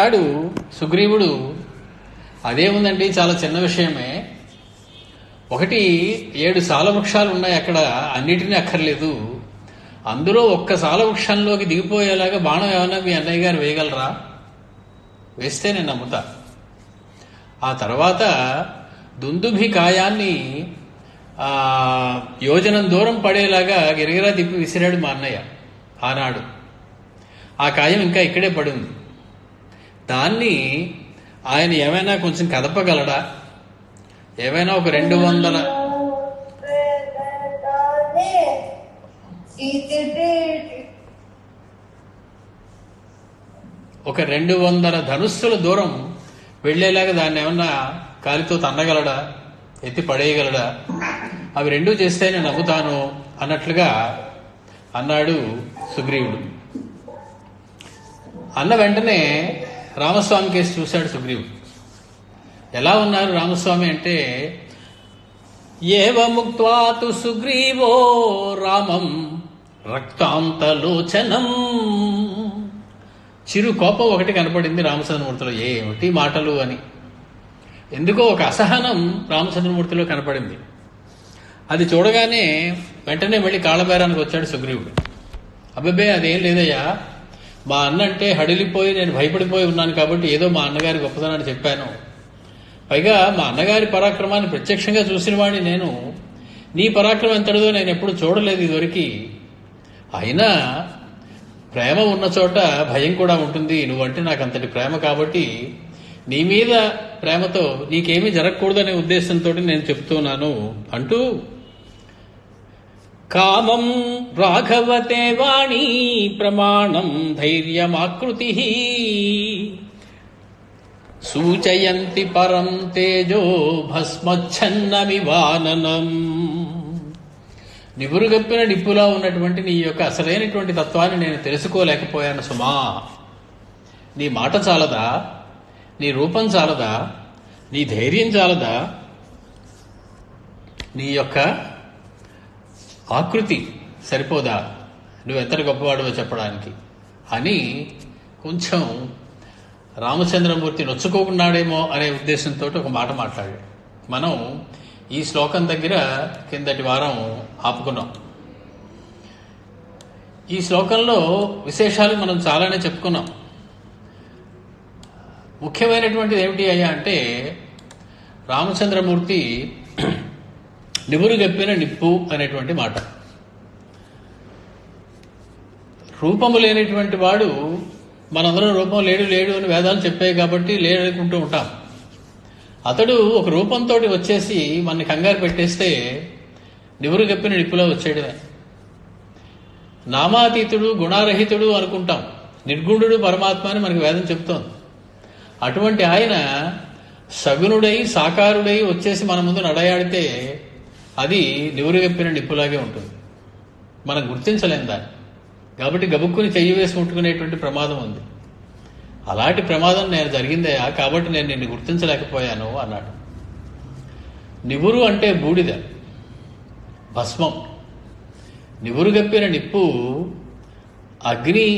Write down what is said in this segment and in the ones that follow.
అంటాడు సుగ్రీవుడు, అదేముందండి, చాలా చిన్న విషయమే. ఒకటి 7 సాల వృక్షాలు ఉన్నాయి అక్కడ, అన్నిటినీ అక్కర్లేదు. అందులో ఒక్క సాల వృక్షంలోకి దిగిపోయేలాగా బాణం ఏమన్నా మీ అన్నయ్య గారు వేయగలరా? వేస్తే నేను నమ్ముతా. ఆ తర్వాత దుందుభి కాయాన్ని యోజనం దూరం పడేలాగా గిరగిరా తిప్పి విసిరాడు మా అన్నయ్య ఆనాడు. ఆ కాయం ఇంకా ఇక్కడే పడింది. దాన్ని ఆయన ఏమైనా కొంచెం కదపగలడా? ఏమైనా ఒక 200 ధనుస్సుల దూరం వెళ్లేలాగా దాన్ని ఏమన్నా కాలితో తన్నగలడా, ఎత్తి పడేయగలడా? అవి రెండూ చేస్తే నేను నమ్ముతాను అన్నట్లుగా అన్నాడు సుగ్రీవుడు. అన్న వెంటనే రామస్వామి కేసు చూశాడు సుగ్రీవుడు. ఎలా ఉన్నారు రామస్వామి అంటే, ఏవముక్త్వా తు సుగ్రీవో రామం రక్తాంతలోచనం. చిరు కోపం ఒకటి కనపడింది రామచంద్రమూర్తిలో. ఏమిటి మాటలు అని ఎందుకో ఒక అసహనం రామచంద్రమూర్తిలో కనపడింది. అది చూడగానే వెంటనే మళ్ళీ కాళ్ళబేరానికి వచ్చాడు సుగ్రీవుడు. అబ్బబ్బే, అదేం లేదయ్యా, మా అన్న అంటే హడిలిపోయి నేను భయపడిపోయి ఉన్నాను కాబట్టి ఏదో మా అన్నగారి గొప్పతనాన్ని చెప్పాను. పైగా మా అన్నగారి పరాక్రమాన్ని ప్రత్యక్షంగా చూసిన వాడిని నేను. నీ పరాక్రమం ఎంతటిదో నేను ఎప్పుడు చూడలేదు ఇదివరకు. అయినా ప్రేమ ఉన్న చోట భయం కూడా ఉంటుంది. నువ్వంటే నాకు అంతటి ప్రేమ కాబట్టి నీ మీద ప్రేమతో నీకేమీ జరగకూడదనే ఉద్దేశంతో నేను చెప్తున్నాను అంటూ, కామం రాఘవతే వాణీ ప్రమాణం ధైర్యమాకృతి సూచయంతి పరం తేజో భస్మచ్ఛన్నమివాననం. నివురుగప్పిన నిప్పులా ఉన్నటువంటి నీ యొక్క అసలైనటువంటి తత్వాన్ని నేను తెలుసుకోలేకపోయాను సుమా. నీ మాట చాలదా? నీ రూపం చాలదా? నీ ధైర్యం చాలదా? నీ యొక్క ఆకృతి సరిపోదా నువ్వెంతటి గొప్పవాడువో చెప్పడానికి అని కొంచెం రామచంద్రమూర్తి నొచ్చుకోకున్నాడేమో అనే ఉద్దేశంతో ఒక మాట మాట్లాడాడు. మనం ఈ శ్లోకం దగ్గర కిందటి వారం ఆపుకున్నాం. ఈ శ్లోకంలో విశేషాలు మనం చాలానే చెప్పుకున్నాం. ముఖ్యమైనటువంటిది ఏమిటి అయ్యా అంటే, రామచంద్రమూర్తి నివురుగప్పిన నిప్పు అనేటువంటి మాట. రూపము లేనటువంటి వాడు, మనందరం రూపం లేడు లేడు అని వేదాలు చెప్పాయి కాబట్టి లేడనుకుంటూ ఉంటాం. అతడు ఒక రూపంతో వచ్చేసి మనని కంగారు పెట్టేస్తే నివురుగప్పిన నిప్పులో వచ్చేయడమే. నామాతీతుడు గుణారహితుడు అనుకుంటాం, నిర్గుణుడు పరమాత్మ అని మనకి వేదం చెప్తోంది. అటువంటి ఆయన సగుణుడై సాకారుడై వచ్చేసి మన ముందు నడయాడితే అది నివురుగప్పిన నిప్పులాగే ఉంటుంది. మనం గుర్తించలేం దాన్ని. కాబట్టి గబుక్కుని చెయ్యి వేసి ముట్టుకునేటువంటి ప్రమాదం ఉంది. అలాంటి ప్రమాదం నేను జరిగిందయా, కాబట్టి నేను నిన్ను గుర్తించలేకపోయాను అన్నాడు. నివురు అంటే బూడిద, భస్మం. నివురుగప్పిన నిప్పు అగ్ని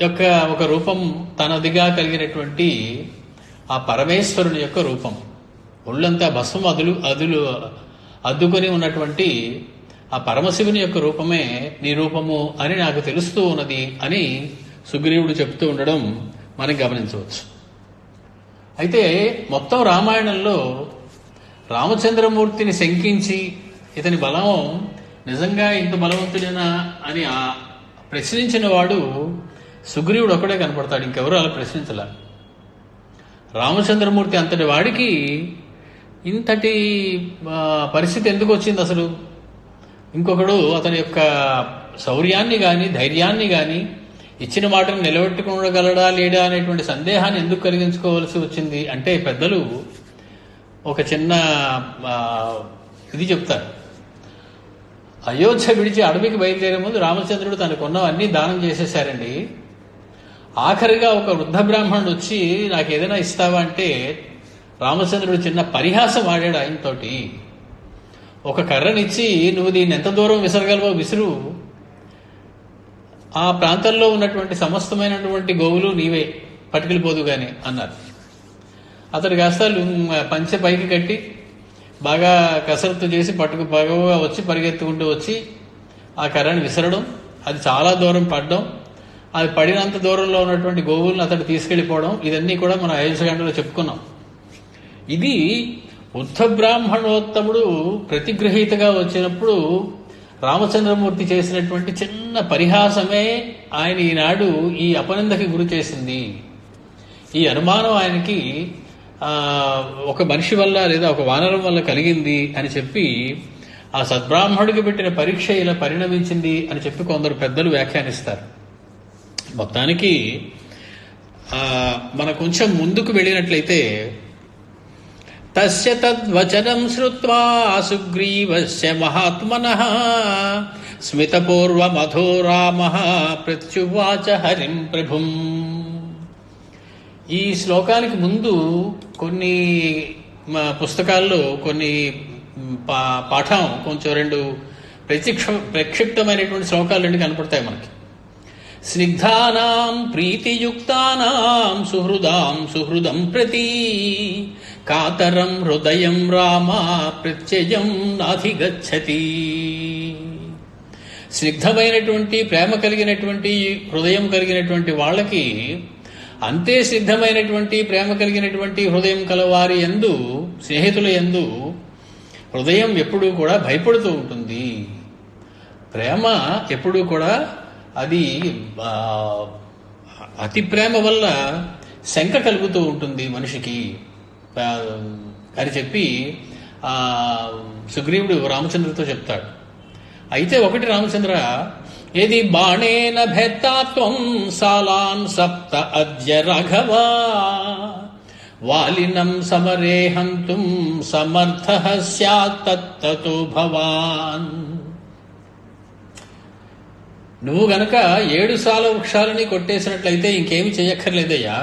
యొక్క ఒక రూపం, తనదిగా కలిగినటువంటి ఆ పరమేశ్వరుని యొక్క రూపం. ఒళ్ళంతా భస్మం అద్దుకొని ఉన్నటువంటి ఆ పరమశివుని యొక్క రూపమే నీ రూపము అని నాకు తెలుస్తూ ఉన్నది అని సుగ్రీవుడు చెప్తూ ఉండడం మనం గమనించవచ్చు. అయితే మొత్తం రామాయణంలో రామచంద్రమూర్తిని శంకించి ఇతని బలం నిజంగా ఇంత బలవంతుడేనా అని ప్రశ్నించిన వాడు సుగ్రీవుడు ఒకడే కనపడతాడు. ఇంకెవరు అలా ప్రశ్నించలే. రామచంద్రమూర్తి అంతటి వాడికి ఇంతటి పరిస్థితి ఎందుకు వచ్చింది అసలు? ఇంకొకడు అతని యొక్క శౌర్యాన్ని కానీ ధైర్యాన్ని కానీ ఇచ్చిన మాటను నిలబెట్టుకోగలడా లేడా అనేటువంటి సందేహాన్ని ఎందుకు కలిగించుకోవాల్సి వచ్చింది అంటే, పెద్దలు ఒక చిన్న ఇది చెప్తారు. అయోధ్య విడిచి అడవికి బయలుదేరే ముందు రామచంద్రుడు తనకున్నవన్నీ దానం చేసేశారండి. ఆఖరిగా ఒక వృద్ధ బ్రాహ్మణుడు వచ్చి నాకు ఏదైనా ఇస్తావా అంటే రామచంద్రుడు చిన్న పరిహాసం ఆడాడు ఆయనతోటి. ఒక కర్రనిచ్చి నువ్వు దీన్ని ఎంత దూరం విసరగలవో విసురు, ఆ ప్రాంతంలో ఉన్నటువంటి సమస్తమైనటువంటి గోవులు నీవే, పట్టుకెళ్ళిపోదు కానీ అన్నారు. అతడు కాస్త పంచె పైకి కట్టి బాగా కసరత్తు చేసి పగగా వచ్చి పరిగెత్తుకుంటూ వచ్చి ఆ కర్రని విసరడం, అది చాలా దూరం పడడం, అది పడినంత దూరంలో ఉన్నటువంటి గోవులను అతడు తీసుకెళ్లిపోవడం, ఇదన్నీ కూడా మనం అయోధ్యకాండలో చెప్పుకున్నాం. ఇది ఉద్ధ బ్రాహ్మణోత్తముడు ప్రతిగ్రహీతగా వచ్చినప్పుడు రామచంద్రమూర్తి చేసినటువంటి చిన్న పరిహాసమే ఆయన ఈనాడు ఈ అపనిందకి గురి చేసింది. ఈ అనుమానం ఆయనకి ఒక మనిషి వల్ల లేదా ఒక వానరం వల్ల కలిగింది అని చెప్పి ఆ సద్బ్రాహ్మణుడికి పెట్టిన పరీక్ష ఇలా పరిణమించింది అని చెప్పి కొందరు పెద్దలు వ్యాఖ్యానిస్తారు. మొత్తానికి మన కొంచెం ముందుకు వెళ్ళినట్లయితే తస్య తద్వచనం శ్రుత్వా సుగ్రీవస్య మహాత్మనః స్మితపూర్వమధో రామః ప్రత్యువాచ హరిం ప్రభుం. ఈ శ్లోకానికి ముందు కొన్ని పుస్తకాల్లో కొన్ని పాఠం కొంచెం రెండు ప్రక్షిప్తమైనటువంటి శ్లోకాలు రెండు కనపడతాయి మనకి. స్నిగ్ధానాం ప్రీతియుక్తానాం సుహృదాం సుహృదం ప్రతి కాతరం హృదయం రామ ప్రత్యయం నాధిగచ్చతి. స్నిగ్ధమైనటువంటి ప్రేమ కలిగినటువంటి హృదయం కలిగినటువంటి వాళ్ళకి అంతే సిద్ధమైనటువంటి ప్రేమ కలిగినటువంటి హృదయం కలవారి యందు, స్నేహితుల యందు హృదయం ఎప్పుడూ కూడా భయపడుతూ ఉంటుంది. ప్రేమ ఎప్పుడూ కూడా అది అతి ప్రేమ వల్ల శంక కలుగుతూ ఉంటుంది మనిషికి అని చెప్పి సుగ్రీవుడు రామచంద్రుడితో చెప్తాడు. అయితే ఒకటి రామచంద్ర, ఏది బాణేన భేత్తాత్వం సాలాన్ సప్త అద్య రాఘవ వాలినం సమరే హంతుం సమర్థః స్యాత్ తత్తతో భవాన్. నువ్వు గనక 7 సాల వృక్షాలని కొట్టేసినట్లయితే ఇంకేమి చేయక్కర్లేదయ్యా.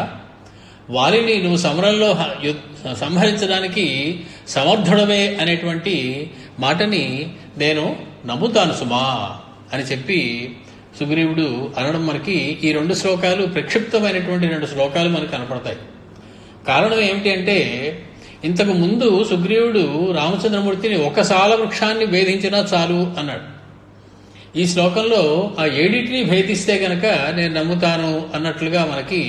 వాలిని నువ్వు సమరంలో సంహరించడానికి సమర్థుడవే అనేటువంటి మాటని నేను నమ్ముతాను సుమా అని చెప్పి సుగ్రీవుడు అనడం మనకి ఈ 2 శ్లోకాలు ప్రక్షిప్తమైనటువంటి 2 శ్లోకాలు మనకు కనపడతాయి. కారణం ఏమిటి అంటే, ఇంతకు ముందు సుగ్రీవుడు రామచంద్రమూర్తిని ఒక సాల వృక్షాన్ని భేదించినా చాలు అన్నాడు. ఈ శ్లోకంలో ఆ 7టిని భేదిస్తే గనక నేను నమ్ముతాను అన్నట్లుగా మనకి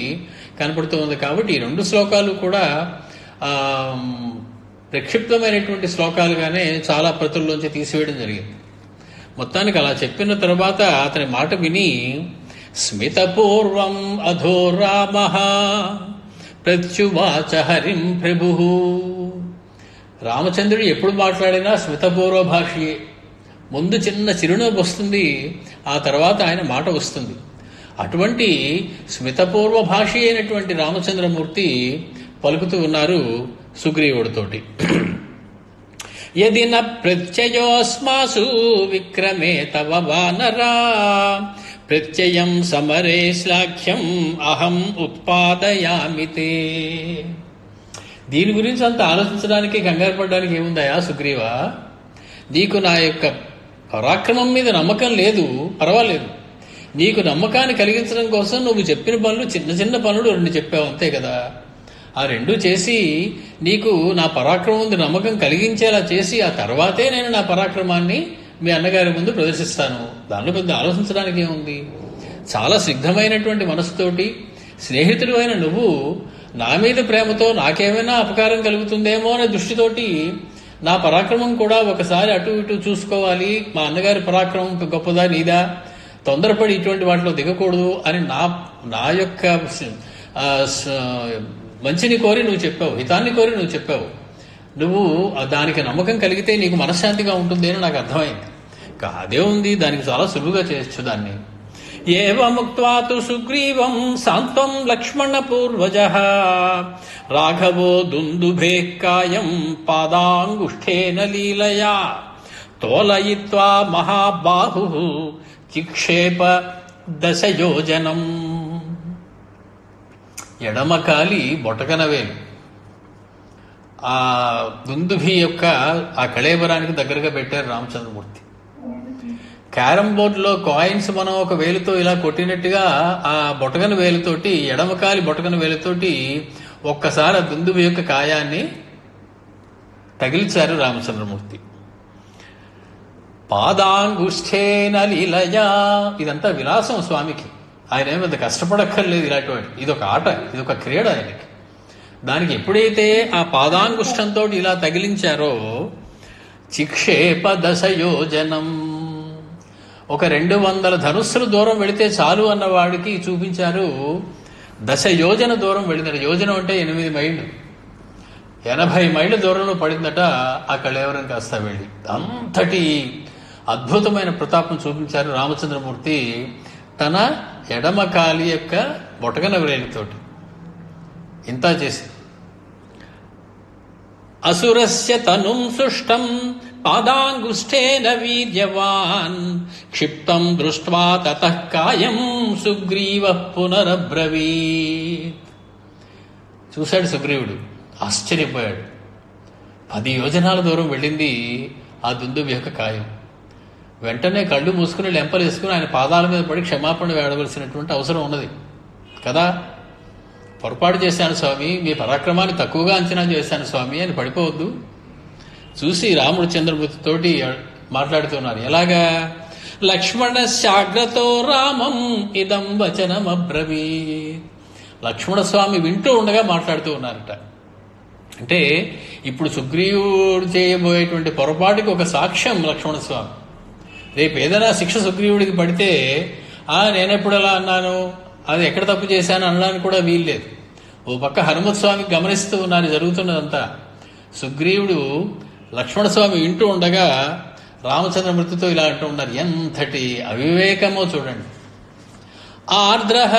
కనపడుతూ ఉంది. కాబట్టి ఈ 2 శ్లోకాలు కూడా ప్రక్షిప్తమైనటువంటి శ్లోకాలుగానే చాలా ప్రతుల్లోంచి తీసివేయడం జరిగింది. మొత్తానికి అలా చెప్పిన తర్వాత అతని మాట విని స్మితపూర్వం అధో రామః ప్రత్యువాచ హరిం ప్రభు. రామచంద్రుడు ఎప్పుడు మాట్లాడినా స్మితపూర్వ భాషయే. ముందు చిన్న చిరునవ్వు వస్తుంది, ఆ తర్వాత ఆయన మాట వస్తుంది. అటువంటి స్మితపూర్వ భాషి అయినటువంటి రామచంద్రమూర్తి పలుకుతూ ఉన్నారు సుగ్రీవుడితోటి. యది న ప్రత్యయోస్మాసు విక్రమే తవ వానరా ప్రత్యయం సమరే శ్లాఘ్యం అహం ఉత్పాదయామితే. దీని గురించి అంత ఆలోచించడానికి కంగారు పడడానికి ఏముందయా సుగ్రీవా? నీకు నా యొక్క పరాక్రమం మీద నమ్మకం లేదు, పర్వాలేదు. నీకు నమ్మకాన్ని కలిగించడం కోసం నువ్వు చెప్పిన పనులు చిన్న చిన్న పనులు 2 చెప్పావు అంతే కదా. ఆ 2 చేసి నీకు నా పరాక్రమం మీద నమ్మకం కలిగించేలా చేసి ఆ తర్వాతే నేను నా పరాక్రమాన్ని మీ అన్నగారి ముందు ప్రదర్శిస్తాను. దానిలో పెద్ద ఆలోచించడానికి ఏముంది? చాలా సిద్ధమైనటువంటి మనసుతోటి స్నేహితుడు అయిన నువ్వు నా మీద ప్రేమతో నాకేమైనా అపకారం కలుగుతుందేమో అనే దృష్టితోటి నా పరాక్రమం కూడా ఒకసారి అటు ఇటు చూసుకోవాలి, మా అన్నగారి పరాక్రమం గొప్పదా నీదా, తొందరపడి ఇటువంటి వాటిలో దిగకూడదు అని నా యొక్క మంచిని కోరి నువ్వు చెప్పావు, హితాన్ని కోరి నువ్వు చెప్పావు. నువ్వు దానికి నమ్మకం కలిగితే నీకు మనశ్శాంతిగా ఉంటుంది అని నాకు అర్థమైంది. అదే ఉంది, దానికి చాలా సులువుగా చేయొచ్చు దాన్ని. ఏవముక్త్వా తు సుగ్రీవం సాంత్వం లక్ష్మణ పూర్వజః రాఘవో దుందుభే కాయం పాదాంగుష్ఠేన లీలయా తోలయిత్వా మహాబాహుః చిక్షేప 10 యోజనం. ఎడమకాలి బొటకనవేలు ఆ దుందుభి యొక్క ఆ కళేబరానికి దగ్గరగా పెట్టారు రామచంద్రమూర్తి. క్యారమ్ బోర్డులో కాయిన్స్ మనం ఒక వేలుతో ఇలా కొట్టినట్టుగా ఆ బొటకన వేలుతోటి, ఎడమకాలి బొటకన వేలుతోటి ఒక్కసారి ఆ దుందుబి యొక్క కాయాన్ని తగిలిచారు రామచంద్రమూర్తి. పాదాంగుష్ఠేన లీలయా. ఇదంతా విలాసం స్వామికి. ఆయన ఏమంత కష్టపడక్కర్లేదు ఇలాంటి వాటి. ఇదొక ఆట, ఇదొక క్రీడ ఆయనకి. దానికి ఎప్పుడైతే ఆ పాదాంగుష్టంతో ఇలా తగిలించారో, చిక్షేప దశయోజనం, ఒక 200 ధనుస్సులు దూరం వెళితే చాలు అన్నవాడికి చూపించారు 10 యోజన దూరం వెళ్ళిందట. యోజనం అంటే 8 మైళ్ళు, 80 మైళ్ళ దూరంలో పడిందట ఆ కళేవరం కాస్త వెళ్ళి. అంతటి అద్భుతమైన ప్రతాపం చూపించారు రామచంద్రమూర్తి తన ఎడమ కాలి యొక్క బొటకన వేలితోటి. ఇంత చేసి అసురస్య తనుం సుష్టం పాదాంగుష్ఠేన వీర్యవాన్ క్షిప్తం దృష్ట్వా తతః కాయం సుగ్రీవః పునరబ్రవీత్. చూశాడు సుగ్రీవుడు, ఆశ్చర్యపోయాడు. 10 యోజనాల దూరం వెళ్ళింది ఆ దుందుబి యొక్క కాయం. వెంటనే కళ్ళు మూసుకుని లెంపలు వేసుకుని ఆయన పాదాల మీద పడి క్షమాపణ వేడవలసినటువంటి అవసరం ఉన్నది కదా. పొరపాటు చేశాను స్వామి, మీ పరాక్రమాన్ని తక్కువగా అంచనా చేశాను స్వామి అని పడిపోవద్దు. చూసి రాముడు చంద్రమూర్తితోటి మాట్లాడుతున్నారు. ఎలాగా? లక్ష్మణశాగ్రతో రామం ఇదం వచనమబ్రవీత్. లక్ష్మణస్వామి వింటూ ఉండగా మాట్లాడుతూ ఉన్నారట. అంటే ఇప్పుడు సుగ్రీవుడు చేయబోయేటువంటి పొరపాటుకి ఒక సాక్ష్యం లక్ష్మణస్వామి. రేపు ఏదైనా శిక్ష సుగ్రీవుడికి పడితే నేనెప్పుడు అలా అన్నాను, అది ఎక్కడ తప్పు చేశాను అనడానికి కూడా వీల్లేదు. ఓ పక్క హనుమత్ స్వామికి గమనిస్తూ ఉన్నారు జరుగుతున్నదంతా. సుగ్రీవుడు లక్ష్మణస్వామి వింటూ ఉండగా రామచంద్రమూర్తితో ఇలా అంటూ ఉన్నారు. ఎంతటి అవివేకమో చూడండి. ఆర్ద్రః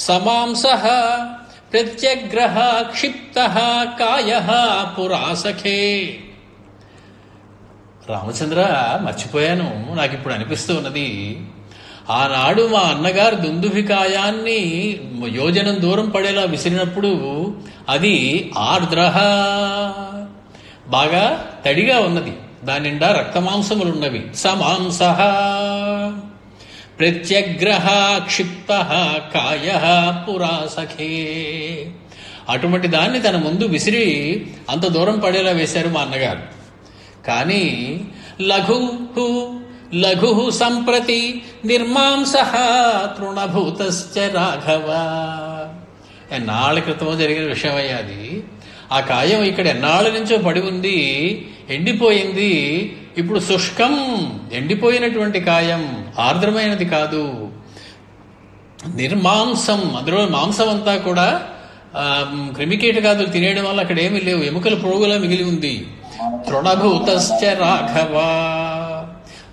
సమాంసః ప్రత్యగ్రహ క్షిప్తః కాయః పురాసఖే. రామచంద్ర, మర్చిపోయాను, నాకు ఇప్పుడు అనిపిస్తూ ఉన్నది. ఆనాడు మా అన్నగారు దుందుభికాయాన్ని యోజనం దూరం పడేలా విసిరినప్పుడు అది ఆర్ద్రః, బాగా తడిగా ఉన్నది, దాని నిండా రక్తమాంసములున్నవి. సమాంసః ప్రత్యగ్రహ క్షిప్తః కాయః పురాసఖే. అటువంటి దాన్ని తన ముందు విసిరి అంత దూరం పడేలా వేశారు మా అన్నగారు. కానీ లఘు సంప్రతి నిర్మాంసః తృణభూతశ్చ రాఘవ. ఎన్నాళ్ళ క్రితమో జరిగిన విషయం అయ్యా అది. ఆ కాయం ఇక్కడ ఎన్నాళ్ళ నుంచో పడి ఉంది, ఎండిపోయింది. ఇప్పుడు శుష్కం, ఎండిపోయినటువంటి కాయం, ఆర్ద్రమైనది కాదు. నిర్మాంసం, అందులో మాంసం అంతా కూడా క్రిమికీటకాదులు తినేయడం వల్ల అక్కడ ఏమీ లేవు, ఎముకల పొరుగులా మిగిలి ఉంది. తృణభూతశ్చ రాఘవ,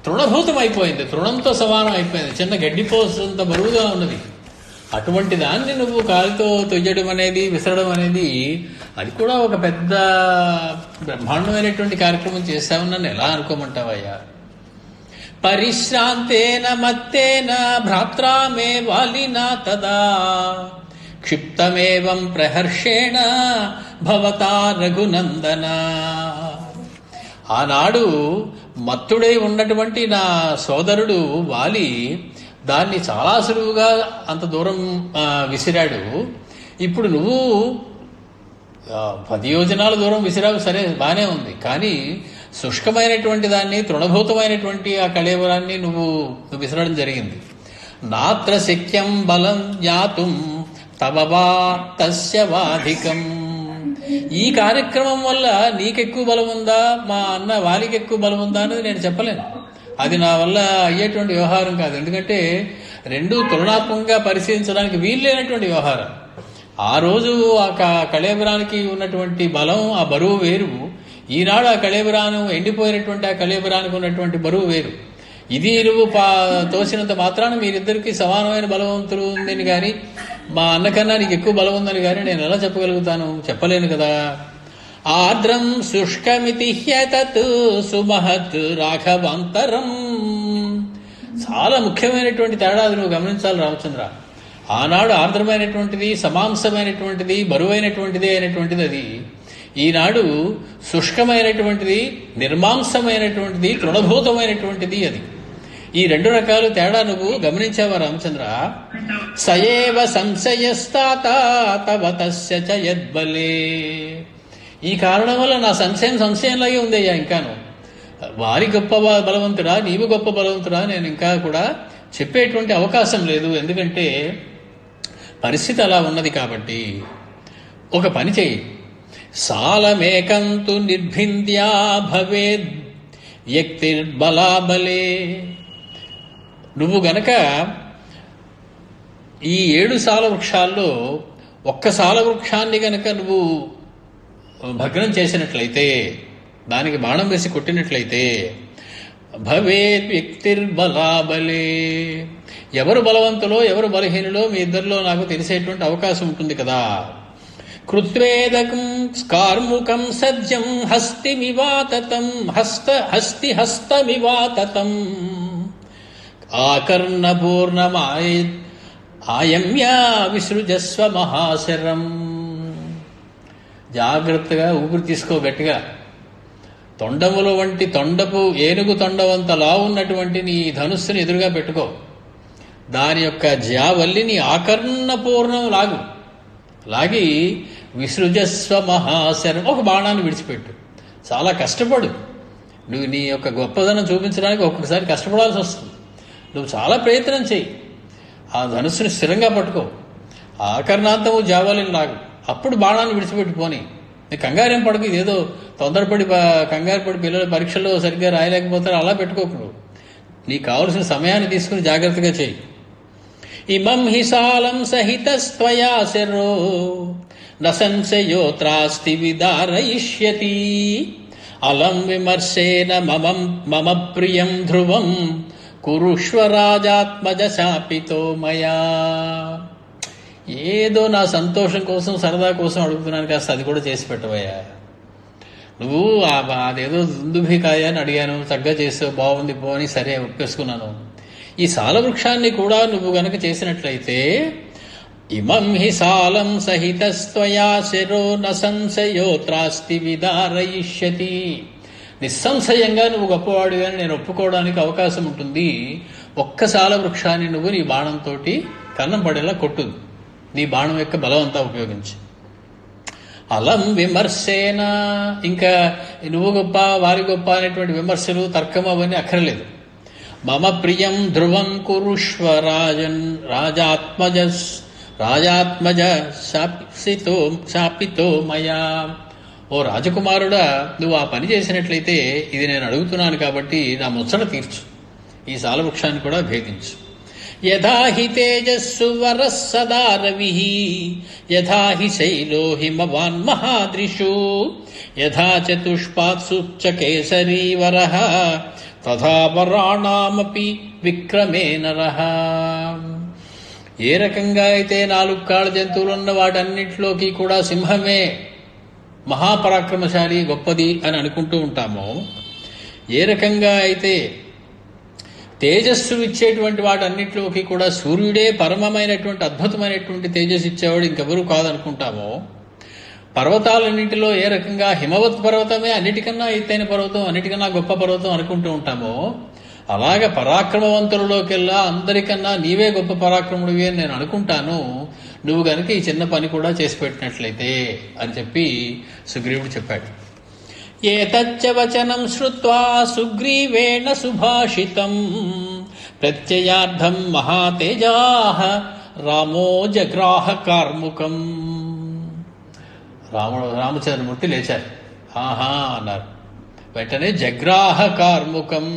తృణభూతం అయిపోయింది, తృణంతో సమానం అయిపోయింది, చిన్న గడ్డిపోసంత బరువుగా ఉన్నది. అటువంటి దాన్ని నువ్వు కాలితో తొయ్యడం అనేది, విసరడం అనేది, అది కూడా ఒక పెద్ద బ్రహ్మాండమైనటువంటి కార్యక్రమం చేశావు, నన్ను ఎలా అనుకోమంటావయ్యా? పరిశ్రాంతేన మత్తేన భ్రాత్రా మే వాలినా తదా క్షిప్తమేవం ప్రహర్షేణ భవతా రఘునందన. ఆనాడు మత్తుడై ఉన్నటువంటి నా సోదరుడు వాలి దాన్ని చాలా సులువుగా అంత దూరం విసిరాడు. ఇప్పుడు నువ్వు 10 యోజనాల దూరం విసిరావు, సరే బానే ఉంది. కానీ శుష్కమైనటువంటి దాన్ని, తృణభూతమైనటువంటి ఆ కళేవరాన్ని నువ్వు విసరడం జరిగింది. నాత్ర శక్యం బలం జ్ఞాతుం తవవా తస్య వాధికం. ఈ కార్యక్రమం వల్ల నీకెక్కువ బలం ఉందా, మా అన్న వాలికి ఎక్కువ బలం ఉందా అనేది నేను చెప్పలేను. అది నా వల్ల అయ్యేటువంటి వ్యవహారం కాదు. ఎందుకంటే రెండూ తులనాత్మకంగా పరిశీలించడానికి వీల్లేనటువంటి వ్యవహారం. ఆ రోజు ఆ కళేబరానికి ఉన్నటువంటి బలం, ఆ బరువు వేరు. ఈనాడు ఆ కళేబరాను, ఎండిపోయినటువంటి ఆ కళేబరానికి ఉన్నటువంటి బరువు వేరు. ఇది నువ్వు తోసినంత మాత్రాన మీరిద్దరికీ సమానమైన బలవంతులు ఉందని కానీ, మా అన్నకన్నా నీకు ఎక్కువ బలం ఉందని కానీ నేను ఎలా చెప్పగలుగుతాను? చెప్పలేను కదా. ఆర్ద్రం శుష్కమితి హ్యతత్ సుమహత్ రాఘవాంతరం. చాలా ముఖ్యమైనటువంటి తేడా అది నువ్వు గమనించాలి రామచంద్ర. ఆనాడు ఆర్ద్రమైనటువంటిది, సమాంసమైనటువంటిది, బరువైనటువంటిది అయినటువంటిది అది. ఈనాడు శుష్కమైనటువంటిది, నిర్మాంసమైనటువంటిది, తృణభూతమైనటువంటిది అది. ఈ రెండు రకాలు తేడా నువ్వు గమనించావా రామచంద్ర? సయేవ సంశయస్తాత తవ తస్య చ యద్బలే. ఈ కారణం వల్ల నా సంశయంలాగే ఉందయ్యా. ఇంకాను వారి గొప్ప బలవంతుడా, నీవు గొప్ప బలవంతుడా నేను ఇంకా కూడా చెప్పేటువంటి అవకాశం లేదు. ఎందుకంటే పరిస్థితి అలా ఉన్నది. కాబట్టి ఒక పని చెయ్యి. సాలమేకంతు నిర్భింద్యా భవేద్ వ్యక్తిర్బలాబలే. నువ్వు గనక ఈ 7 సాల వృక్షాల్లో ఒక్క సాల వృక్షాన్ని గనక నువ్వు భగ్నం చేసినట్లయితే, దానికి బాణం వేసి కొట్టినట్లయితే, భవేత్ వ్యక్తిర్బలాబలే, ఎవరు బలవంతులో ఎవరు బలహీనులో మీ ఇద్దరిలో నాకు తెలిసేటువంటి అవకాశం ఉంటుంది కదా. కృత్వేదకం స్కార్ముకం సజ్జం హస్తిమివాతతం హస్తమివాతతం ఆయమ్యా విసృజస్వ మహాశరం. జాగ్రత్తగా ఊపిరి తీసుకో గట్టిగా. తొండముల వంటి తొండపు ఏనుగు తొండవంతలా ఉన్నటువంటి నీ ధనుస్సుని ఎదురుగా పెట్టుకో. దాని యొక్క జావల్లిని ఆకర్ణపూర్ణం లాగి విసృజస్వ మహాశరం, ఒక బాణాన్ని విడిచిపెట్టు. చాలా కష్టపడు. నువ్వు నీ యొక్క గొప్పదనం చూపించడానికి ఒక్కొక్కసారి కష్టపడాల్సి వస్తుంది. నువ్వు చాలా ప్రయత్నం చేయి. ఆ ధనుస్సుని స్థిరంగా పట్టుకో. ఆకర్ణాంతము జావలిని లాగు. అప్పుడు బాణాన్ని విడిచిపెట్టుకొని నీ కంగారేం పడకు. ఇదేదో తొందరపడి కంగారుపడి పిల్లలు పరీక్షల్లో సరిగ్గా రాయలేకపోతారు అలా పెట్టుకోకు. నువ్వు నీకు కావలసిన సమయాన్ని తీసుకుని జాగ్రత్తగా చేయి. ఇమం హిసాలం సహితస్త్వయా శరో నసంశయోత్రాస్తి విదారయిష్యతి అలం విమర్శేన మమ ప్రియం ధ్రువం కురుష్వ రాజాత్మజ శాపితో మయా. ఏదో నా సంతోషం కోసం సరదా కోసం అడుగుతున్నాను, కాస్త అది కూడా చేసి పెట్టవయ్యా. నువ్వు అదేదో దుందుభికాయ అని అడిగాను, చక్కగా చేసావు, బాగుంది పో అని సరే ఒప్పేసుకున్నాను. ఈ సాలవృక్షాన్ని కూడా నువ్వు గనక చేసినట్లయితే ఇమం హి సాలం సహితస్త్వయా శిరో న సంశయోత్రాస్తి విదారయిష్యతి. నిస్సంశయంగా నువ్వు గొప్పవాడిగా నేను ఒప్పుకోవడానికి అవకాశం ఉంటుంది. ఒక్క సాలవృక్షాన్ని నువ్వు నీ బాణంతో కన్నం పడేలా కొట్టు. నీ బాణం యొక్క బలం అంతా ఉపయోగించి. అలం విమర్శేన, ఇంకా నువ్వు గొప్ప వారి గొప్ప అనేటువంటి విమర్శలు తర్కం అవన్నీ అక్కర్లేదు. మమ ప్రియం ధ్రువం కురుష్వ రాజాత్మజ శాపితో మయా. ఓ రాజకుమారుడా, నువ్వు ఆ పని చేసినట్లయితే ఇది నేను అడుగుతున్నాను కాబట్టి నా ముచ్చట తీర్చు. ఈ సాలవృక్షాన్ని కూడా భేదించు. యథా హి తేజస్సు వరః సదా రవిః యథా హి శైలో హిమవాన్ మహాద్రిషు యథా చతుష్పాత్సు చ కేసరీ వరః తథా వరాణామపి విక్రమే నరః. ఏ రకంగా అయితే 4 కాళ్ళ జంతువులున్న వాటన్నిటిలోకి కూడా సింహమే మహాపరాక్రమశాలి గొప్పది అని అనుకుంటూ ఉంటామో, ఏ రకంగా అయితే తేజస్సు ఇచ్చేటువంటి వాటన్నిటిలోకి కూడా సూర్యుడే పరమమైనటువంటి అద్భుతమైనటువంటి తేజస్సు ఇచ్చేవాడు ఇంకెవరూ కాదనుకుంటామో, పర్వతాలన్నింటిలో ఏ రకంగా హిమవత్ పర్వతమే అన్నిటికన్నా ఎత్తైన పర్వతం, అన్నిటికన్నా గొప్ప పర్వతం అనుకుంటూ ఉంటామో, అలాగే పరాక్రమవంతులలోకెల్లా అందరికన్నా నీవే గొప్ప పరాక్రముడివి అని నేను అనుకుంటాను, నువ్వు గనక ఈ చిన్న పని కూడా చేసి పెట్టినట్లయితే అని చెప్పి సుగ్రీవుడు చెప్పాడు. ఏతచ్చ వచనం శ్రుత్వా సుగ్రీవేణ సుభాషితం ప్రత్యయార్థం మహాతేజాః రామో జగ్రాహ కార్ముకం. రామచంద్రమూర్తి లేచారు. ఆహా అన్నారు. వెంటనే జగ్రాహ కార్ముకం,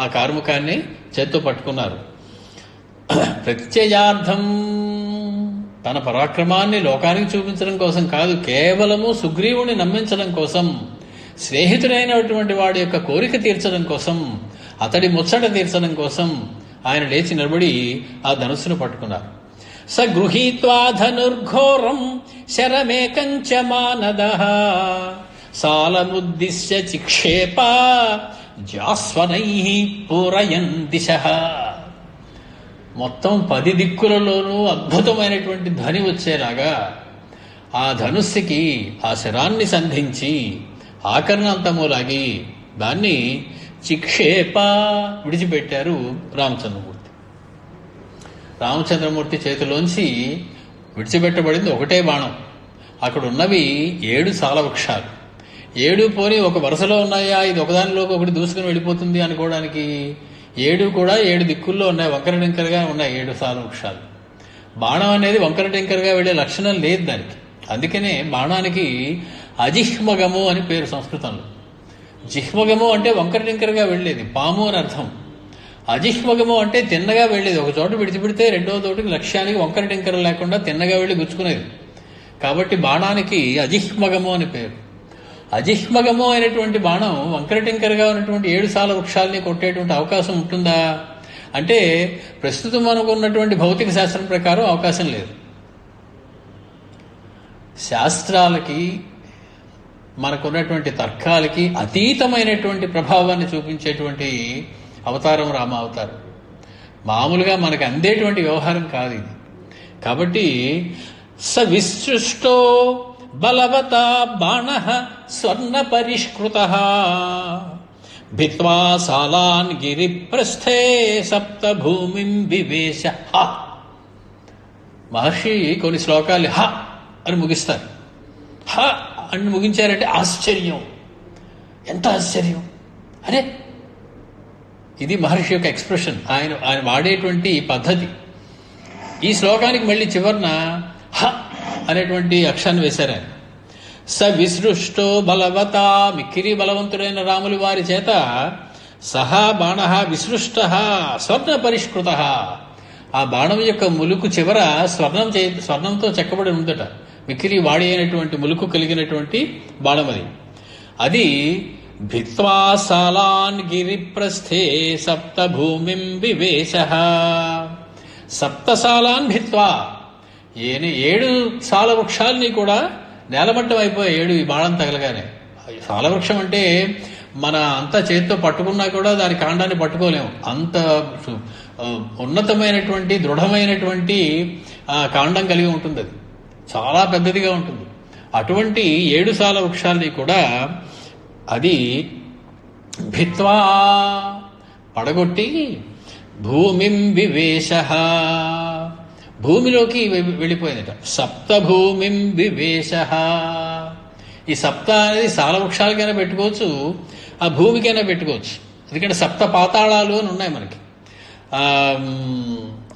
ఆ కార్ముకాన్ని చేత్తో పట్టుకున్నారు. ప్రత్యయార్థం, తన పరాక్రమాన్ని లోకానికి చూపించడం కోసం కాదు, కేవలము సుగ్రీవుని నమ్మించడం కోసం, స్నేహితుడైనటువంటి వాడి యొక్క కోరిక తీర్చడం కోసం, అతడి ముచ్చట తీర్చడం కోసం ఆయన లేచి నిలబడి ఆ ధనుస్సును పట్టుకున్నారు. స గృహీత్వా ధనుర్ఘోరం శరమేకంచ మానదః సాలముద్దిశ్య చిక్షేప జాస్వనైః పూరయన్ దిశః. మొత్తం 10 దిక్కులలోనూ అద్భుతమైనటువంటి ధ్వని వచ్చేలాగా ఆ ధనుస్సుకి ఆ శరాన్ని సంధించి ఆకర్ణాంతము లాగి దాన్ని చిక్షేప విడిచిపెట్టారు రామచంద్రమూర్తి. రామచంద్రమూర్తి చేతిలోంచి విడిచిపెట్టబడింది ఒకటే బాణం. అక్కడ ఉన్నవి 7 సాలవృక్షాలు. 7 పోని ఒక వరుసలో ఉన్నాయా, ఇది ఒకదానిలోకి ఒకటి దూసుకుని వెళ్ళిపోతుంది అనుకోవడానికి 7 కూడా 7 దిక్కుల్లో ఉన్నాయి, వంకర టింకరగా ఉన్నాయి 7 సాలవృక్షాలు. బాణం అనేది వంకర టింకరగా వెళ్ళే లక్షణం లేదు దానికి. అందుకనే బాణానికి అజిహ్మగము అని పేరు సంస్కృతంలో. జిహ్మగము అంటే వంకర టింకరగా వెళ్ళేది, పాము అని అర్థం. అజిహ్మగము అంటే తిన్నగా వెళ్ళేది, ఒక చోట విడిచిపెడితే రెండో చోటుకి లక్ష్యానికి వంకర టింకర లేకుండా తిన్నగా వెళ్ళి గుచ్చుకునేది. కాబట్టి బాణానికి అజిహ్మగము అని పేరు. అజిహ్మగము అయినటువంటి బాణం వంకర టింకరగా ఉన్నటువంటి 7 సాల వృక్షాలని కొట్టేటువంటి అవకాశం ఉంటుందా అంటే ప్రస్తుతం మనకున్నటువంటి భౌతిక శాస్త్రం ప్రకారం అవకాశం లేదు. శాస్త్రాలకి మనకున్నటువంటి తర్కాలకి అతీతమైనటువంటి ప్రభావాన్ని చూపించేటువంటి అవతారం రామ అవతారం. మామూలుగా మనకు అందేటువంటి వ్యవహారం కాదు ఇది. కాబట్టి స విసృష్టో బలవతా బాణః స్వర్ణ పరిష్కృతః భిత్వా సాలాన్ గిరిప్రస్థే సప్త భూమిం వివేశ. మహర్షి కొన్ని శ్లోకాలు హ అని ముగిస్తారు. హ అని ముగించారంటే ఆశ్చర్యం, ఎంత ఆశ్చర్యం అరే! ఇది మహర్షి యొక్క ఎక్స్ప్రెషన్, ఆయన వాడేటువంటి పద్ధతి. ఈ శ్లోకానికి మళ్ళీ చివరన హ అనేటువంటి అక్షరాన్ని వేశారు ఆయన. స విసృష్టో బలవతా, మిక్కిరి బలవంతుడైన రాములు వారి చేత సహా బాణ విసృష్ట స్వర్ణ పరిష్కృత. ఆ బాణం యొక్క ములుకు చివర స్వర్ణంతో చెక్కబడి ఉందట. మిక్కిరి వాడి అయినటువంటి ములుకు కలిగినటువంటి బాణం అది. అది భిత్వా సాలాన్ గిరిప్రస్థే సప్త భూమిం వివేశ. సప్తసాలాన్ భిత్వా, 7 సాల వృక్షాలని కూడా నేలమట్టం అయిపోయాయి 7 ఈ బాణం తగలగానే. సాలవృక్షం అంటే మన అంతా చేతితో పట్టుకున్నా కూడా దాని కాండాన్ని పట్టుకోలేము, అంత ఉన్నతమైనటువంటి దృఢమైనటువంటి కాండం కలిగి ఉంటుంది. అది చాలా పెద్దదిగా ఉంటుంది. అటువంటి 7 సాల వృక్షాలని కూడా అది భిత్వా పడగొట్టి భూమిం వివేశ, భూమిలోకి వెళ్ళిపోయిందట. సప్త భూమిం వివేశ. ఈ సప్త అనేది సాల వృక్షాలకైనా పెట్టుకోవచ్చు, ఆ భూమికైనా పెట్టుకోవచ్చు. ఎందుకంటే సప్త పాతాళాలు అని ఉన్నాయి మనకి.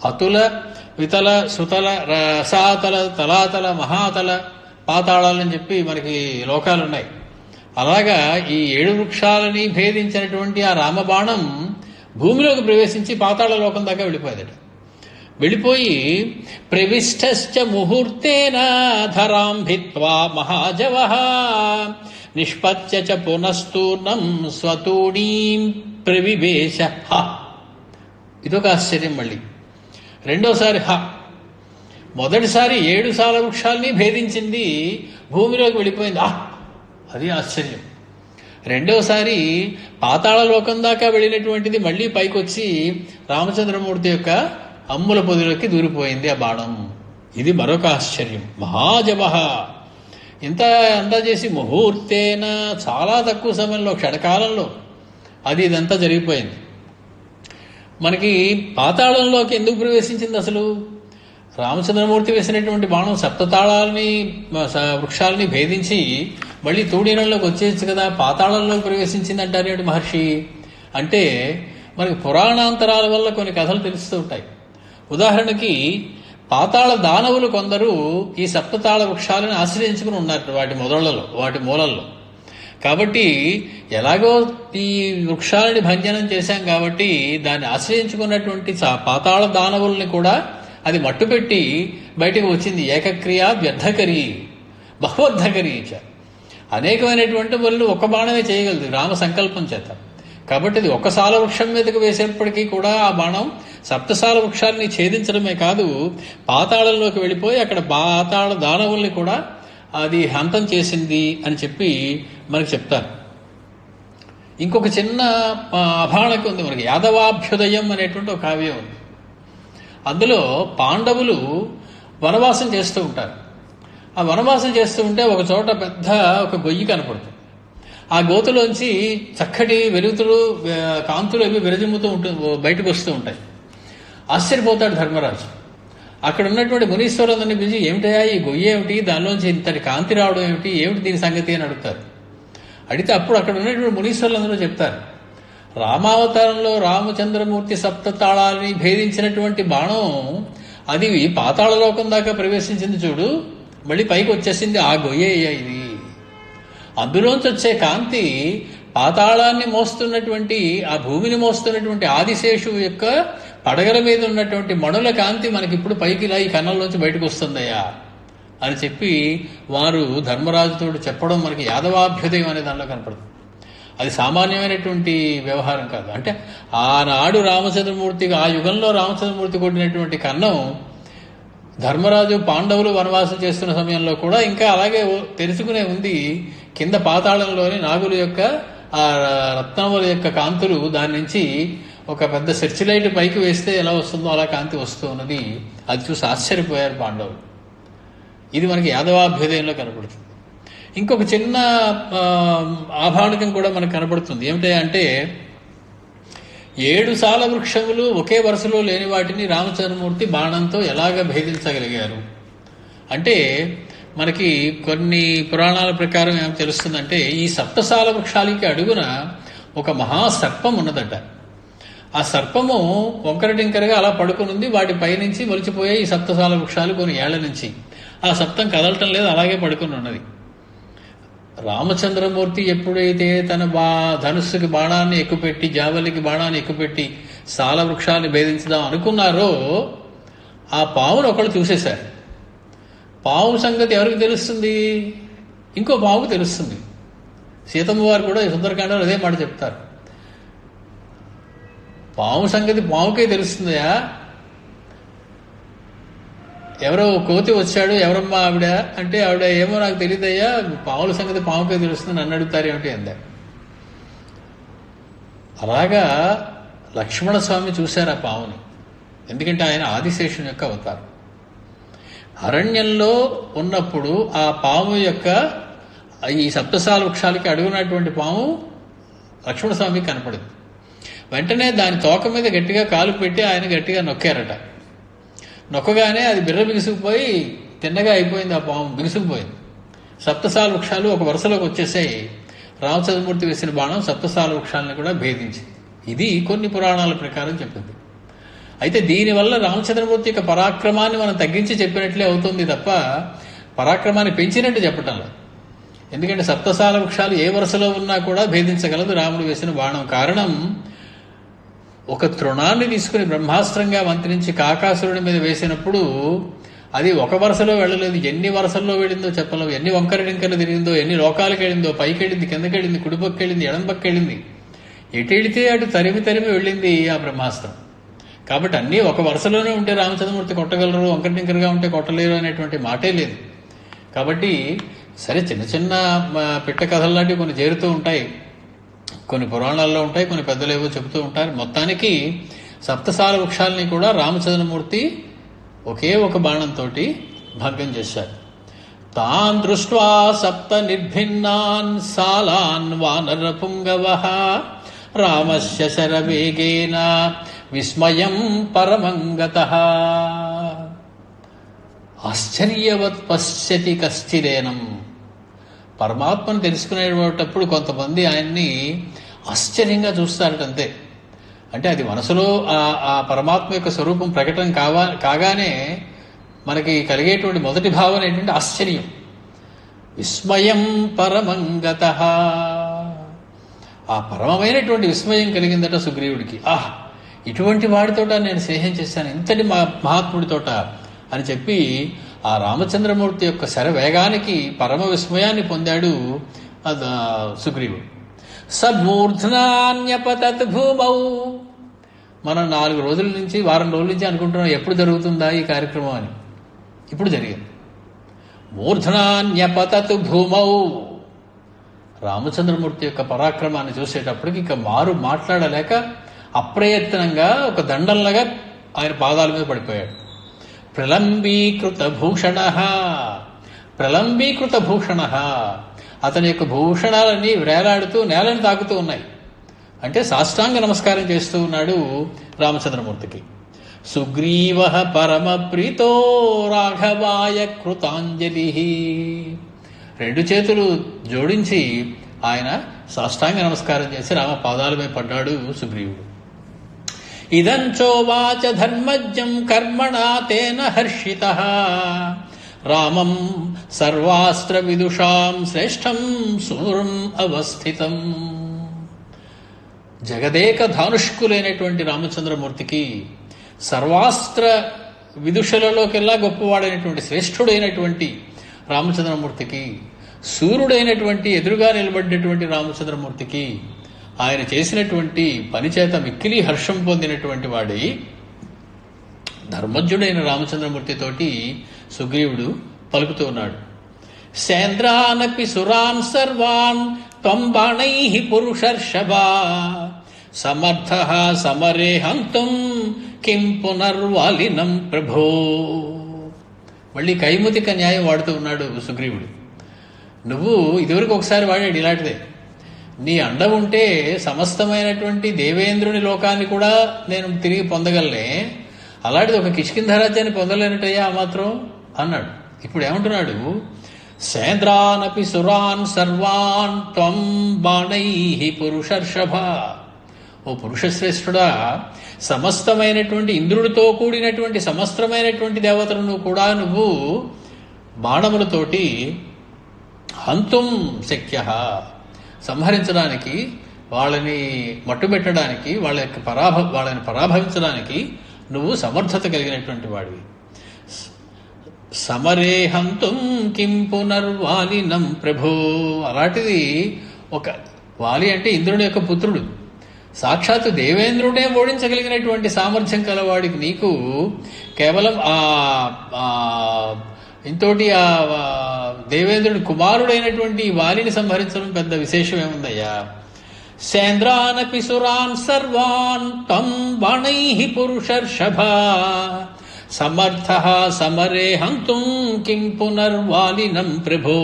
అతుల, వితల, సుతల, రసాతల, తలాతల, మహాతల పాతాళాలని చెప్పి మనకి లోకాలు ఉన్నాయి. అలాగా ఈ 7 వృక్షాలని భేదించినటువంటి ఆ రామబాణం భూమిలోకి ప్రవేశించి పాతాళ లోకం దాకా వెళ్ళిపోయేదట. వెళ్ళిపోయి ప్రవిష్టశ్చ ముహూర్తేన ధరాం భిత్వా మహాజవః నిష్పత్య చ పునస్తూర్ణం స్వతూణీం ప్రవివేశ. ఇదొక ఆశ్చర్యం. మళ్ళీ రెండోసారి మొదటిసారి 7 సాల వృక్షాలని భేదించింది, భూమిలోకి వెళ్ళిపోయింది. అది ఆశ్చర్యం. రెండోసారి పాతాళ లోకం దాకా వెళ్ళినటువంటిది మళ్ళీ పైకొచ్చి రామచంద్రమూర్తి యొక్క అమ్ముల పొదిలోకి దూరిపోయింది ఆ బాణం. ఇది మరొక ఆశ్చర్యం. మహాజవః, ఇంత చేసి ముహూర్తేన, చాలా తక్కువ సమయంలో, క్షణకాలంలో అది ఇదంతా జరిగిపోయింది. మనకి పాతాళంలోకి ఎందుకు ప్రవేశించింది అసలు? రామచంద్రమూర్తి వేసినటువంటి బాణం సప్తతాళాలని వృక్షాలని భేదించి మళ్ళీ తూడీనంలోకి వచ్చేయచ్చు కదా, పాతాళంలోకి ప్రవేశించింది అంటారేంటి మహర్షి అంటే, మనకి పురాణాంతరాల వల్ల కొన్ని కథలు తెలుస్తూ ఉంటాయి. ఉదాహరణకి పాతాళ దానవులు కొందరు ఈ సప్తతాళ వృక్షాలను ఆశ్రయించుకుని ఉన్నారు వాటి మూలల్లో. కాబట్టి ఎలాగో ఈ వృక్షాలని భంజనం చేశాం కాబట్టి దాన్ని ఆశ్రయించుకున్నటువంటి పాతాళ దానవుల్ని కూడా అది మట్టుపెట్టి బయటకు వచ్చింది. ఏకక్రియ వ్యర్థకరి బహువద్ధకరి. అనేకమైనటువంటి వాళ్ళు ఒక్క బాణమే చేయగలదు రామ సంకల్పం చేత. కాబట్టి అది ఒక సాల వృక్షం మీదకు వేసేప్పటికీ కూడా ఆ బాణం సప్తసాల వృక్షాలని ఛేదించడమే కాదు, పాతాళంలోకి వెళ్ళిపోయి అక్కడ పాతాళ దానవుల్ని కూడా అది హంతం చేసింది అని చెప్పి మనకి చెప్తారు. ఇంకొక చిన్న అభాణకు ఉంది మనకి, యాదవాభ్యుదయం అనేటువంటి ఒక కావ్యం ఉంది. అందులో పాండవులు వనవాసం చేస్తూ ఉంటారు. ఆ వనవాసం చేస్తూ ఉంటే ఒక చోట పెద్ద ఒక గొయ్యి కనపడుతుంది. ఆ గోతులోంచి చక్కటి వెలుగుతులు కాంతులు అవి విరజిమ్ముతూ బయటకు వస్తూ ఉంటాయి. ఆశ్చర్యపోతాడు ధర్మరాజు. అక్కడ ఉన్నటువంటి మునీశ్వరులందరినీ పిలిచి, ఏమిటయా ఈ గొయ్యి ఏమిటి, దానిలోంచి ఇంతటి కాంతి రావడం ఏమిటి దీని సంగతి అని అడుగుతారు. అడిగితే అప్పుడు అక్కడ ఉన్నటువంటి మునీశ్వరులందరూ చెప్తారు, రామావతారంలో రామచంద్రమూర్తి సప్త తాళాలని భేదించినటువంటి బాణం అది పాతాళలోకం దాకా ప్రవేశించింది చూడు, మళ్ళీ పైకి వచ్చేసింది ఆ గొయ్యే ఇది. అందులోంచి వచ్చే కాంతి పాతాళాన్ని మోస్తున్నటువంటి, ఆ భూమిని మోస్తున్నటువంటి ఆదిశేషు యొక్క పడగల మీద ఉన్నటువంటి మణుల కాంతి మనకిప్పుడు పైకి ఇలా ఈ కన్నంలోంచి బయటకు వస్తుందయ్యా అని చెప్పి వారు ధర్మరాజుతో చెప్పడం మనకి యాదవాభ్యుదయం అనే దానిలో కనపడుతుంది. అది సామాన్యమైనటువంటి వ్యవహారం కాదు. అంటే ఆనాడు రామచంద్రమూర్తిగా, ఆ యుగంలో రామచంద్రమూర్తి కొట్టినటువంటి కన్నం ధర్మరాజు పాండవులు వనవాసం చేస్తున్న సమయంలో కూడా ఇంకా అలాగే తెరుచుకునే ఉంది. కింద పాతాళంలోని నాగుల యొక్క ఆ రత్నముల యొక్క కాంతులు దాని నుంచి ఒక పెద్ద సెర్చ్ లైట్ పైకి వేస్తే ఎలా వస్తుందో అలా కాంతి వస్తూ ఉన్నది. అది చూసి ఆశ్చర్యపోయారు పాండవులు. ఇది మనకి యాదవాభ్యుదయంలో కనపడుతుంది. ఇంకొక చిన్న ఆభాణకం కూడా మనకు కనపడుతుంది. ఏమిటంటే 7 సాల వృక్షములు ఒకే వరుసలో లేని వాటిని రామచంద్రమూర్తి బాణంతో ఎలాగ భేదించగలిగారు అంటే, మనకి కొన్ని పురాణాల ప్రకారం ఏం తెలుస్తుందంటే, ఈ సప్తసాల వృక్షాలకి అడుగున ఒక మహాసర్పం ఉన్నదట. ఆ సర్పము వంకరటింకరగా అలా పడుకునుంది. వాటి పైనుంచి మొలిచిపోయే ఈ సప్తసాల వృక్షాలు కొన్ని ఏళ్ల నుంచి. ఆ సప్తం కదలటం లేదు, అలాగే పడుకుని ఉన్నది. రామచంద్రమూర్తి ఎప్పుడైతే తన ధనుస్సుకి బాణాన్ని ఎక్కుపెట్టి, జావలికి బాణాన్ని ఎక్కుపెట్టి సాల వృక్షాన్ని భేదించుదాం అనుకున్నారో, ఆ పావును ఒకళ్ళు చూసేశారు. పావు సంగతి ఎవరికి తెలుస్తుంది? ఇంకో పావుకు తెలుస్తుంది. సీతమ్మ వారు కూడా సుందరకాండలో అదే మాట చెప్తారు. పావు సంగతి పావుకే తెలుస్తుందయా. ఎవరో కోతి వచ్చాడు, ఎవరమ్మా ఆవిడ అంటే, ఆవిడ ఏమో నాకు తెలియదయ్యా, పావుల సంగతి పావుకే తెలుస్తుంది, నన్ను అడుగుతారు ఏమిటి అందా. అలాగా లక్ష్మణస్వామి చూశారు ఆ పావుని. ఎందుకంటే ఆయన ఆదిశేషుని యొక్క అవతారం. అరణ్యంలో ఉన్నప్పుడు ఆ పాము యొక్క ఈ సప్తసాల వృక్షాలకి అడుగునటువంటి పాము లక్ష్మణస్వామికి కనపడింది. వెంటనే దాని తోక మీద గట్టిగా కాలు పెట్టి ఆయన గట్టిగా నొక్కారట. నొక్కగానే అది బిర్ర బిగుసుకుపోయి తిన్నగా అయిపోయింది. ఆ పాము బిగుసుకుపోయింది. సప్తసాల వృక్షాలు ఒక వరుసలోకి వచ్చేసాయి. రామచంద్రమూర్తి వేసిన బాణం సప్తసాల వృక్షాలను కూడా భేదించింది. ఇది కొన్ని పురాణాల ప్రకారం చెప్పింది. అయితే దీనివల్ల రామచంద్రమూర్తి యొక్క పరాక్రమాన్ని మనం తగ్గించి చెప్పినట్లే అవుతుంది తప్ప పరాక్రమాన్ని పెంచినట్టు చెప్పటంలో. ఎందుకంటే సప్తసాల వృక్షాలు ఏ వరుసలో ఉన్నా కూడా భేదించగలదు రాముడు వేసిన బాణం. కారణం, ఒక తృణాన్ని తీసుకుని బ్రహ్మాస్త్రంగా మంత్రించి కాకాసురుడి మీద వేసినప్పుడు అది ఒక వరుసలో వెళ్ళలేదు, ఎన్ని వరుసల్లో వెళ్ళిందో చెప్పలేవు. ఎన్ని వంకరడింకలు తిరిగిందో, ఎన్ని లోకాలకు వెళ్ళిందో, పైకి వెళ్ళింది, కిందకి వెళ్ళింది, కుడిపక్క వెళ్ళింది, ఎడంపక్క వెళ్ళింది. ఎటు వెళితే అటు తరిమి వెళ్ళింది ఆ బ్రహ్మాస్త్రం. కాబట్టి అన్నీ ఒక వరుసలోనే ఉంటే రామచంద్రమూర్తి కొట్టగలరు, వంకరటింకరుగా ఉంటే కొట్టలేరు అనేటువంటి మాటే లేదు. కాబట్టి సరే, చిన్న చిన్న పిట్ట కథలు లాంటివి కొన్ని చేరుతూ ఉంటాయి, కొన్ని పురాణాల్లో ఉంటాయి, కొన్ని పెద్దలు ఏవో చెబుతూ ఉంటారు. మొత్తానికి సప్తసాల వృక్షాలని కూడా రామచంద్రమూర్తి ఒకే ఒక బాణంతో భంగం చేశారు. తాన్ దృష్ట్వా సప్త నిర్భిన్నాన్ సాలాన్ వానర పుంగవః రామస్య శరవేగేన విస్మయం పరమంగతః ఆశ్చర్యవత్ పశ్యతి కశ్చిదేనం. పరమాత్మను తెలుసుకునేటప్పుడు కొంతమంది ఆయన్ని ఆశ్చర్యంగా చూస్తారటంతే. అంటే అది మనసులో ఆ పరమాత్మ యొక్క స్వరూపం ప్రకటన కాగానే మనకి కలిగేటువంటి మొదటి భావన ఏంటంటే ఆశ్చర్యం. విస్మయం పరమంగతః, ఆ పరమమైనటువంటి విస్మయం కలిగిందట సుగ్రీవుడికి. ఇటువంటి వాడితోట నేను స్నేహం చేశాను, ఇంతటి మహాత్ముడితోట అని చెప్పి ఆ రామచంద్రమూర్తి యొక్క శరవేగానికి పరమ విస్మయాన్ని పొందాడు సుగ్రీవుడు. సద్మూర్ధ్నాన్యపతత్ భూమౌ. మనం 4 రోజుల నుంచి, వారం రోజుల నుంచి అనుకుంటున్నాం ఎప్పుడు జరుగుతుందా ఈ కార్యక్రమం అని. ఇప్పుడు జరిగింది. మూర్ధనాన్యపతత్ భూమౌ. రామచంద్రమూర్తి యొక్క పరాక్రమాన్ని చూసేటప్పటికి ఇక మాట్లాడలేక అప్రయత్నంగా ఒక దండంలాగా ఆయన పాదాల మీద పడిపోయాడు. ప్రలంబీకృత భూషణ. అతని యొక్క భూషణాలన్నీ వేలాడుతూ నేలను తాకుతూ ఉన్నాయి. అంటే సాష్టాంగ నమస్కారం చేస్తూ ఉన్నాడు రామచంద్రమూర్తికి. సుగ్రీవ పరమ ప్రీతో రాఘవాయ కృతాంజలి. 2 చేతులు జోడించి ఆయన సాష్టాంగ నమస్కారం చేసి రామ పాదాలపై పడ్డాడు సుగ్రీవుడు. ఇదంచోవాచ ధర్మజ్ఞం కర్మణా తేన హర్షితః రామం సర్వాస్త్ర విదుషాం శ్రేష్టం సూరం అవస్థితం. జగదేక ధానుష్కులైనటువంటి రామచంద్రమూర్తికి, సర్వాస్త్ర విదుషులలోకెల్లా గొప్పవాడైనటువంటి శ్రేష్ఠుడైనటువంటి రామచంద్రమూర్తికి, సూర్యుడైనటువంటి ఎదురుగా నిలబడినటువంటి రామచంద్రమూర్తికి ఆయన చేసినటువంటి పనిచేత మిక్కిలి హర్షం పొందినటువంటి వాడి ధర్మజ్ఞుడైన రామచంద్రమూర్తితోటి సుగ్రీవుడు పలుకుతూ ఉన్నాడు. సేంద్రానపి సురాన్ సర్వాన్ త్వం బాణైః పురుషర్షభా సమర్థః సమరే హంతుం కిం పునర్వాలినం ప్రభో. మళ్ళీ కైముతిక న్యాయం వాడుతూ ఉన్నాడు సుగ్రీవుడు. నువ్వు ఇదివరకు ఒకసారి వాడాడు ఇలాంటిదే. నీ అండ ఉంటే సమస్తమైనటువంటి దేవేంద్రుని లోకాన్ని కూడా నేను తిరిగి పొందగలనే, అలాంటిది ఒక కిష్కింధ రాజ్యాన్ని పొందలేనట్టయ్యా ఆ మాత్రం అన్నాడు. ఇప్పుడు ఏమంటున్నాడు? సేంద్రానపి సురాన్ సర్వాన్ త్వం బాణైః పురుషర్షభ. ఓ పురుషశ్రేష్ఠుడా, సమస్తమైనటువంటి ఇంద్రుడితో కూడినటువంటి సమస్తమైనటువంటి దేవతలను కూడా నువ్వు బాణములతోటి హంతుం శక్యః, సంహరించడానికి, వాళ్ళని మట్టుబెట్టడానికి, వాళ్ళని పరాభవించడానికి నువ్వు సమర్థత కలిగినటువంటి వాడివి. సమరే హంతుం కిం పునర్వాలినం ప్రభో. అలాంటిది ఒక వాలి అంటే ఇంద్రుడి యొక్క పుత్రుడు, సాక్షాత్తు దేవేంద్రుడే ఓడించగలిగినటువంటి సామర్థ్యం కలవాడికి నీకు కేవలం ఇంతోటి ఆ దేవేంద్రుడి కుమారుడైనటువంటి వాలిని సంహరించడం పెద్ద విశేషం ఏముందయ్యా. సేంద్రానపి సురాన్ సర్వాన్ తం బాణైః పురుషర్షభా సమర్థః సమరే హంతుం కిం పునర్వాలినం ప్రభో.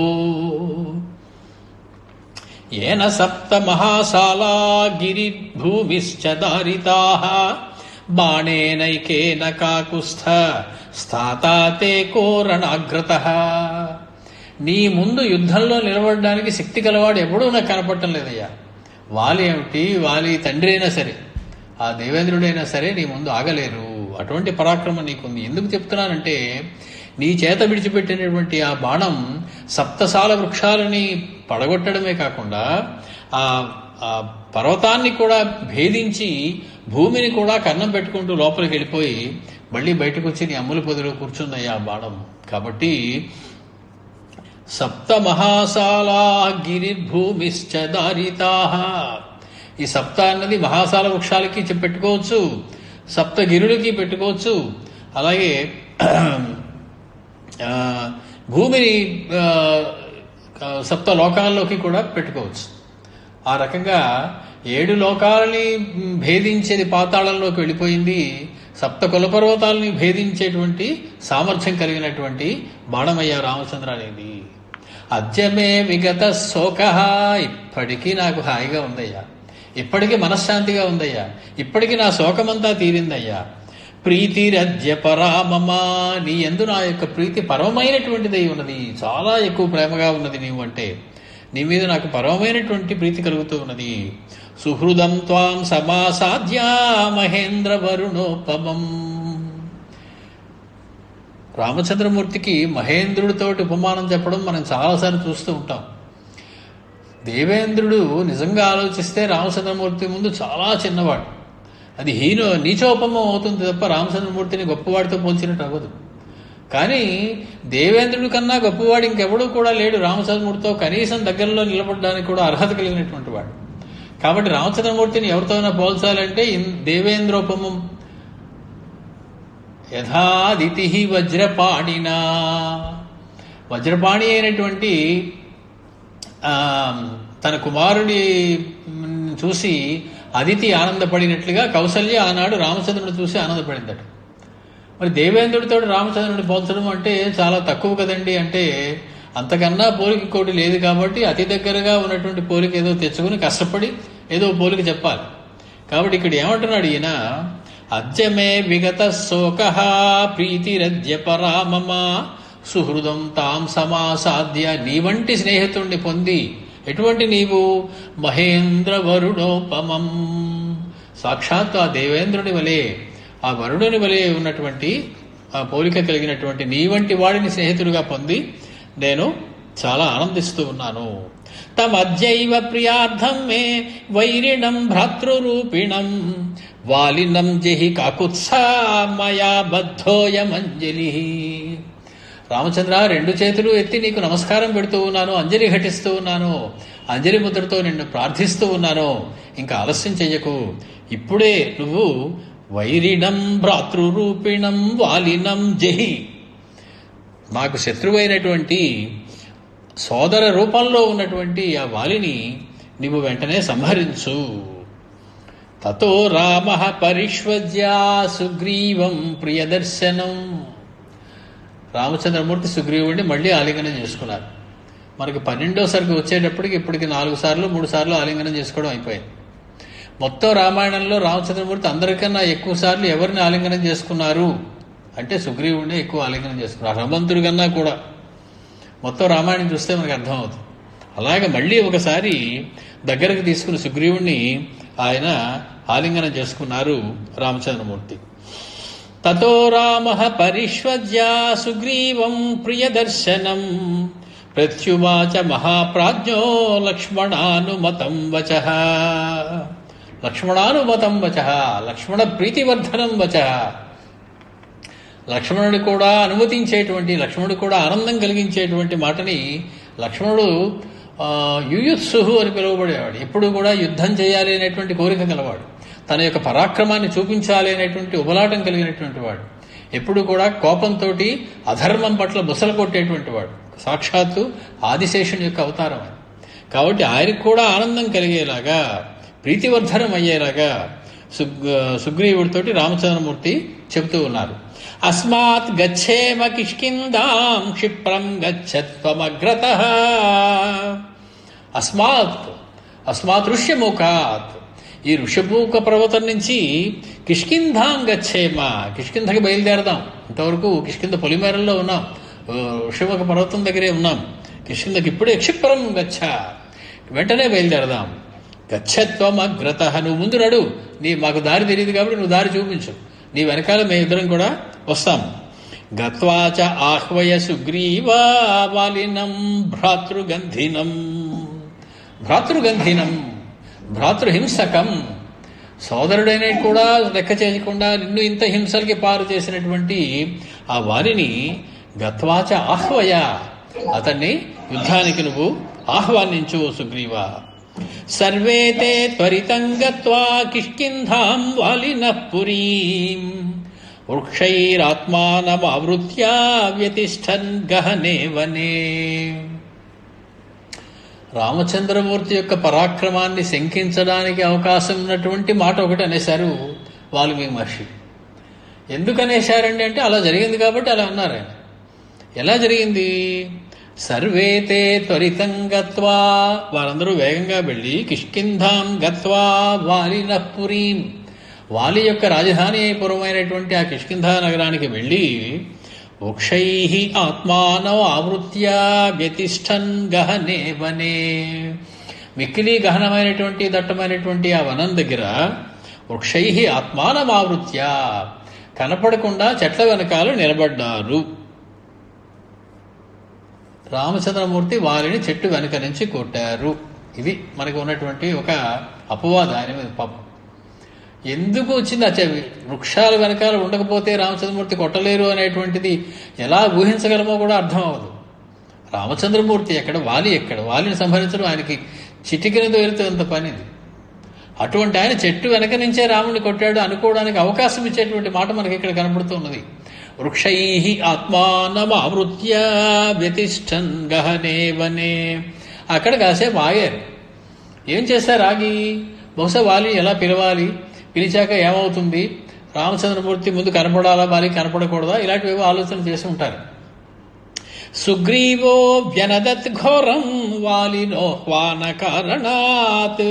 ఏన సప్త మహాసాలా గిరిభూమిశ్చ దారితాః బాణేనైకేన కాకుస్థ స్థాతా తే కోరణాగ్రతః. నీ ముందు యుద్ధంలో నిలబడడానికి శక్తి కలవాడు ఎప్పుడూ నాకు కనపడటం లేదయ్యా. వాలి ఏమిటి, వాలి తండ్రి అయినా సరే, ఆ దేవేంద్రుడైనా సరే నీ ముందు ఆగలేరు. అటువంటి పరాక్రమం నీకుంది. ఎందుకు చెప్తున్నానంటే, నీ చేత విడిచిపెట్టినటువంటి ఆ బాణం సప్తసాల వృక్షాలని పడగొట్టడమే కాకుండా ఆ పర్వతాన్ని కూడా భేదించి భూమిని కూడా కన్నం పెట్టుకుంటూ లోపలికి వెళ్ళిపోయి మళ్ళీ బయటకు వచ్చి నీ అమ్ముల పొదిలో కూర్చుందయ్యా ఆ బాణం. కాబట్టి సప్త మహాసాలా గిరిభూమిశ్చ దారితాః. ఈ సప్త అన్నది మహాసాల వృక్షాలకి పెట్టుకోవచ్చు, సప్తగిరులకి పెట్టుకోవచ్చు, అలాగే భూమిని సప్త లోకాల్లోకి కూడా పెట్టుకోవచ్చు. ఆ రకంగా 7 లోకాలని భేదించేది పాతాళంలోకి వెళ్ళిపోయింది. సప్త కులపర్వతాలని భేదించేటువంటి సామర్థ్యం కలిగినటువంటి బాణమయ్య రామచంద్ర అనేది. అద్యమే విగత శోక. ఇప్పటికీ నాకు హాయిగా ఉందయ్యా, ఇప్పటికీ మనశ్శాంతిగా ఉందయ్యా, ఇప్పటికీ నా శోకమంతా తీరిందయ్యా. ప్రీతిరద్య పరామమా. నీ యందు నా యొక్క ప్రీతి పరమమైనటువంటిదై ఉన్నది, చాలా ఎక్కువ ప్రేమగా ఉన్నది నీవు అంటే. నీ మీద నాకు పరమమైనటువంటి ప్రీతి కలుగుతూ ఉన్నది. సుహృదం త్వాం సమాసాద్య మహేంద్ర వరుణోపమం. రామచంద్రమూర్తికి మహేంద్రుడితోటి ఉపమానం చెప్పడం మనం చాలాసార్లు చూస్తూ ఉంటాం. దేవేంద్రుడు నిజంగా ఆలోచిస్తే రామచంద్రమూర్తి ముందు చాలా చిన్నవాడు. అది నీచోపమం అవుతుంది తప్ప రామచంద్రమూర్తిని గొప్పవాడితో పోల్చినట్టు అవ్వదు. కానీ దేవేంద్రుడి కన్నా గొప్పవాడు ఇంకెవడూ కూడా లేడు. రామచంద్రమూర్తితో కనీసం దగ్గరలో నిలబడడానికి కూడా అర్హత కలిగినటువంటి వాడు. కాబట్టి రామచంద్రమూర్తిని ఎవరితోనైనా పోల్చాలంటే దేవేంద్రోపమం. యథాదితి వజ్రపాణినా. వజ్రపాణి అయినటువంటి తన కుమారుడి చూసి అదితి ఆనందపడినట్లుగా కౌసల్య ఆనాడు రామచంద్రుడిని చూసి ఆనందపడిందట. మరి దేవేంద్రుడితో రామచంద్రుడిని పోల్చడం అంటే చాలా తక్కువ కదండి అంటే అంతకన్నా పోలిక ఇంకోటి లేదు కాబట్టి అతి దగ్గరగా ఉన్నటువంటి పోలిక ఏదో తెచ్చుకుని కష్టపడి ఏదో పోలిక చెప్పాలి. కాబట్టి ఇక్కడ ఏమంటున్నాడు ఈయన, అద్యమే విగత శోక ప్రీతిరద్య పరామమ సుహృదం తాం సమాసాద్య. నీ వంటి స్నేహితుణ్ణి పొంది, ఎటువంటి నీవు, మహేంద్ర వరుణోపమం, సాక్షాత్ ఆ దేవేంద్రుని వలె, ఆ వరుణుని వలె ఉన్నటువంటి ఆ పోలిక కలిగినటువంటి నీ వంటి వాడిని స్నేహితుడిగా పొంది నేను చాలా ఆనందిస్తూ ఉన్నాను. తమద్యైవ ప్రియార్థం మే వైరిణం భ్రాతృరూపిణం వాలినం జహి కాకుత్సా మయా బద్ధోయమంజలి. రామచంద్ర, 2 చేతులు ఎత్తి నీకు నమస్కారం పెడుతూ ఉన్నాను, అంజలి ఘటిస్తూ ఉన్నాను, అంజలి ముద్రతో నిన్ను ప్రార్థిస్తూ ఉన్నాను. ఇంకా ఆలస్యం చెయ్యకు, ఇప్పుడే నువ్వు వైరిణం భ్రాతృరూపిణం వాలినం జహి, నాకు శత్రువైనటువంటి సోదర రూపంలో ఉన్నటువంటి ఆ వాలిని నీవు వెంటనే సంహరించు. తతో రామ పరిష్వజ్యా సుగ్రీవం ప్రియదర్శనం. రామచంద్రమూర్తి సుగ్రీవుడిని మళ్ళీ ఆలింగనం చేసుకున్నారు. మనకి 12వ సరుకు వచ్చేటప్పటికి ఇప్పటికి 4 సార్లు 3 సార్లు ఆలింగనం చేసుకోవడం అయిపోయింది. మొత్తం రామాయణంలో రామచంద్రమూర్తి అందరికన్నా ఎక్కువ సార్లు ఎవరిని ఆలింగనం చేసుకున్నారు అంటే సుగ్రీవుడిని ఎక్కువ ఆలింగనం చేసుకున్నారు, హనుమంతుడి కన్నా కూడా. మొత్తం రామాయణం చూస్తే మనకు అర్థమవుతుంది. అలాగే మళ్ళీ ఒకసారి దగ్గరకు తీసుకుని సుగ్రీవుణ్ణి ఆయన ఆలింగనం చేసుకున్నారు రామచంద్రమూర్తి. తతో రామ పరిష్వజ్యా సుగ్రీవం ప్రియదర్శనం ప్రత్యువాచ మహాప్రాజ్ఞో లక్ష్మణానుమతం వచః. లక్ష్మణానుమతం వచః, లక్ష్మణ ప్రీతివర్ధనం వచః. లక్ష్మణుడు కూడా అనుమతించేటువంటి, లక్ష్మణుడు కూడా ఆనందం కలిగించేటువంటి మాటని లక్ష్మణుడు యుయుత్సుహు అని పిలువబడేవాడు. ఎప్పుడు కూడా యుద్ధం చేయాలి అనేటువంటి కోరిక గలవాడు, తన యొక్క పరాక్రమాన్ని చూపించాలి అనేటువంటి ఉబలాటం కలిగినటువంటి వాడు, ఎప్పుడు కూడా కోపంతో అధర్మం పట్ల బుసలు కొట్టేటువంటి వాడు, సాక్షాత్తు ఆదిశేషుని యొక్క అవతారం అని. కాబట్టి ఆయనకు కూడా ఆనందం కలిగేలాగా, ప్రీతివర్ధనం అయ్యేలాగా సుగ్రీవుడితోటి రామచంద్రమూర్తి చెబుతూ ఉన్నారు. అస్మాత్ గచ్చేమ కిష్కిందాం క్షిప్రం గచ్చత్వమగ్రతః. అస్మాత్ ఋష్యముఖాత్, ఈ ఋష్యమూక పర్వతం నుంచి కిష్కింధాం గచ్చేమ, కిష్కింధకి బయలుదేరదాం. ఇంతవరకు కిష్కింధ పొలిమేరల్లో ఉన్నాం, ఋష్యముఖ పర్వతం దగ్గరే ఉన్నాం. కిష్కింధకి ఇప్పుడే క్షిప్రం గచ్చ, వెంటనే బయలుదేరదాం. గచ్చత్వమగ్రత, నువ్వు ముందు నడు, మాకు దారి తెలియదు కాబట్టి నువ్వు దారి చూపించు, నీ వెనకాల మేమిద్దరం కూడా వస్తాం. గత్వాచ ఆహ్వయ సుగ్రీవా వాలినం భ్రాతృగంధినం. భ్రాతృహింసకం, సోదరుడైన కూడా లెక్క చేయకుండా నిన్ను ఇంత హింసలకి పారు చేసినటువంటి ఆ వాలిని గత్వాచ ఆహ్వయ, అతన్ని యుద్ధానికి నువ్వు ఆహ్వానించు సుగ్రీవా. సర్వే తే త్వరితం గత్వా కిష్కింధాం వాలినః పురీం వృక్షైరాత్మానమావృత్య వ్యతిష్ఠన్ గహనే వనే. రామచంద్రమూర్తి యొక్క పరాక్రమాన్ని శంకించడానికి అవకాశం ఉన్నటువంటి మాట ఒకటి అనేశారు వాల్మీకి మహర్షి. ఎందుకు అనేశారండి అంటే అలా జరిగింది కాబట్టి అలా అన్నారు ఆయన. ఎలా జరిగింది? సర్వే తే త్వరితం గత్వా, వారందరూ వేగంగా వెళ్ళి కిష్కింధాం గత్వా వాలినః పురీం, వాలి యొక్క రాజధాని పురమైనటువంటి ఆ కిష్కింధా నగరానికి వెళ్ళి వృక్షైః ఆత్మానం ఆవృత్య వ్యతిష్ఠన్ గహనే వనే, మిక్కిలి గహనమైనటువంటి దట్టమైనటువంటి ఆ వనం దగ్గర వృక్షైః ఆత్మానం ఆవృత్య, కనపడకుండా చెట్ల వెనకాల నిలబడ్డారు. రామచంద్రమూర్తి వారిని చెట్టు వెనుక నుంచి కొట్టారు. ఇది మనకు ఉన్నటువంటి ఒక అపవాదం ఆయన మీద. పాపం ఎందుకు వచ్చింది? వృక్షాల వెనకాల ఉండకపోతే రామచంద్రమూర్తి కొట్టలేరు అనేటువంటిది ఎలా ఊహించగలమో కూడా అర్థం అవ్వదు. రామచంద్రమూర్తి ఎక్కడ, వాలి ఎక్కడ? వాలిని సంహరించడం ఆయనకి చిటికినతో వెళ్తేంత పనిది. అటువంటి ఆయన చెట్టు వెనక నుంచే రాముడిని కొట్టాడు అనుకోవడానికి అవకాశం ఇచ్చేటువంటి మాట మనకి ఇక్కడ కనబడుతున్నది. వృక్షైః ఆత్మానమావృత్య వ్యతిష్ఠన్ గహనే వనే. అక్కడ కాసేపు ఆగారు. ఏం చేశారు ఆగి? బహుశా వాలి ఎలా పిలవాలి, పిలిచాక ఏమవుతుంది, రామచంద్రమూర్తి ముందు కనపడాలా, వాలి కనపడకూడదా, ఇలాంటివేవో ఆలోచన చేసి ఉంటారు. సుగ్రీవో వ్యనదత్ ఘోరం వాలినోహ్వాన కారణాత్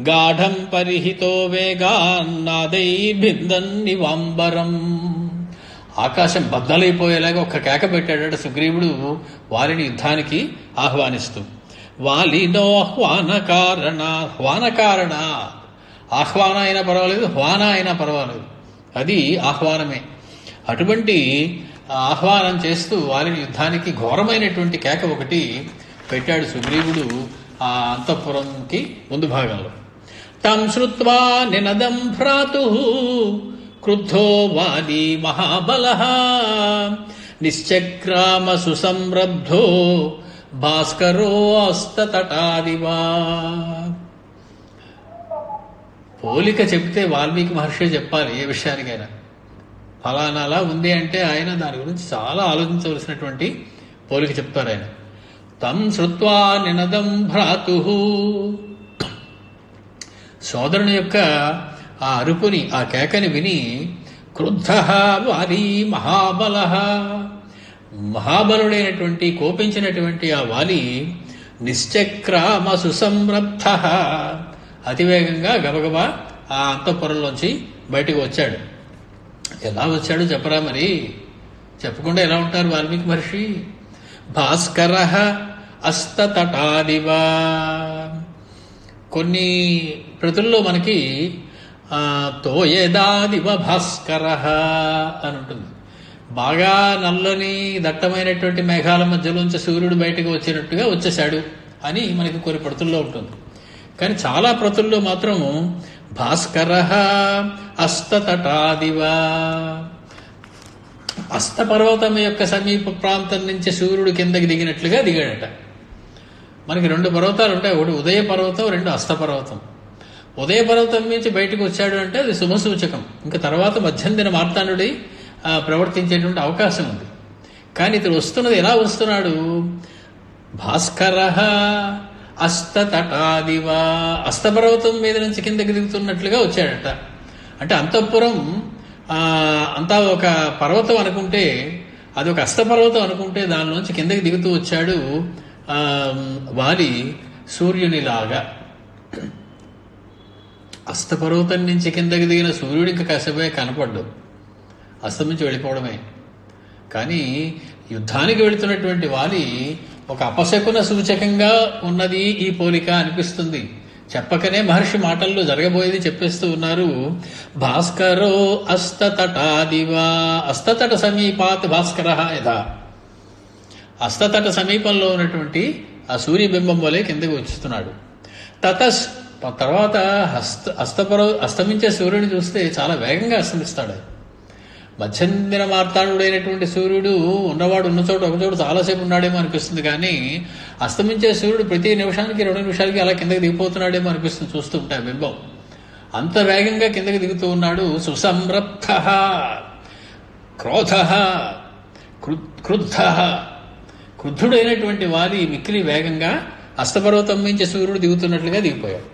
గాఢం పరిహితో వేగాన్నాదైర్భిందన్నివాంబరం. ఆకాశం బద్దలైపోయేలాగా ఒక్క కేక పెట్టాడట సుగ్రీవుడు వాలిని యుద్ధానికి ఆహ్వానిస్తూ. వాలినోహ్వాన కారణ ఆహ్వాన అయినా పర్వాలేదు, హ్వాన అయినా పర్వాలేదు, అది ఆహ్వానమే. అటువంటి ఆహ్వానం చేస్తూ వారిని యుద్ధానికి ఘోరమైనటువంటి కేక ఒకటి పెట్టాడు సుగ్రీవుడు ఆ అంతఃపురంకి ముందు భాగంలో. తం శ్రుత్వా నినదం భ్రాతు క్రుద్ధో వాలి మహాబలః నిశ్చక్రామ సుసంరబ్ధో భాస్కరో అస్తతటాదివా. పోలిక చెప్తే వాల్మీకి మహర్షి చెప్పాలి ఏ విషయానికైనా. ఫలానాలా ఉంది అంటే ఆయన దాని గురించి చాలా ఆలోచించవలసినటువంటి పోలిక చెప్తారు ఆయన. తం శ్రుత్వా నినదం భ్రాతు, సోదరుని యొక్క ఆ అరుపుని, ఆ కేకని విని క్రుద్ధః వారీ మహాబలః, మహాబలుడైనటువంటి కోపించినటువంటి ఆ వాలి నిశ్చక్రామ సుసంరబ్ధః, అతివేగంగా గబగబా ఆ అంతఃపురంలోంచి బయటకు వచ్చాడు. ఎలా వచ్చాడు చెప్పరా మరి? చెప్పకుండా ఎలా ఉంటారు వాల్మీకి మహర్షి? భాస్కరః అస్తతటాదివా. కొన్ని ప్రతుల్లో మనకి తోయేదాదివ భాస్కరః అని ఉంటుంది. బాగా నల్లని దట్టమైనటువంటి మేఘాల మధ్యలోంచి సూర్యుడు బయటకు వచ్చినట్టుగా వచ్చేశాడు అని మనకి కొన్ని ప్రతుల్లో ఉంటుంది. కానీ చాలా ప్రతుల్లో మాత్రం భాస్కరః అస్తతటాదివా, అస్తపర్వతం యొక్క సమీప ప్రాంతం నుంచి సూర్యుడు కిందకి దిగినట్లుగా దిగాడట. మనకి రెండు పర్వతాలు ఉంటాయి, ఒకటి ఉదయ పర్వతం, రెండు అస్తపర్వతం. ఉదయ పర్వతం నుంచి బయటకు వచ్చాడు అంటే అది శుభసూచకం. ఇంకా తర్వాత మధ్యందిన మార్తాండుడై ప్రవర్తించేటువంటి అవకాశం ఉంది. కానీ ఇతడు వస్తున్నది ఎలా వస్తున్నాడు? భాస్కరః అస్తతటాదివా, అస్తపర్వతం మీద నుంచి కిందకి దిగుతున్నట్లుగా వచ్చాడట. అంటే అంతఃపురం అంతా ఒక పర్వతం అనుకుంటే, అది ఒక అస్తపర్వతం అనుకుంటే దానిలోంచి కిందకి దిగుతూ వచ్చాడు వాలి సూర్యునిలాగా. అస్తపర్వతం నుంచి కిందకి దిగిన సూర్యుడు ఇంకా కాసేపే కనపడ్డు, అస్తమించి వెళ్ళిపోవడమే. కానీ యుద్ధానికి వెళుతున్నటువంటి వాలి ఒక అపశకున సూచకంగా ఉన్నది ఈ పోలిక అనిపిస్తుంది. చెప్పకనే మహర్షి మాటల్లో జరగబోయేది చెప్పేస్తూ ఉన్నారు. భాస్కరో అస్తతటాదివా, అస్తతట సమీపాత్ భాస్కరః యథా, అస్తతట సమీపంలో ఉన్నటువంటి ఆ సూర్యబింబం వలె కిందకి వచ్చుతున్నాడు. తర్వాత అస్తమించే సూర్యుని చూస్తే చాలా వేగంగా అస్తమిస్తాడు. మధ్యందిన మార్తాండుడైనటువంటి సూర్యుడు ఉన్నవాడు ఉన్న చోట ఒక చోట చాలాసేపు ఉన్నాడేమో అనిపిస్తుంది. కానీ అస్తమించే సూర్యుడు ప్రతి నిమిషానికి 2 నిమిషాలకి అలా కిందకి దిగిపోతున్నాడేమో అనిపిస్తుంది చూస్తూ ఉంటాయి బింబం. అంత వేగంగా కిందకి దిగుతూ ఉన్నాడు. సుసంరబ్ధః క్రోధః క్రుద్ధః, క్రుద్ధుడైనటువంటి వారి మిక్కిలి వేగంగా అస్తపర్వతం నుంచి సూర్యుడు దిగుతున్నట్లుగా దిగిపోయాడు.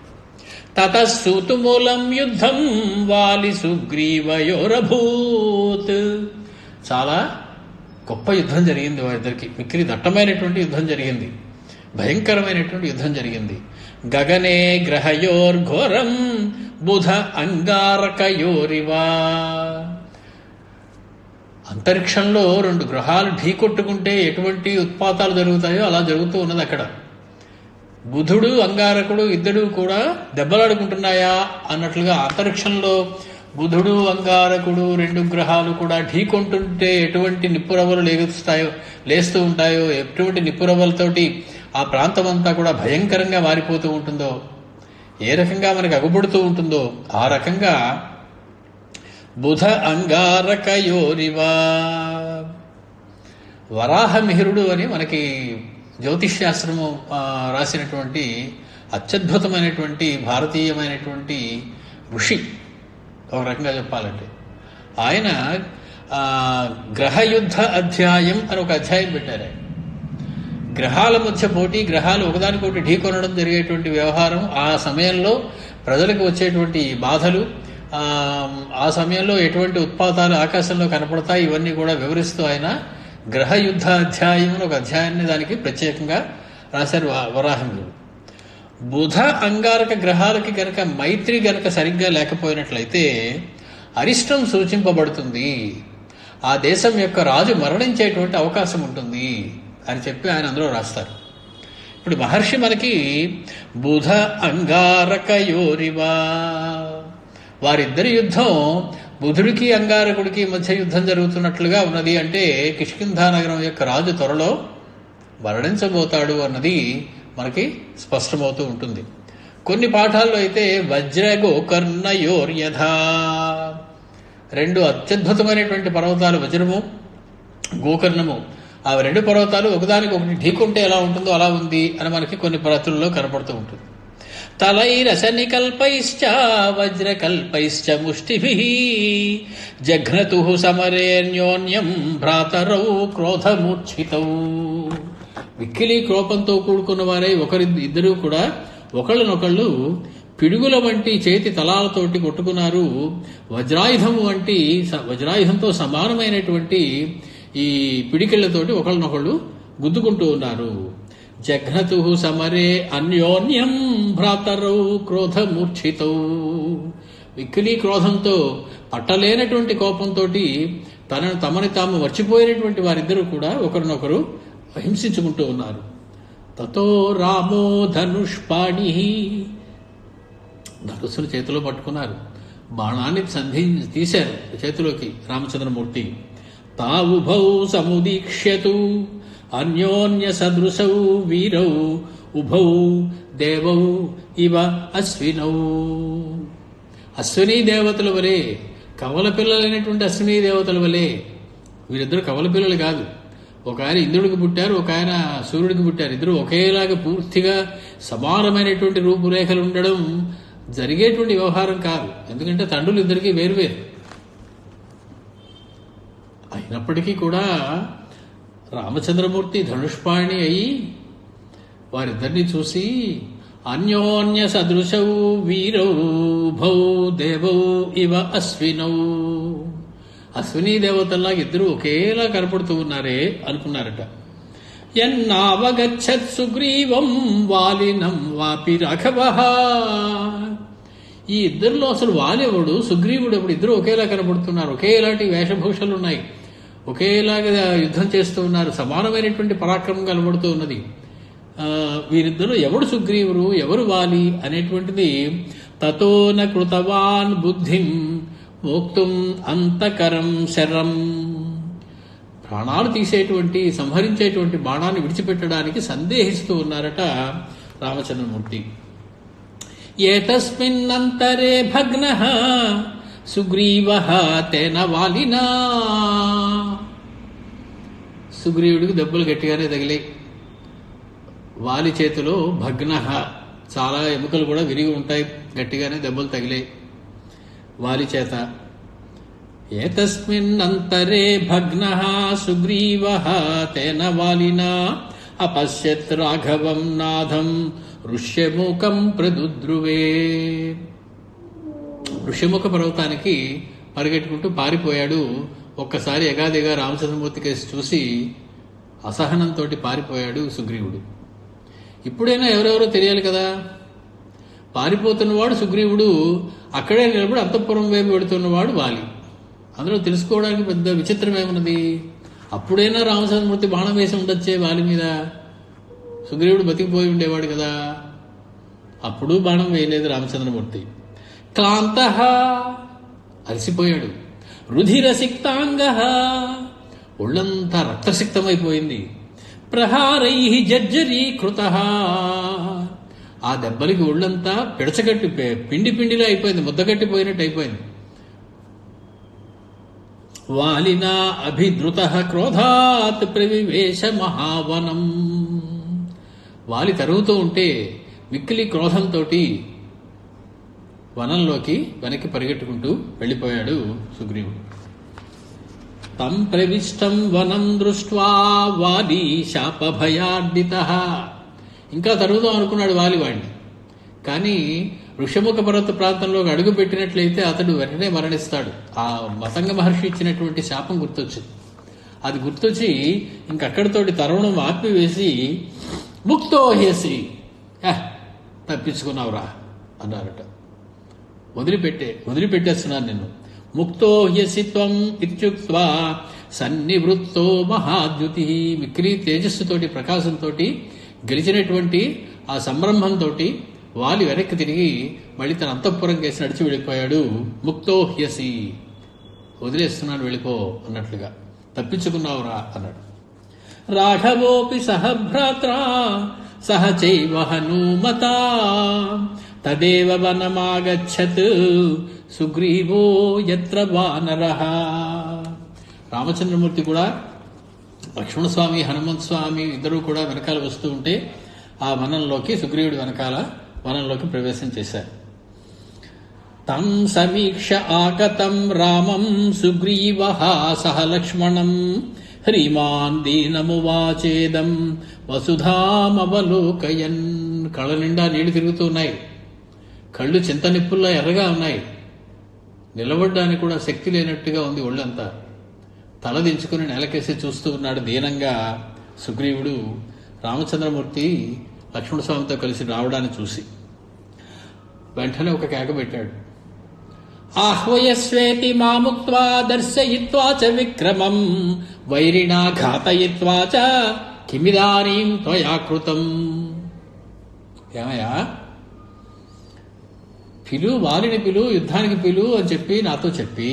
తతస్సూతుమూలం యుద్ధం వాలి సుగ్రీవయోరభూత్, చాలా గొప్ప యుద్ధం జరిగింది వారిద్దరికి. మిక్కిలి దట్టమైనటువంటి యుద్ధం జరిగింది, భయంకరమైనటువంటి యుద్ధం జరిగింది. గగనే గ్రహయోర్ఘోరం బుధ అంగారకయోరివా, అంతరిక్షంలో 2 గ్రహాలు ఢీకొట్టుకుంటే ఎటువంటి ఉత్పాతాలు జరుగుతాయో అలా జరుగుతూ ఉన్నది అక్కడ. బుధుడు అంగారకుడు ఇద్దరు కూడా దెబ్బలాడుకుంటున్నాయా అన్నట్లుగా అంతరిక్షంలో బుధుడు అంగారకుడు 2 గ్రహాలు కూడా ఢీకొంటుంటే ఎటువంటి నిప్పురవ్వలు లేస్తూ ఉంటాయో, ఎటువంటి నిప్పురవ్వలతోటి ఆ ప్రాంతం అంతా కూడా భయంకరంగా మారిపోతూ ఉంటుందో, ఏ రకంగా మనకి అగుపడుతూ ఉంటుందో ఆ రకంగా బుధ అంగారకయోరివా. వరాహమిహిరుడు అని మనకి జ్యోతిష్శాస్త్రము రాసినటువంటి అత్యద్భుతమైనటువంటి భారతీయమైనటువంటి ఋషి, ఒక రకంగా చెప్పాలంటే ఆయన గ్రహయుద్ధ అధ్యాయం అని ఒక అధ్యాయం పెట్టారు. ఆయన గ్రహాల మధ్య పోటీ, గ్రహాలు ఒకదానికొకటి ఢీకొనడం జరిగేటువంటి వ్యవహారం, ఆ సమయంలో ప్రజలకు వచ్చేటువంటి బాధలు, ఆ సమయంలో ఎటువంటి ఉత్పాతాలు ఆకాశంలో కనపడతాయి, ఇవన్నీ కూడా వివరిస్తూ ఆయన గ్రహ యుద్ధాధ్యాయం అని ఒక అధ్యాయాన్ని దానికి ప్రత్యేకంగా రాశారు వరాహములు. బుధ అంగారక గ్రహాలకి గనక మైత్రి గనక సరిగ్గా లేకపోయినట్లయితే అరిష్టం సూచింపబడుతుంది, ఆ దేశం యొక్క రాజు మరణించేటువంటి అవకాశం ఉంటుంది అని చెప్పి ఆయన అందులో రాస్తారు. ఇప్పుడు మహర్షి మనకి బుధ అంగారకయోరివా, వారిద్దరి యుద్ధం బుధుడికి అంగారకుడికి మధ్య యుద్ధం జరుగుతున్నట్లుగా ఉన్నది. అంటే కిష్కింధా నగరం యొక్క రాజు త్వరలో మరణించబోతాడు అన్నది మనకి స్పష్టమవుతూ ఉంటుంది. కొన్ని పాఠాల్లో అయితే వజ్ర గోకర్ణయోర్యథా, రెండు అత్యద్భుతమైనటువంటి పర్వతాలు వజ్రము గోకర్ణము, ఆ రెండు పర్వతాలు ఒకదానికొకటి ఢీకొంటే ఎలా ఉంటుందో అలా ఉంది అని మనకి కొన్ని ప్రతుల్లో కనపడుతూ ఉంటుంది. తలైరసనికల్పైశ్చ వజ్రకల్పైశ్చ ముష్టిభిః జఘ్నతుః సమరేణ్యోన్యం భ్రాతరౌ క్రోధమూర్ఛితౌ. మిక్కిలి కోపంతో కూడుకున్న వారై ఇద్దరూ కూడా ఒకళ్ళనొకళ్ళు పిడుగుల వంటి చేతి తలాలతోటి కొట్టుకున్నారు. వజ్రాయుధంతో సమానమైనటువంటి ఈ పిడికిళ్లతోటి ఒకళ్ళనొకళ్ళు గుద్దుకుంటూ ఉన్నారు. జఘ్నతుః సమరే అన్యోన్యం భ్రాతరౌ క్రోధమూర్ఛితౌ. మిక్కిలి క్రోధంతో పట్టలేనటువంటి కోపంతో తమని తాము మర్చిపోయినటువంటి వారిద్దరూ కూడా ఒకరినొకరు హింసించుకుంటూ ఉన్నారు. తతో రామో ధనుష్పాణి, ధనుస్సును చేతిలో పట్టుకున్నారు, బాణాన్ని తీశారు చేతిలోకి రామచంద్రమూర్తి. తావుభౌ సముదీక్ష్యతు అన్యోన్య సదృశౌ వీరౌ ఉభౌ దేవౌ ఇవ అశ్వినౌ. అశ్వినీ దేవతల వలె, కవల పిల్లలైనటువంటి అశ్వినీ దేవతల వలె, వీరిద్దరు కవల పిల్లలు కాదు. ఒక ఆయన ఇంద్రుడికి పుట్టారు, ఒక ఆయన సూర్యుడికి పుట్టారు. ఇద్దరు ఒకేలాగా పూర్తిగా సమానమైనటువంటి రూపురేఖలు ఉండడం జరిగేటువంటి వ్యవహారం కాదు. ఎందుకంటే తండ్రులు ఇద్దరికి వేరువేరు. అయినప్పటికీ కూడా రామచంద్రమూర్తి ధనుష్పాణి అయి వారిద్దరిని చూసి అన్యోన్య సదృశౌ వీరౌ భౌ దేవౌ ఇవ అశ్వినౌ, అశ్వినీ దేవతల్లాగా ఇద్దరు ఒకేలా కనపడుతూ ఉన్నారే అనుకున్నారట. యన్నావగచ్చత్ సుగ్రీవం వాలినం వాపి రాఘవః. ఈ ఇద్దరిలో అసలు వాలెవడు సుగ్రీవుడు ఎప్పుడు, ఇద్దరు ఒకేలా కనపడుతున్నారు, ఒకేలాంటి వేషభూషలు ఉన్నాయి, ఒకేలాగా యుద్ధం చేస్తూ ఉన్నారు, సమానమైనటువంటి పరాక్రమం కనబడుతూ ఉన్నది. వీరిద్దరూ ఎవడు సుగ్రీవుడు ఎవరు వాలి అనేటువంటిది తతోన కృతవాన్ బుద్ధిం మోక్తుం అంతకరం శరం. ప్రాణాలు తీసేటువంటి సంహరించేటువంటి బాణాన్ని విడిచిపెట్టడానికి సందేహిస్తూ ఉన్నారట రామచంద్రమూర్తి. ఏతస్మిన్నంతరే భగ్నః సుగ్రీవః తేన వాలినా. సుగ్రీవుడికి దెబ్బలు గట్టిగానే తగిలాయి. వాలి చేతిలో భగ్నః, చాలా ఎముకలు కూడా విరిగి ఉంటాయి, గట్టిగానే దెబ్బలు తగిలాయి వాలి చేత. ఏతస్మిన్నంతరే భగ్నః సుగ్రీవః తేన వాలినా అపశ్యత్ రాఘవం నాథం ఋష్యముఖం ప్రదుద్రువే. ఋష్యముఖ పర్వతానికి పరిగెట్టుకుంటూ పారిపోయాడు. ఒక్కసారి ఎగాదిగా రామచంద్రమూర్తి కేసు చూసి అసహనంతో పారిపోయాడు సుగ్రీవుడు. ఇప్పుడైనా ఎవరెవరో తెలియాలి కదా. పారిపోతున్నవాడు సుగ్రీవుడు, అక్కడే నిలబడి అంతఃపురం వైపు పెడుతున్నవాడు వాలి. అందులో తెలుసుకోవడానికి పెద్ద విచిత్రం ఏమున్నది? అప్పుడైనా రామచంద్రమూర్తి బాణం వేసి ఉండొచ్చే వాలి మీద, సుగ్రీవుడు బతికిపోయి ఉండేవాడు కదా. అప్పుడు బాణం వేయలేదు రామచంద్రమూర్తి. క్లాంతః, అలసిపోయాడు. రుధిరసిక్తాంగః, ఒళ్ళంతా రక్తసిక్తమైపోయింది. ప్రహారైః జర్జరీకృతః, ఆ దెబ్బలకి ఒళ్ళంతా పిడచగట్టి పిండి పిండిలో అయిపోయింది, ముద్దగట్టిపోయినట్టు అయిపోయింది. వాలినా అభిద్రుతః క్రోధాత్ ప్రవివేశ మహావనం. వాలి తరుగుతూ ఉంటే మిక్కిలి క్రోధంతో వనంలోకి వెనక్కి పరిగెట్టుకుంటూ వెళ్ళిపోయాడు సుగ్రీవుడు. తం ప్రవిష్టం వనం దృష్ట్వా వాలి శాపభయార్డితః. ఇంకా తరుగుదాం అనుకున్నాడు వాలి వాడిని, కానీ ఋషముఖ పర్వత ప్రాంతంలోకి అడుగు పెట్టినట్లయితే అతడు వెంటనే మరణిస్తాడు. ఆ మతంగ మహర్షి ఇచ్చినటువంటి శాపం గుర్తొచ్చింది. అది గుర్తొచ్చి ఇంకక్కడితోటి తరుణం ఆపివేసి ముక్తోహ్యసి, తప్పించుకున్నావురా అన్నారట. వదిలిపెట్టేస్తున్నాను నిన్ను. ముక్తోహ్యసి త్వం ఇత్యుక్త్వా సన్నివృత్తో మహాద్యుతి. మిక్కిలి తేజస్సుతోటి ప్రకాశంతో గెలిచినటువంటి ఆ సంరంభంతో వాలి వెనక్కి తిరిగి మళ్ళీ తన అంతఃపురం కేసి నడిచి వెళ్ళిపోయాడు. ముక్తోహ్యసి, వదిలేస్తున్నాను వెళ్ళిపో అన్నట్లుగా, తప్పించుకున్నావురా అన్నాడు. రాఘవోపి సహభ్రాత్రా సహ చైవ హనుమతా తదేవ వనమాగచ్చత్ సుగ్రీవో యత్ర వానరః. రామచంద్రమూర్తి కూడా లక్ష్మణస్వామి, హనుమంత స్వామి ఇద్దరూ కూడా వెనకాల వస్తూ ఉంటే ఆ వనంలోకి, సుగ్రీవుడి వెనకాల వనంలోకి ప్రవేశం చేశారు. తం సమీక్ష ఆగతం రామం సుగ్రీవః సహ లక్ష్మణం హ్రీమాన్ దీనమువాచేదం వసుధామవలోకయన్. కళ్ళ నిండా నీళ్లు తిరుగుతూ ఉన్నాయి, కళ్ళు చింత నిప్పుల్లా ఎర్రగా ఉన్నాయి, నిలబడ్డానికి కూడా శక్తి లేనట్టుగా ఉంది ఒళ్ళంతా. తల దించుకుని నెలకేసి చూస్తూ ఉన్నాడు దీనంగా సుగ్రీవుడు రామచంద్రమూర్తి లక్ష్మణస్వామితో కలిసి రావడాన్ని చూసి. వెంటనే ఒక కేక పెట్టాడు. ఆహ్వయస్వేతి మాముక్త్వా దర్శయిత్వా చ విక్రమం వైరిణా ఘాతయిత్వా చ కిమిదానీం త్వయా కృతం. ఏమయ్యా, వారిని యుద్ధానికి అని చెప్పి నాతో చెప్పి,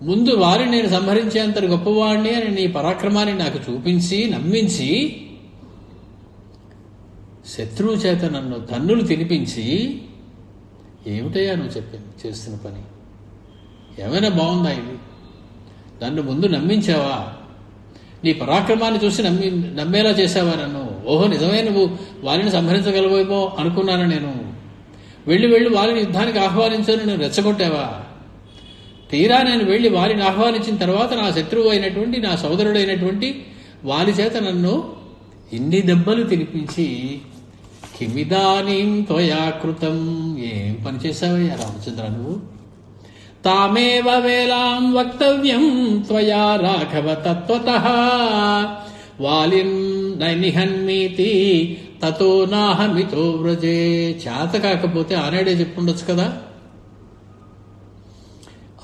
ముందు వారిని నేను సంహరించేంత గొప్పవాడిని అని నీ పరాక్రమాన్ని నాకు చూపించి నమ్మించి, శత్రువు చేత నన్ను తన్నులు తినిపించి, ఏమిటయ్యా నువ్వు చేస్తున్న పని? ఏమైనా బాగుందా ఇది? నన్ను ముందు నమ్మించావా? నీ పరాక్రమాన్ని చూసి నమ్మేలా చేసావా నన్ను? ఓహో, నిజమే, నువ్వు వారిని సంహరించగలవేమో అనుకున్నాను నేను. వెళ్ళి వారిని యుద్ధానికి ఆహ్వానించాను, నేను రెచ్చగొట్టావా? తీరా నేను వెళ్ళి వారిని ఆహ్వానించిన తర్వాత నా శత్రువు అయినటువంటి, నా సోదరుడైనటువంటి వారి చేత నన్ను ఇన్ని దెబ్బలు తినిపించి, కిమిదానీం త్వయా కృతం, ఏం పని చేశావయ్యా రామచంద్ర నువ్వు? తామేవ వేలాం వక్తవ్యం త్వయా రాఘవ తత్వతః వాలిన్ నైనిహన్మీతి తతో నాహమితో వ్రజే. చేత కాకపోతే ఆనాడే చెప్పుండొచ్చు కదా.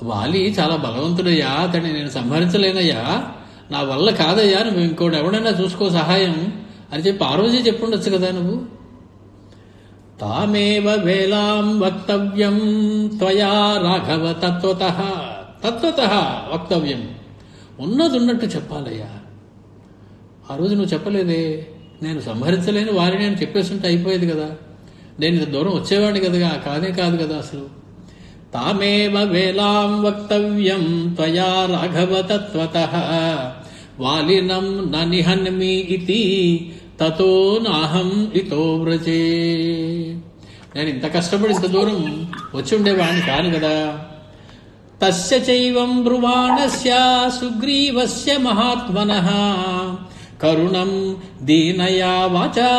వాలి చాలా బలవంతుడయ్యా, అతన్ని నేను సంహరించలేనయ్యా, నా వల్ల కాదయ్యా, నువ్వు ఇంకోటి ఎవడైనా చూసుకో సహాయం అని చెప్పి ఆ రోజే చెప్పుండొచ్చు కదా నువ్వు. తామేవ వేలాం వక్తవ్యం త్వయా రాఘవ తత్వతః వక్తవ్యం, ఉన్నట్టు చెప్పాలయ్యా. ఆ రోజు నువ్వు చెప్పలేదే, నేను సంహరించలేని వారిని నేను చెప్పేస్తుంటే అయిపోయేది కదా, నేను ఇంత దూరం వచ్చేవాడిని కదా, కాదు కదా అసలు. తామేవ వేలాం వక్తవ్యం త్వయా రాఘవ తత్వతః వాలినం న నిహన్మి ఇతి తతో నాహం ఇతో వ్రజే. నేను ఇంత కష్టపడి ఇంత దూరం వచ్చి ఉండేవాడిని కాను కదా. తస్య చైవం బ్రువాణస్య సుగ్రీవస్య మహాత్మనః కరుణం దీనయా వాచా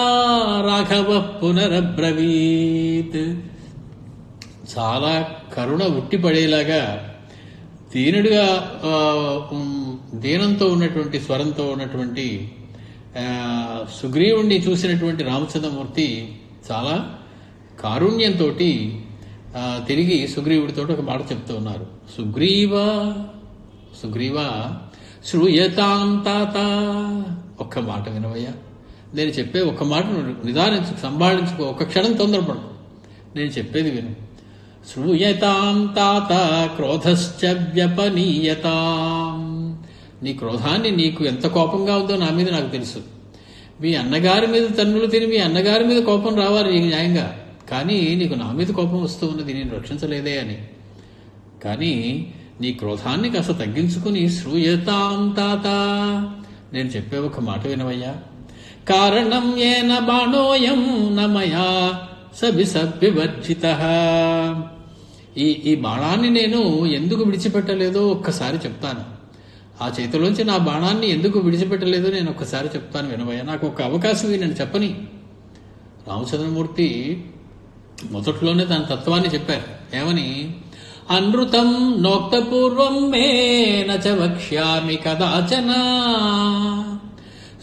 రాఘవ పునరబ్రవీత్. చాలా కరుణ ఉట్టిపడేలాగా దీనుడిగా దీనంతో ఉన్నటువంటి స్వరంతో ఉన్నటువంటి సుగ్రీవుణ్ణి చూసినటువంటి రామచంద్రమూర్తి చాలా కారుణ్యంతో తిరిగి సుగ్రీవుడితో ఒక మాట చెప్తూ ఉన్నారు. సుగ్రీవ శ్రూయతాం తాత, ఒక్క మాట వినవయ్యా, నేను చెప్పే ఒక్క మాట నిదానించు, సంభాళించుకో, ఒక్క క్షణం తొందరపడు, నేను చెప్పేది విను. శ్రూయతాం తాత క్రోధశ్చ వ్యపనీయతాం. నీ క్రోధాన్ని, నీకు ఎంత కోపంగా ఉందో నా మీద నాకు తెలుసు. మీ అన్నగారి మీద తన్నులు తిని మీ అన్నగారి మీద కోపం రావాలి నీకు న్యాయంగా, కానీ నీకు నా మీద కోపం వస్తూ ఉన్నది, నేను రక్షించలేదే అని. కానీ నీ క్రోధాన్ని కాస్త తగ్గించుకుని శ్రూయతాం తాత, నేను చెప్పే ఒక మాట వినవయ్యా. కారణం ఏన బాణోయం నమయా సవివర్జితః. ఈ బాణాన్ని నేను ఎందుకు విడిచిపెట్టలేదో ఒక్కసారి చెప్తాను. ఆ చేతిలోంచి నా బాణాన్ని ఎందుకు విడిచిపెట్టలేదో నేను ఒక్కసారి చెప్తాను వినవయ్యా, నాకు ఒక అవకాశం నేను చెప్పని. రామచంద్రమూర్తి మొదట్లోనే తన తత్వాన్ని చెప్పారు. ఏమని? అనృతం నోక్తపూర్వం మే నచ వక్ష్యామి కదాచన.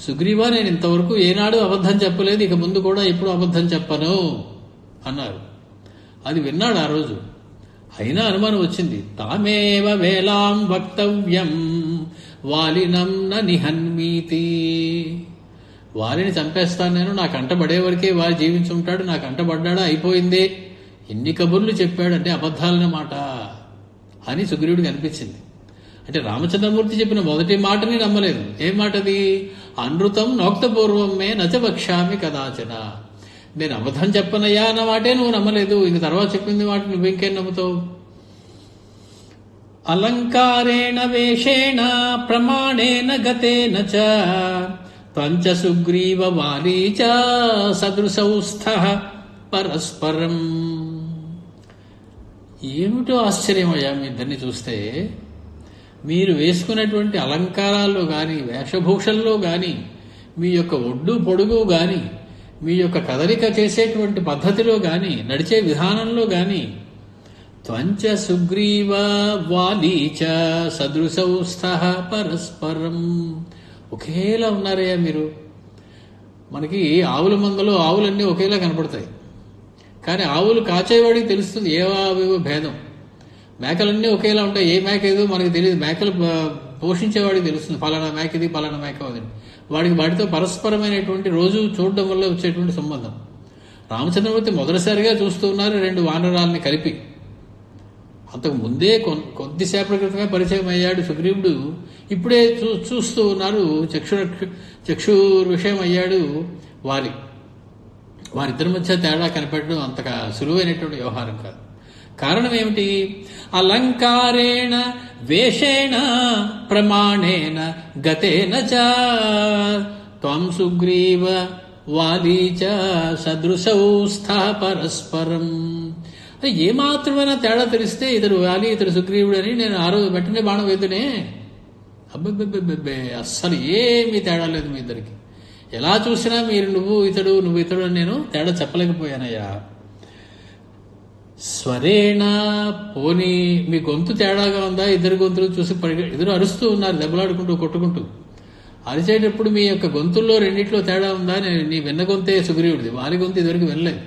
సుగ్రీవా, నేను ఇంతవరకు ఏనాడు అబద్ధం చెప్పలేదు, ఇక ముందు కూడా ఎప్పుడు అబద్ధం చెప్పను అన్నారు. అది విన్నాడు ఆ రోజు. అయినా అనుమానం వచ్చింది. తామేవ వేలాం వక్తవ్యం వాలినం న నిహన్మీతి. వాలిని చంపేస్తాను నేను, నాకు అంటబడే వరకే వారి జీవించుంటాడు, నాకు అంటబడ్డాడా అయిపోయిందే, ఎన్ని కబుర్లు చెప్పాడంటే అబద్ధాలన్నమాట అని సుగ్రీవుడికి అనిపించింది. అంటే రామచంద్రమూర్తి చెప్పిన మొదటి మాటని నమ్మలేదు. ఏం మాటది? అనృతం నోక్తపూర్వం మే నచ వక్ష్యామి కదాచన. నేను అబద్ధం చెప్పనయ్యా అన్న మాటే నువ్వు నమ్మలేదు, ఇంక తర్వాత చెప్పింది మాట నువ్వు ఇంకేం నమ్ముతావు? అలంకారేణ వేషేణ ప్రమాణేన గతేన చ త్వంచ సుగ్రీవ వాలీ చ సదృశౌ స్థః పరస్పరం. ఏమిటో ఆశ్చర్యమయ్యా మీ ఇద్దరిని చూస్తే. మీరు వేసుకున్నటువంటి అలంకారాల్లో కానీ, వేషభూషల్లో కానీ, మీ యొక్క ఒడ్డు పొడుగు కానీ, మీ యొక్క కదలిక చేసేటువంటి పద్ధతిలో కానీ, నడిచే విధానంలో కానీ త్వంచ సుగ్రీవ వాలీచ సదృశౌ స్థః పరస్పరం. ఒకేలా ఉన్నారయ్యా మీరు. మనకి ఆవుల మందలో ఆవులన్నీ ఒకేలా కనపడతాయి, కానీ ఆవులు కాచేవాడికి తెలుస్తుంది ఏవేవో భేదం. మేకలన్నీ ఒకేలా ఉంటాయి, ఏ మేక ఏదో మనకి తెలియదు. మేకలు పోషించేవాడికి తెలుస్తుంది పలానా మేక ఇది, పలానా మేక అది. వాడికి వాటితో పరస్పరమైనటువంటి రోజు చూడడం వల్ల వచ్చేటువంటి సంబంధం. రామచంద్రమూర్తి మొదటిసారిగా చూస్తూ ఉన్నారు రెండు వానరాలని కలిపి. అంతకు ముందే కొద్దిసేపటి క్రితమే పరిచయం అయ్యాడు సుగ్రీవుడు, ఇప్పుడే చూస్తూ ఉన్నారు. చక్షుర్ విషయం అయ్యాడు వాలి. వారిద్దరి మధ్య తేడా కనిపెట్టడం అంతగా సులువైనటువంటి వ్యవహారం కాదు. కారణం ఏమిటి? అలంకారేణ వేషేణ ప్రమాణేన గతేన చ త్వం సుగ్రీవ వాలీ చ సదృశౌ స్థః పరస్పరం. ఏమాత్రమైనా తేడా తెలిస్తే ఇతడు వాలి ఇతడు సుగ్రీవుడు అని నేను ఆ రోజు వెంటనే బాణం వేద్దునే. అబ్బబ్బే, అస్సలు ఏమీ తేడా లేదు మీ ఇద్దరికి. ఎలా చూసినా మీరు నువ్వు ఇతడు అని నేను తేడా చెప్పలేకపోయానయ్యా. స్వరేణ పోనీ మీ గొంతు తేడాగా ఉందా? ఇద్దరు గొంతులు చూసి ఇద్దరు అరుస్తూ ఉన్నారు, దెబ్బలాడుకుంటూ కొట్టుకుంటూ. అరిచేటప్పుడు మీ యొక్క గొంతుల్లో రెండిట్లో తేడా ఉందా? నీ విన్న గొంతే సుగ్రీవుడిది, వాలి గొంతు ఇదివరకు వినలేదు.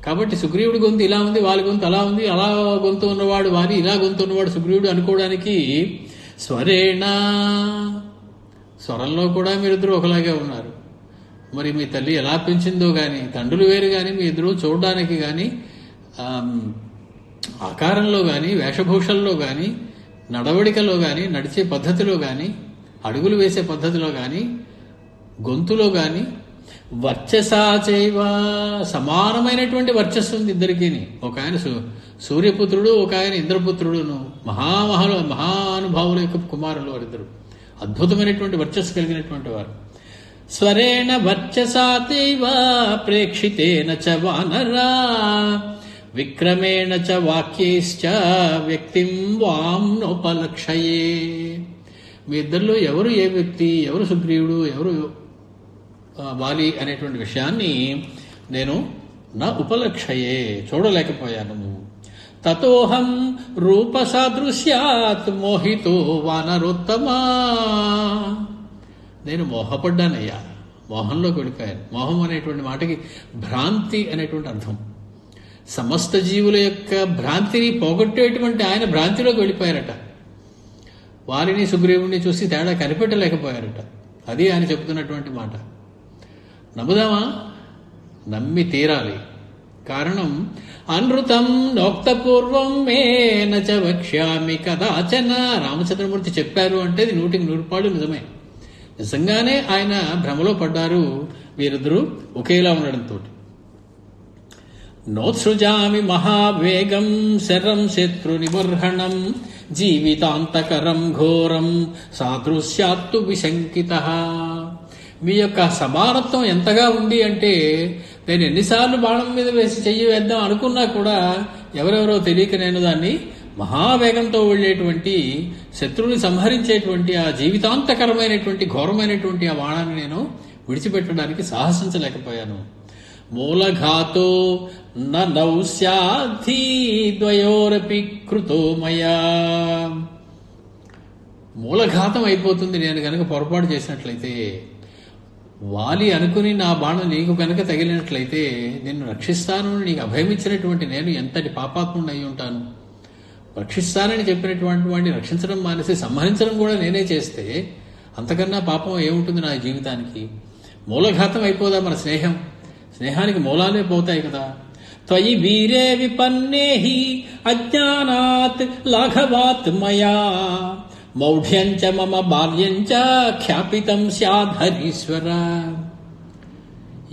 కాబట్టి సుగ్రీవుడి గొంతు ఇలా ఉంది, వాలి గొంతు అలా ఉంది. అలా గొంతు ఉన్నవాడు వాలి, ఇలా గొంతు ఉన్నవాడు సుగ్రీవుడు అనుకోవడానికి స్వరేణ, స్వరంలో కూడా మీరిద్దరూ ఒకలాగే ఉన్నారు. మరి మీ తల్లి ఎలా పెంచిందో కానీ, తండ్రులు వేరు కానీ, మీ ఇద్దరు చూడడానికి కానీ, ఆకారంలో కానీ, వేషభూషల్లో కానీ, నడవడికలో కానీ, నడిచే పద్ధతిలో కానీ, అడుగులు వేసే పద్ధతిలో కానీ, గొంతులో కానీ, వర్చసాచైవ సమానమైనటువంటి వర్చస్సు ఉంది ఇద్దరికీ. ఒక ఆయన సూర్యపుత్రుడు, ఒక ఆయన ఇంద్రపుత్రుడును, మహానుభావుల యొక్క కుమారులు వారిద్దరు. అద్భుతమైనటువంటి వర్చస్సు కలిగినటువంటి వారు. స్వరేణ వర్చసాతైవ ప్రేక్షితేన చ వానరా విక్రమేణ చ వాక్యైశ్చ వ్యక్తిం వాం నోపలక్షయే. మీ ఇద్దరిలో ఎవరు ఏ వ్యక్తి, ఎవరు సుగ్రీవుడు, ఎవరు వాలి అనేటువంటి విషయాన్ని నేను నా ఉపలక్షయే చూడలేకపోయాను. తతోహం రూపసాదృశ్యాత్ మోహితో వానరోత్తమా. నేను మోహపడ్డానయ్యా, మోహంలోకి వెళ్ళిపోయాను. మోహం అనేటువంటి మాటకి భ్రాంతి అనేటువంటి అర్థం. సమస్త జీవుల యొక్క భ్రాంతిని పోగొట్టేటువంటి ఆయన భ్రాంతిలోకి వెళ్ళిపోయారట. వారిని సుగ్రీవుడిని చూసి తేడా కనిపెట్టలేకపోయారట. అది ఆయన చెబుతున్నటువంటి మాట. నమ్ముదామా? నమ్మి తీరాలి. కారణం అనృతం నోక్తపూర్వం మే నచ వక్ష్యామి కదాచన. రామచంద్రమూర్తి చెప్పారు అంటే ఇది 100% నిజమే. నిజంగానే ఆయన భ్రమలో పడ్డారు వీరిద్దరూ ఒకేలా ఉండడంతో. నోత్సృజామి మహావేగం శరం శత్రు నిబర్హణం జీవితాంతకరం ఘోరం సాదృశ్యాత్తు విశంకితః. మీ యొక్క సమానత్వం ఎంతగా ఉంది అంటే నేను ఎన్నిసార్లు బాణం మీద వేసి చెయ్యి వేద్దాం అనుకున్నా కూడా ఎవరెవరో తెలియక నేను దాన్ని మహావేగంతో వెళ్లేటువంటి శత్రువుని సంహరించేటువంటి ఆ జీవితాంతకరమైనటువంటి ఘోరమైనటువంటి ఆ బాణాన్ని నేను విడిచిపెట్టడానికి సాహసించలేకపోయాను. మూలఘాతో నౌ స్యాద్ధి ద్వయోరపి కృతో మయా. మూలఘాతం అయిపోతుంది నేను కనుక పొరపాటు చేసినట్లయితే. వాలి అనుకుని నా బాణం నీకు కనుక తగిలినట్లయితే నిన్ను రక్షిస్తాను, నీకు అభయమిచ్చినటువంటి నేను ఎంతటి పాపాత్ముడిని అయి ఉంటాను. రక్షిస్తానని చెప్పినటువంటి వాడిని రక్షించడం మానేసి సంహరించడం కూడా నేనే చేస్తే అంతకన్నా పాపం ఏముంటుంది నా జీవితానికి. మూలఘాతం అయిపోదా మన స్నేహం? స్నేహానికి మూలాలే పోతాయి కదా. త్వయి వీరే విపన్నేహి అజ్ఞానాత్ లాఘవాత్ మయా మౌఢ్యంచ మమ బాల్యంచ ఖ్యాపితం స్యాధరీశ్వర.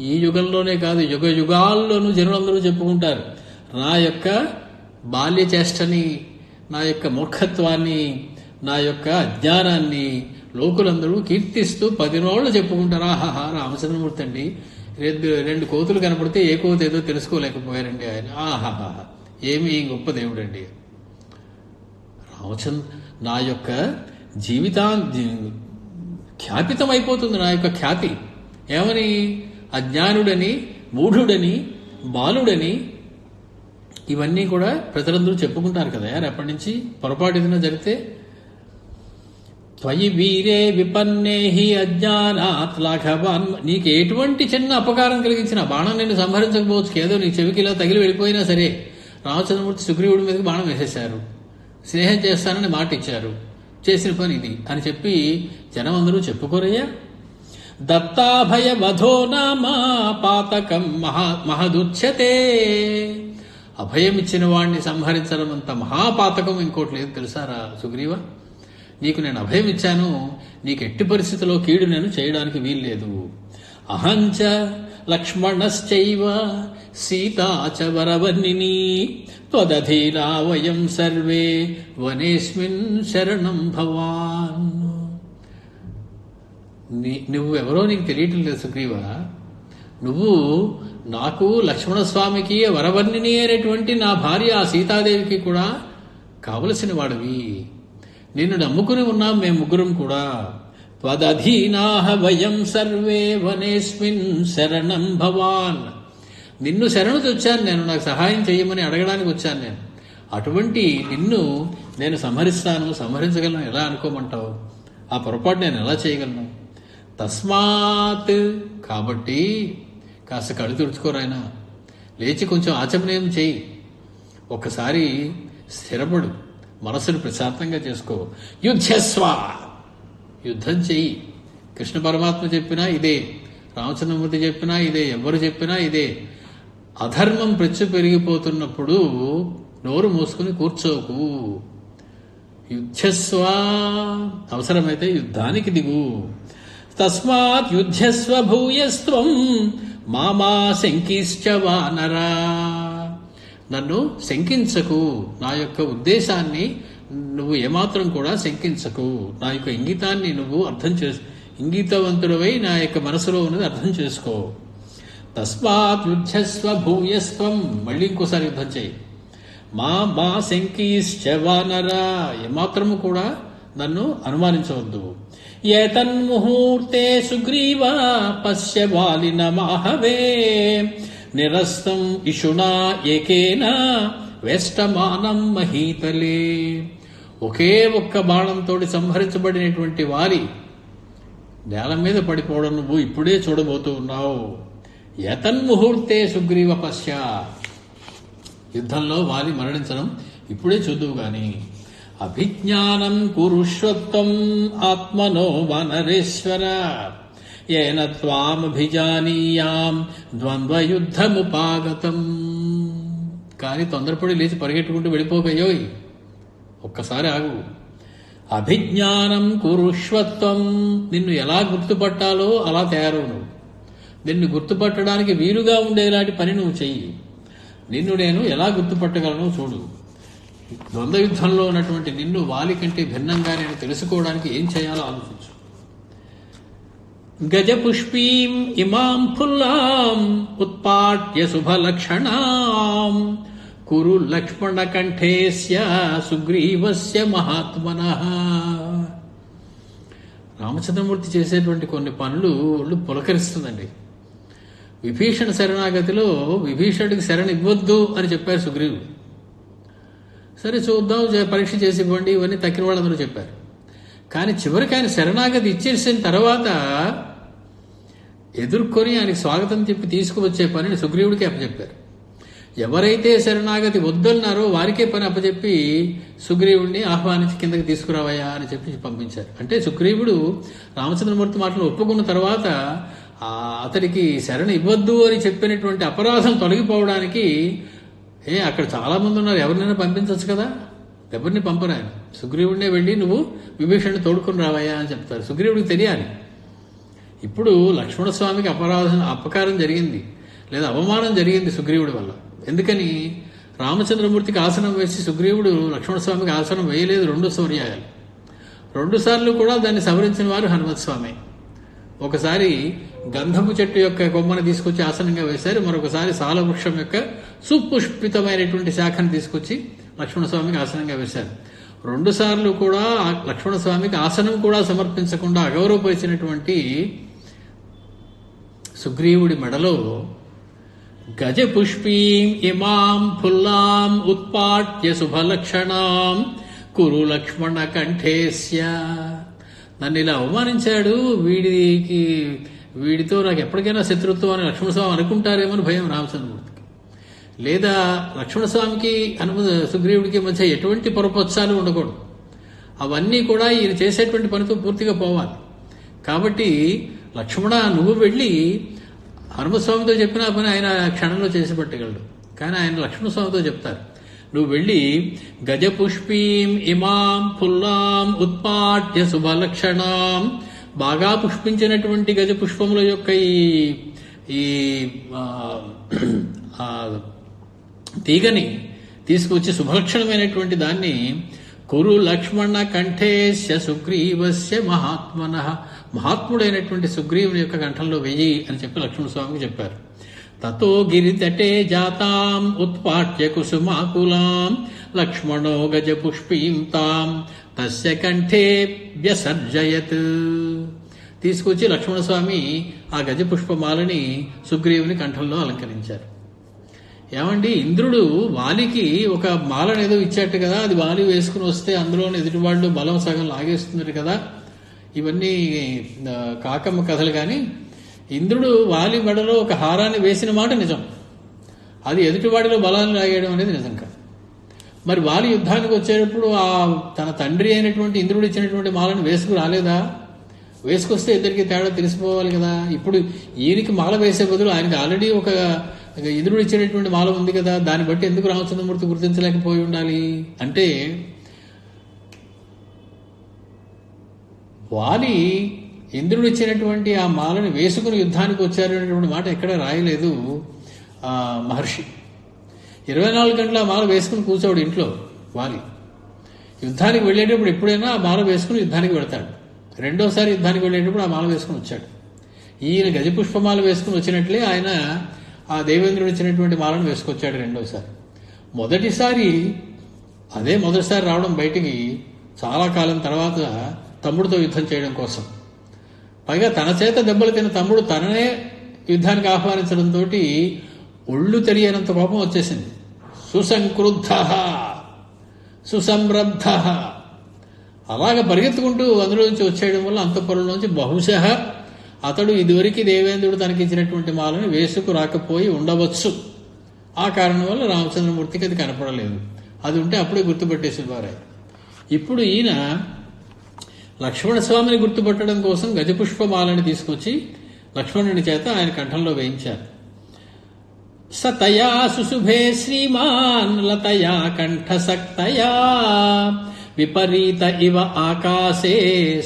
ఈ యుగంలోనే కాదు, యుగ యుగాల్లోనూ జనులందరూ చెప్పుకుంటారు నా యొక్క బాల్య చేష్టని, నా యొక్క మూర్ఖత్వాన్ని, నా యొక్క అజ్ఞానాన్ని లోకులందరూ కీర్తిస్తూ 10 రోజులు చెప్పుకుంటారు. ఆహాహా రామచంద్రమూర్తి అండి, రెండు కోతులు కనపడితే ఏ కోత ఏదో తెలుసుకోలేకపోయారండి ఆయన. ఆహాహా ఏమి గొప్ప దేవుడండి. రామచంద్ర నా యొక్క ఖ్యాపితం అయిపోతుంది, నా యొక్క ఖ్యాతి. ఏమని? అజ్ఞానుడని, మూఢుడని, బాలుడని, ఇవన్నీ కూడా ప్రజలందరూ చెప్పుకుంటారు కదా రేపటి నుంచి పొరపాటు ఏదైనా జరిగితే. త్వయి వీరే విపన్నేహి అజ్ఞానాత్ లాఘవాన్. నీకు ఎటువంటి చిన్న అపకారం కలిగించిన బాణం నిన్ను సంహరించకపోవచ్చు, ఏదో నీ చెవికి ఇలా తగిలి వెళ్ళిపోయినా సరే. రామచంద్రమూర్తి సుగ్రీవుడి మీదకి బాణం వేసేశారు, స్నేహం చేస్తానని మాట ఇచ్చారు, చేసిన పని ఇది అని చెప్పి జనం అందరూ చెప్పుకోరయ్యా. దత్తాభయ వధో నామా పాతకం మహదుచ్యతే. అభయం ఇచ్చిన వాడిని సంహరించడం అంత మహాపాతకం ఇంకోటి లేదు తెలుసారా సుగ్రీవ. నీకు నేను అభయం ఇచ్చాను, నీకు ఎట్టి పరిస్థితిలో కీడు నేను చేయడానికి వీల్లేదు. అహంచ లక్ష్మణశ్చైవ సీతాచ వరవర్ణిని త్వదధీనా వయం సర్వే వనేస్మిన్ శరణం భవాన్. నువ్వెవరో నీకు తెలియటం లేదు సుగ్రీవ. నువ్వు నాకు, లక్ష్మణస్వామికి, వరవర్ణిని అనేటువంటి నా భార్య ఆ సీతాదేవికి కూడా కావలసిన వాడివి. నిన్ను నమ్ముకుని ఉన్నాం మేము ముగ్గురం కూడా. త్వదధీనాః వయం సర్వే వనేస్మిన్ శరణం భవాన్. నిన్ను శరణు వచ్చాను నేను, నాకు సహాయం చేయమని అడగడానికి వచ్చాను నేను. అటువంటి నిన్ను నేను సంహరించగలను ఎలా అనుకోమంటావు? ఆ పొరపాటు నేను ఎలా చేయగలను? తస్మాత్, కాబట్టి కాస్త కళ్ళు తుడుచుకోరాయన, లేచి కొంచెం ఆచమనయం చేయి, ఒక్కసారి స్థిరపడు, మనసును ప్రశాంతంగా చేసుకో. యుద్ధస్వ, యుద్ధం చెయ్యి. కృష్ణ పరమాత్మ చెప్పినా ఇదే, రామచంద్రమూర్తి చెప్పినా ఇదే, ఎవరు చెప్పినా ఇదే. అధర్మం పెచ్చు పెరిగిపోతున్నప్పుడు నోరు మూసుకుని కూర్చోకు. యుద్ధస్వ, అవసరమైతే యుద్ధానికి దిగు. తస్మాత్ యుద్ధస్వ భూయస్త్వం మామా శంకిశ్చ వానరా. నన్ను శంకించకు, నా యొక్క ఉద్దేశాన్ని నువ్వు ఏమాత్రం కూడా శంకించకు. నా యొక్క ఇంగితాన్ని నువ్వు ఇంగితవంతుడవై నా యొక్క మనసులో ఉన్నది అర్థం చేసుకో. తస్మాత్ యుద్ధస్వ భూయస్త్వం, మళ్ళీ ఇంకోసారి యుద్ధం చేయి. మా శంకిశ్చ వానరా, ఏమాత్రము కూడా నన్ను అనుమానించవద్దు. ఏతన్ముహూర్తే సుగ్రీవ పశ్య వాలిన మాహవే నిరస్తం ఇషుణా ఏకేన వేష్టమానం మహీతలే. ఒకే ఒక్క బాణంతో సంహరించబడినటువంటి వాలి నేల మీద పడిపోవడం నువ్వు ఇప్పుడే చూడబోతూ ఉన్నావు. ఏతన్ముహూర్తే సుగ్రీవ పశ్య, యుద్ధంలో వాలి మరణించడం ఇప్పుడే చూద్దువు గాని. అభిజ్ఞానం కురుష్వత్వం ఆత్మనో వనరేశ్వర ఏన త్వామభిజానీయాం ద్వంద్వయుద్ధముపాగతం. కానీ తొందరపడి లేచి పరిగెట్టుకుంటూ వెళ్ళిపోకయ్యోయ్, ఒక్కసారి ఆగు. అభిజ్ఞానం కురుష్వత్వం, నిన్ను ఎలా గుర్తుపట్టాలో అలా తయారవు నువ్వు. నిన్ను గుర్తుపట్టడానికి వీలుగా ఉండేలాంటి పని నువ్వు చెయ్యి. నిన్ను నేను ఎలా గుర్తుపట్టగలను చూడు. ద్వంద్వ యుద్ధంలో ఉన్నటువంటి నిన్ను వాలి కంటే భిన్నంగా నేను తెలుసుకోవడానికి ఏం చేయాలో ఆలోచించు. గజపుష్పీం ఇమాం ఫుల్లాం ఉత్పాట్య శుభలక్షణాం కురు లక్ష్మణ కంఠేస్య సుగ్రీవస్య మహాత్మనః. రామచంద్రమూర్తి చేసేటువంటి కొన్ని పనులు ఒళ్ళు పులకరిస్తుందండి. విభీషణ శరణాగతిలో విభీషణుడికి శరణ ఇవ్వద్దు అని చెప్పారు సుగ్రీవుడు. సరే చూద్దాం, పరీక్ష చేసి ఇవ్వండి, ఇవన్నీ తక్కిన వాళ్ళందరూ చెప్పారు. కానీ చివరికి ఆయన శరణాగతి ఇచ్చేసిన తర్వాత ఎదుర్కొని ఆయనకి స్వాగతం చెప్పి తీసుకువచ్చే పనిని సుగ్రీవుడికి అప్పచెప్పారు. ఎవరైతే శరణాగతి వద్దన్నారో వారికే పని అప్పచెప్పి సుగ్రీవుడిని ఆహ్వానించి కిందకి తీసుకురావయ్యా అని చెప్పి పంపించారు. అంటే సుగ్రీవుడు రామచంద్రమూర్తి మాటలు ఒప్పుకున్న తర్వాత అతడికి శరణ ఇవ్వద్దు అని చెప్పినటువంటి అపరాధం తొలగిపోవడానికి అక్కడ చాలా మంది ఉన్నారు, ఎవరినైనా పంపించవచ్చు కదా, ఎవరిని పంపరు. ఆయన సుగ్రీవుడినే వెళ్ళి నువ్వు విభీషణ్ణి తోడుకుని రావయ్యా అని చెప్తారు. సుగ్రీవుడికి తెలియాలి ఇప్పుడు లక్ష్మణస్వామికి అపకారం జరిగింది లేదా అవమానం జరిగింది సుగ్రీవుడి వల్ల. ఎందుకని రామచంద్రమూర్తికి ఆసనం వేసి సుగ్రీవుడు లక్ష్మణస్వామికి ఆసనం వేయలేదు. 2 పర్యాయాలు, 2 సార్లు కూడా దాన్ని సవరించిన వారు హనుమత్స్వామి. ఒకసారి గంధపు చెట్టు యొక్క కొమ్మను తీసుకొచ్చి ఆసనంగా వేశారు, మరొకసారి సాలవృక్షం యొక్క సుపుష్పితమైనటువంటి శాఖను తీసుకొచ్చి లక్ష్మణస్వామికి ఆసనంగా వేశారు. 2 సార్లు కూడా లక్ష్మణస్వామికి ఆసనం కూడా సమర్పించకుండా అగౌరవపరిచినటువంటి సుగ్రీవుడి మెడలో గజపుష్పీం ఇమాం ఫుల్లాం ఉత్పాట్య శుభలక్షణాం కురు లక్ష్మణ కంఠేస్య. నన్ను ఇలా అవమానించాడు, వీడితో నాకు ఎప్పటికైనా శత్రుత్వం అని లక్ష్మణస్వామి అనుకుంటారేమని భయం రామచంద్రమూర్తికి. లేదా లక్ష్మణస్వామికి సుగ్రీవుడికి మధ్య ఎటువంటి పొరపచ్చాలు ఉండకూడదు. అవన్నీ కూడా ఈయన చేసేటువంటి పనితో పూర్తిగా పోవాలి. కాబట్టి లక్ష్మణ నువ్వు వెళ్ళి హనుమస్వామితో చెప్పిన పని ఆయన క్షణంలో చేసి పట్టగలడు. కానీ ఆయన లక్ష్మణస్వామితో చెప్తారు, నువ్వు వెళ్ళి గజపుష్పీం ఇమాం ఫుల్లాం ఉత్పాట్య శుభలక్షణాం, బాగా పుష్పించినటువంటి గజ పుష్పముల యొక్క ఈ తీగని తీసుకువచ్చి శుభలక్షణమైనటువంటి దాన్ని కురు లక్ష్మణ కంఠేశ సుగ్రీవస్య మహాత్మనః, మహాత్ముడైనటువంటి సుగ్రీవుని యొక్క కంఠంలో వెయ్యి అని చెప్పి లక్ష్మణస్వామికి చెప్పారు. తతో గిరితటే జాతాం ఉత్పాట్య కుసుమాకులాం లక్ష్మణో గజ పుష్పీం తాం తస్య కంఠే వ్యసర్జయత్. తీసుకొచ్చి లక్ష్మణస్వామి ఆ గజ పుష్పమాలని సుగ్రీవుని కంఠంలో అలంకరించారు. ఏమండి, ఇంద్రుడు వాలికి ఒక మాలను ఏదో ఇచ్చాడు కదా, అది వాలి వేసుకుని వస్తే అందులోని ఎదుటివాళ్ళు బలం సగం లాగేస్తున్నారు కదా, ఇవన్నీ కాకమ్మ కథలు. కానీ ఇంద్రుడు వాలి మెడలో ఒక హారాన్ని వేసిన మాట నిజం, అది ఎదుటివాడిలో బలాన్ని లాగేయడం అనేది నిజం కాదు. మరి వాలి యుద్ధానికి వచ్చేటప్పుడు తన తండ్రి అయినటువంటి ఇంద్రుడు ఇచ్చినటువంటి మాలను వేసుకు రాలేదా? వేసుకొస్తే ఇద్దరికి తేడా తెలిసిపోవాలి కదా. ఇప్పుడు ఈయనకి మాల వేసే బదులు ఆయనకి ఆల్రెడీ ఒక ఇంద్రుడు ఇచ్చినటువంటి మాల ఉంది కదా, దాన్ని బట్టి ఎందుకు రామచంద్రమూర్తి గుర్తించలేకపోయి ఉండాలి? అంటే వాలి ఇంద్రుడు ఇచ్చినటువంటి ఆ మాలను వేసుకుని యుద్ధానికి వచ్చారు అనేటువంటి మాట ఎక్కడ రాయలేదు మహర్షి. 24 గంటల ఆ మాల వేసుకుని కూర్చోడు ఇంట్లో వాలి. యుద్ధానికి వెళ్ళేటప్పుడు ఎప్పుడైనా ఆ మాల వేసుకుని యుద్ధానికి వెళ్తాడు. రెండోసారి యుద్ధానికి వెళ్ళేటప్పుడు ఆ మాల వేసుకుని వచ్చాడు. ఈయన గజపుష్పమాల వేసుకుని వచ్చినట్లే ఆయన ఆ దేవేంద్రుడు ఇచ్చినటువంటి మాలను వేసుకొచ్చాడు రెండోసారి. మొదటిసారి రావడం బయటికి చాలా కాలం తర్వాత తమ్ముడితో యుద్ధం చేయడం కోసం, పైగా తన చేత దెబ్బలు తిన్న తమ్ముడు తననే యుద్ధానికి ఆహ్వానించడంతో ఒళ్ళు తెలియనంత కోపం వచ్చేసింది. సుసంక్రుద్ధ సుసంరబ్ధ అలాగ పరిగెత్తుకుంటూ అందులో నుంచి వచ్చేయడం వల్ల అంతఃపురంలోంచి బహుశః అతడు ఇదివరకు దేవేంద్రుడు తనకిచ్చినటువంటి మాలను వేసుకు రాకపోయి ఉండవచ్చు. ఆ కారణం వల్ల రామచంద్రమూర్తికి అది కనపడలేదు. అది ఉంటే అప్పుడే గుర్తుపట్టేసేవారు. ఇప్పుడు ఈయన లక్ష్మణస్వామిని గుర్తుపట్టడం కోసం గజపుష్పమాలని తీసుకొచ్చి లక్ష్మణుని చేత ఆయన కంఠంలో వేయించారు. సతయా సుశుభే శ్రీమాన్ లతయా కంఠసక్తయా విపరీత ఇవ ఆకాశే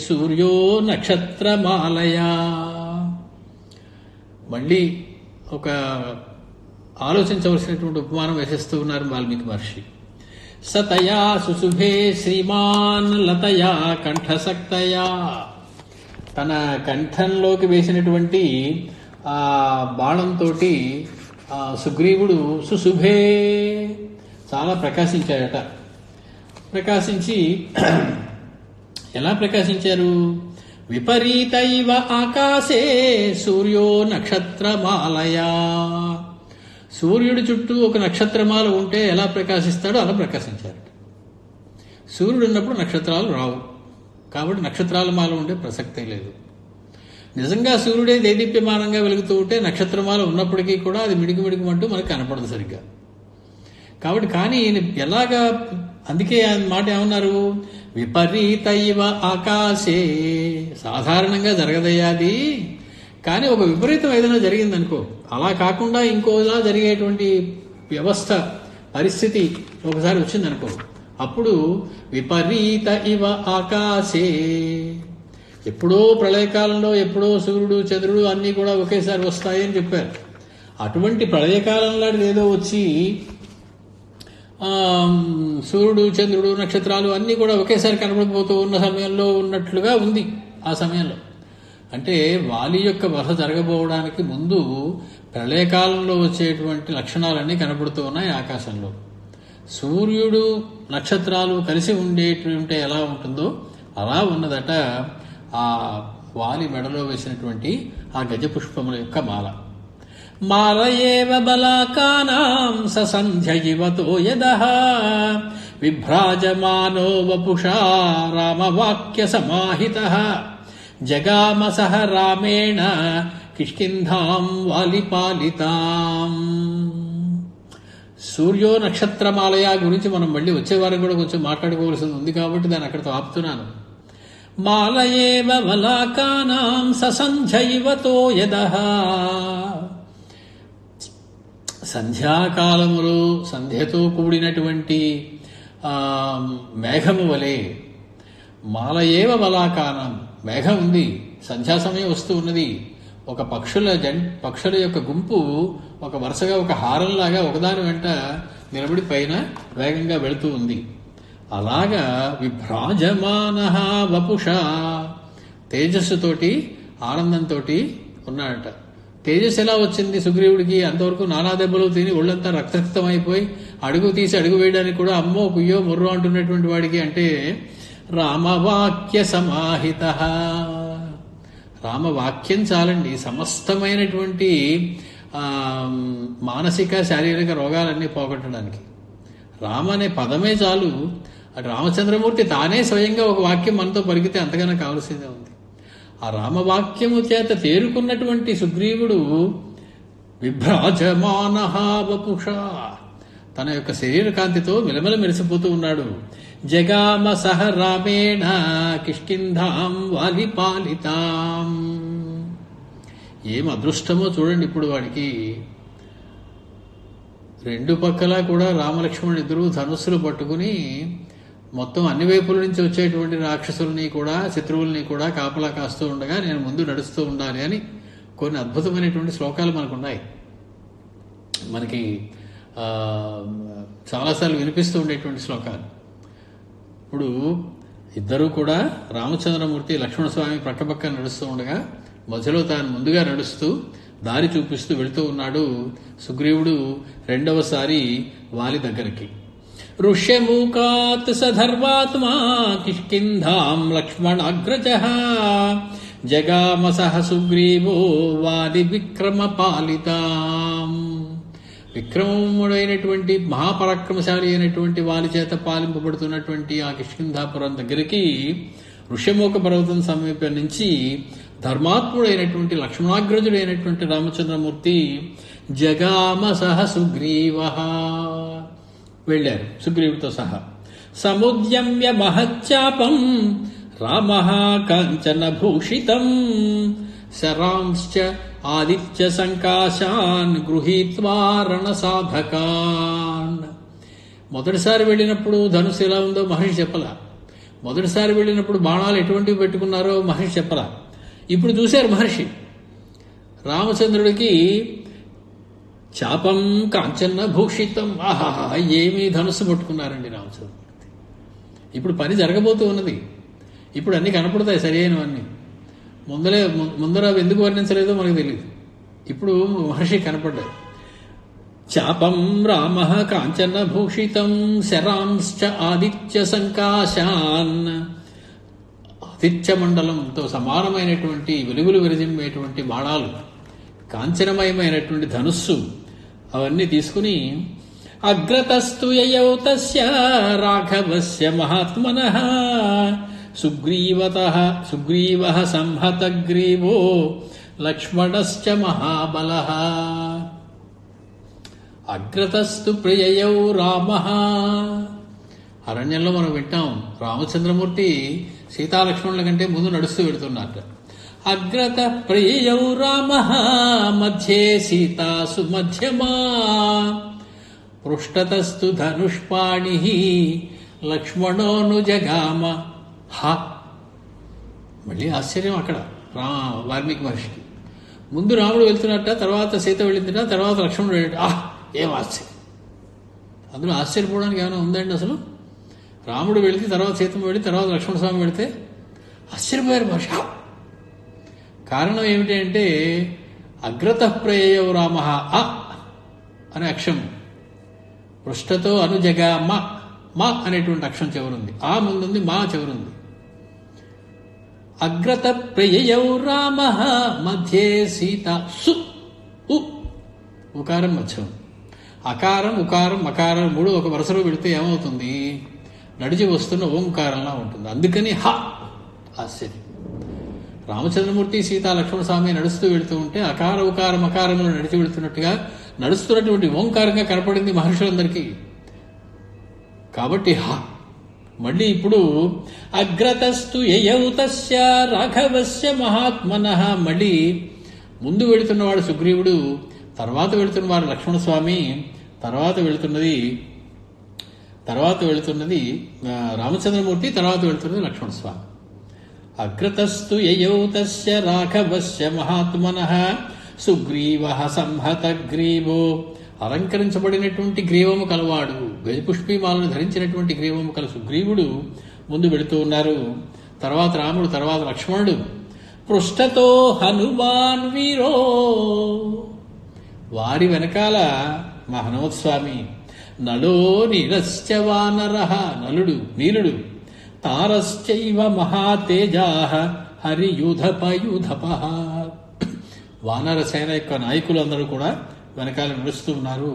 సూర్యో నక్షత్రమాలయా. మళ్ళీ ఒక ఆలోచించవలసినటువంటి ఉపమానం వేసేస్తూ ఉన్నారు వాల్మీకి మహర్షి. సతయా సుశుభే శ్రీమాన్ లతయా కంఠసక్తయా, తన కంఠంలోకి వేసినటువంటి ఆ బాణంతో సుగ్రీవుడు సుశుభే చాలా ప్రకాశించాడట. ప్రకాశించి ఎలా ప్రకాశించారు? విపరీత ఇవ ఆకాశే సూర్యో నక్షత్రమాలయా. సూర్యుడి చుట్టూ ఒక నక్షత్రమాల ఉంటే ఎలా ప్రకాశిస్తాడో అలా ప్రకాశించారు. సూర్యుడు ఉన్నప్పుడు నక్షత్రాలు రావు, కాబట్టి నక్షత్రాల మాల ఉండే ప్రసక్తే లేదు. నిజంగా సూర్యుడే దేదీప్యమానంగా వెలుగుతూ ఉంటే నక్షత్రమాల ఉన్నప్పటికీ కూడా అది మిడిగిమిడిగిమంటూ మనకు కనపడదు సరిగ్గా. కాబట్టి కానీ ఎలాగా, అందుకే ఆ మాట ఏమన్నారు, విపరీత ఇవ ఆకాశే. సాధారణంగా జరగదయ్యాది, కానీ ఒక విపరీతం ఏదైనా జరిగిందనుకో, అలా కాకుండా ఇంకోలా జరిగేటువంటి వ్యవస్థ పరిస్థితి ఒకసారి వచ్చిందనుకో, అప్పుడు విపరీత ఇవ ఆకాశే. ఎప్పుడో ప్రళయకాలంలో ఎప్పుడో సూర్యుడు చంద్రుడు అన్నీ కూడా ఒకేసారి వస్తాయని చెప్పారు. అటువంటి ప్రళయకాలంలో ఏదో వచ్చి సూర్యుడు చంద్రుడు నక్షత్రాలు అన్నీ కూడా ఒకేసారి కనబడిపోతూ ఉన్న సమయంలో ఉన్నట్లుగా ఉంది. ఆ సమయంలో అంటే వాలి యొక్క వధ జరగబోవడానికి ముందు ప్రళయకాలంలో వచ్చేటువంటి లక్షణాలన్నీ కనబడుతూ ఉన్నాయి ఆకాశంలో. సూర్యుడు నక్షత్రాలు కలిసి ఉండేటువంటి ఎలా ఉంటుందో అలా ఉన్నదట ఆ వాలి మెడలో వేసినటువంటి ఆ గజపుష్పముల యొక్క మాల. మాల ఏవ బలాకానాం ససంధ్య ఇవతో యదః విభ్రాజమానో వపుషా రామవాక్య సమాహితః జగామ సహ రామేణ కిష్కింధాం వాలిపాలితాం. సూర్యో నక్షత్రమాలయ గురించి మనం మళ్ళీ వచ్చేవారం కూడా కొంచెం మాట్లాడుకోవాల్సింది ఉంది కాబట్టి దాన్ని అక్కడితో ఆపుతున్నాను. మాలయేవ వలాకానాం ససంధ్య ఇవతో యదః. సంధ్యాకాలములో సంధ్యతో కూడినటువంటి మేఘము వలె మాలయేవ వలాకానం. మేఘం ఉంది, సంధ్యా సమయం వస్తూ ఉన్నది, ఒక పక్షుల యొక్క గుంపు ఒక వరుసగా ఒక హారంలాగా ఒకదాని వెంట నిలబడి పైన వేగంగా వెళుతూ ఉంది. అలాగా విభ్రాజమానః వపుషా, తేజస్సుతోటి ఆనందంతో ఉన్నాడట. తేజస్సు ఎలా వచ్చింది సుగ్రీవుడికి? అంతవరకు నానా దెబ్బలు తిని ఒళ్ళంతా రక్తరక్తం అయిపోయి అడుగు తీసి అడుగు వేయడానికి కూడా అమ్మో కుయ్యో ముర్రో అంటున్నటువంటి వాడికి అంటే రామవాక్య సమాహిత. రామవాక్యం చాలండి సమస్తమైనటువంటి మానసిక శారీరక రోగాలన్నీ పోగొట్టడానికి. రామ అనే పదమే చాలు. అటు రామచంద్రమూర్తి తానే స్వయంగా ఒక వాక్యం మనతో పలికితే అంతగానో కావలసిందే ఉంది. ఆ రామవాక్యము చేత తేరుకున్నటువంటి సుగ్రీవుడు విభ్రాజమానః వపుషా, తన యొక్క శరీర కాంతితో మిలమిల మెరిసిపోతూ ఉన్నాడు. జగామ సహ రామేణ కిష్కింధాం వాలిపాలితాం. ఏం అదృష్టమో చూడండి. ఇప్పుడు వాడికి రెండు పక్కలా కూడా రామలక్ష్మణుడు ఇద్దరు ధనుస్సులు పట్టుకుని మొత్తం అన్ని వైపుల నుంచి వచ్చేటువంటి రాక్షసుల్ని కూడా శత్రువుల్ని కూడా కాపలా కాస్తూ ఉండగా నేను ముందు నడుస్తూ ఉండాలి అని కొన్ని అద్భుతమైనటువంటి శ్లోకాలు మనకున్నాయి. మనకి చాలాసార్లు వినిపిస్తూ ఉండేటువంటి శ్లోకాలు. ఇప్పుడు ఇద్దరూ కూడా రామచంద్రమూర్తి లక్ష్మణస్వామి పక్కపక్క నడుస్తూ ఉండగా మధ్యలో తాను ముందుగా నడుస్తూ దారి చూపిస్తూ వెళుతూ ఉన్నాడు సుగ్రీవుడు రెండవసారి వాలి దగ్గరికి. ఋష్యమూకాత్ సధర్వాత్మా కిష్కింధాం లక్ష్మణాగ్రజః జగామ సహ సుగ్రీవో వాలి విక్రమ పాలితాం. విక్రముడైనటువంటి మహాపరాక్రమశాలి అయినటువంటి వాలి చేత పాలింపబడుతున్నటువంటి ఆ కిష్కింధాపురం దగ్గరికి ఋష్యమూక పర్వతం సమీపం నుంచి ధర్మాత్ముడైనటువంటి లక్ష్మణాగ్రజుడైనటువంటి రామచంద్రమూర్తి జగామ సహ సుగ్రీవః వెళ్ళారు సుగ్రీవుడితో సహా. సముద్యమ్య మహచ్చాపం రామః కాంచన భూషితం శరాంశ్చ ఆదిత్య సంకాశాన్ గృహీత్వా రణసాధకాన్. మొదటిసారి వెళ్ళినప్పుడు ధనుసు ఎలా ఉందో మహర్షి చెప్పలా. మొదటిసారి వెళ్ళినప్పుడు బాణాలు ఎటువంటివి పెట్టుకున్నారో మహర్షి చెప్పలా. ఇప్పుడు చూశారు మహర్షి రామచంద్రుడికి చాపం కాంచన భూషితం. ఆహా, ఏమీ ధనుస్సు పట్టుకున్నారండి రామచంద్రమూర్తి. ఇప్పుడు పని జరగబోతూ ఉన్నది. ఇప్పుడు అన్ని కనపడతాయి సరైనవన్నీ. ముందర అవి ఎందుకు వర్ణించలేదో మనకు తెలియదు. ఇప్పుడు మహర్షి కనపడ్డారు. చాపం రామః కాంచన భూషితం శరాంశ్చ ఆదిత్య సంకాశాన్. తిచ్చమండలంతో సమానమైనటువంటి వెలుగులు విరజిమ్మేటువంటి బాణాలు, కాంచనమయమైనటువంటి ధనుస్సు అవన్నీ తీసుకుని అగ్రతస్తు యయౌ తస్య రాఘవస్య మహాత్మనః సుగ్రీవః సంహతగ్రీవో లక్ష్మణశ్చ మహాబలః. అగ్రతస్తు ప్రియయౌ రామః. అరణ్యంలో మనం వింటాం, రామచంద్రమూర్తి సీతాలక్ష్మణుల కంటే ముందు నడుస్తూ వెడుతున్నట్ట. అగ్రత ప్రియయౌ రామః మధ్యే సీతాసు మధ్యమా పృష్ఠతస్తు ధనుష్పాణిః లక్ష్మణోను జగామ. మళ్ళీ ఆశ్చర్యం అక్కడ వాల్మీకి మహర్షికి. ముందు రాముడు వెళ్తున్నట్ట, తర్వాత సీత వెళ్ళిందట, తర్వాత లక్ష్మణుడు వెళ్ళట. ఏం ఆశ్చర్యం! అందులో ఆశ్చర్యపోవడానికి ఏమైనా ఉందండి? అసలు రాముడు వెళితే తర్వాత సీతమ్మ వెళ్ళి తర్వాత లక్ష్మణ స్వామి వెళితే ఆశ్చర్యపోయారు మహర్షి. కారణం ఏమిటి అంటే అగ్రత ప్రేయౌ రామ అనే అక్షరం పృష్ఠతో అనుజగా మా అనేటువంటి అక్షరం చివరుంది, ఆ ముందుంది, మా చివరుంది. అగ్రత ప్రియయౌ రామ మధ్యే సీత సు ఉకారం మధ్యం. అకారం ఉకారం మకారం మూడు ఒక వరుసలో పెడితే ఏమవుతుంది? నడిచి వస్తున్న ఓంకారంలా ఉంటుంది. అందుకని ఆశ్చర్యం. రామచంద్రమూర్తి సీతా లక్ష్మణ స్వామి నడుస్తూ వెళుతూ ఉంటే అకార ఉకార మకారంలో నడిచి వెళుతున్నట్టుగా నడుస్తున్నటువంటి ఓంకారంగా కనపడింది మహర్షులందరికీ. కాబట్టి మళ్ళీ ఇప్పుడు అగ్రతస్తు యయౌ తస్య రాఘవస్య మహాత్మనః. మళ్ళీ ముందు వెళుతున్నవాడు సుగ్రీవుడు, తర్వాత వెళుతున్నవాడు లక్ష్మణస్వామి, తర్వాత వెళుతున్నది రామచంద్రమూర్తి, తర్వాత వెళుతున్నది లక్ష్మణస్వామి. అగ్రతస్తు యయౌ తస్య రాఘవస్య మహాత్మనః సుగ్రీవః సంహతగ్రీవో. అలంకరించబడినటువంటి గ్రీవము కలవాడు, గజపుష్పీమాలను ధరించినటువంటి గ్రీవము కల సుగ్రీవుడు ముందు వెళుతూ ఉన్నారు. తర్వాత రాముడు, తర్వాత లక్ష్మణుడు. పృష్ఠతో హనుమాన్ వీరో. వారి వెనకాల మా హనుమత్స్వామి. నలో నీరశ్చ వానరః. నలుడు నీలుడు. తారశ్చైవ మహాతేజాః హరియుధపయుధపః. వానర సేన యొక్క నాయకులందరూ కూడా వెనకాల నడుస్తూ ఉన్నారు.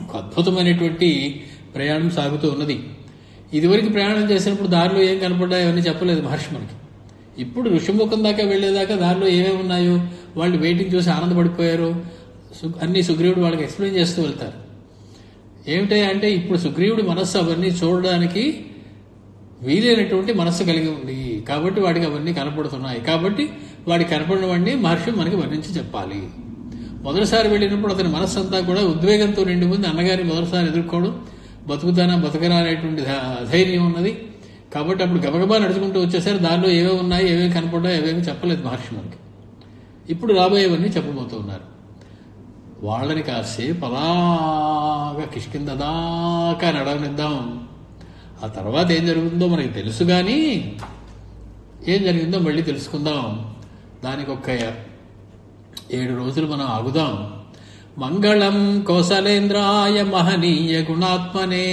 ఒక అద్భుతమైనటువంటి ప్రయాణం సాగుతూ ఉన్నది. ఇదివరకు ప్రయాణం చేసినప్పుడు దారిలో ఏం కనపడ్డాయో అవన్నీ చెప్పలేదు మహర్షి మనకి. ఇప్పుడు ఋషిముఖం దాకా వెళ్లేదాకా దారిలో ఏమేమి ఉన్నాయో వాళ్ళు వెయిటింగ్ చూసి ఆనందపడిపోయారు. అన్ని సుగ్రీవుడు వాళ్ళకి ఎక్స్ప్లెయిన్ చేస్తూ వెళ్తారు. ఏమిటి అంటే ఇప్పుడు సుగ్రీవుడి మనస్సు అవన్నీ చూడడానికి వీలైనటువంటి మనస్సు కలిగి ఉంది కాబట్టి వాడికి అవన్నీ కనపడుతున్నాయి. కాబట్టి వాడికి కనపడినవన్నీ మహర్షి మనకి వర్ణించి చెప్పాలి. మొదటిసారి వెళ్ళినప్పుడు అతని మనస్సు అంతా కూడా ఉద్వేగంతో నిండి ఉంది. అన్నగారిని మొదటిసారి ఎదుర్కోవడం, బతుకుతానా బతకరా అనేటువంటి ధైర్యం ఉన్నది. కాబట్టి అప్పుడు గబగబా నడుచుకుంటూ వచ్చేసరి దానిలో ఏవేవి ఉన్నాయి, ఏవేవి కనపడ్డాయి, ఏవేమి చెప్పలేదు మహర్షి మనకి. ఇప్పుడు రాబోయేవన్నీ చెప్పబోతూ ఉన్నారు. వాళ్ళని కాసేపు అలాగా కిష్కింద దాకా నడవనిద్దాం. ఆ తర్వాత ఏం జరుగుతుందో మనకి తెలుసు, కానీ ఏం జరిగిందో మళ్ళీ తెలుసుకుందాం. దానికి ఒక 7 రోజులు మనం ఆగుదాం. మంగళం కౌసలేంద్రాయ మహనీయ గుణాత్మనే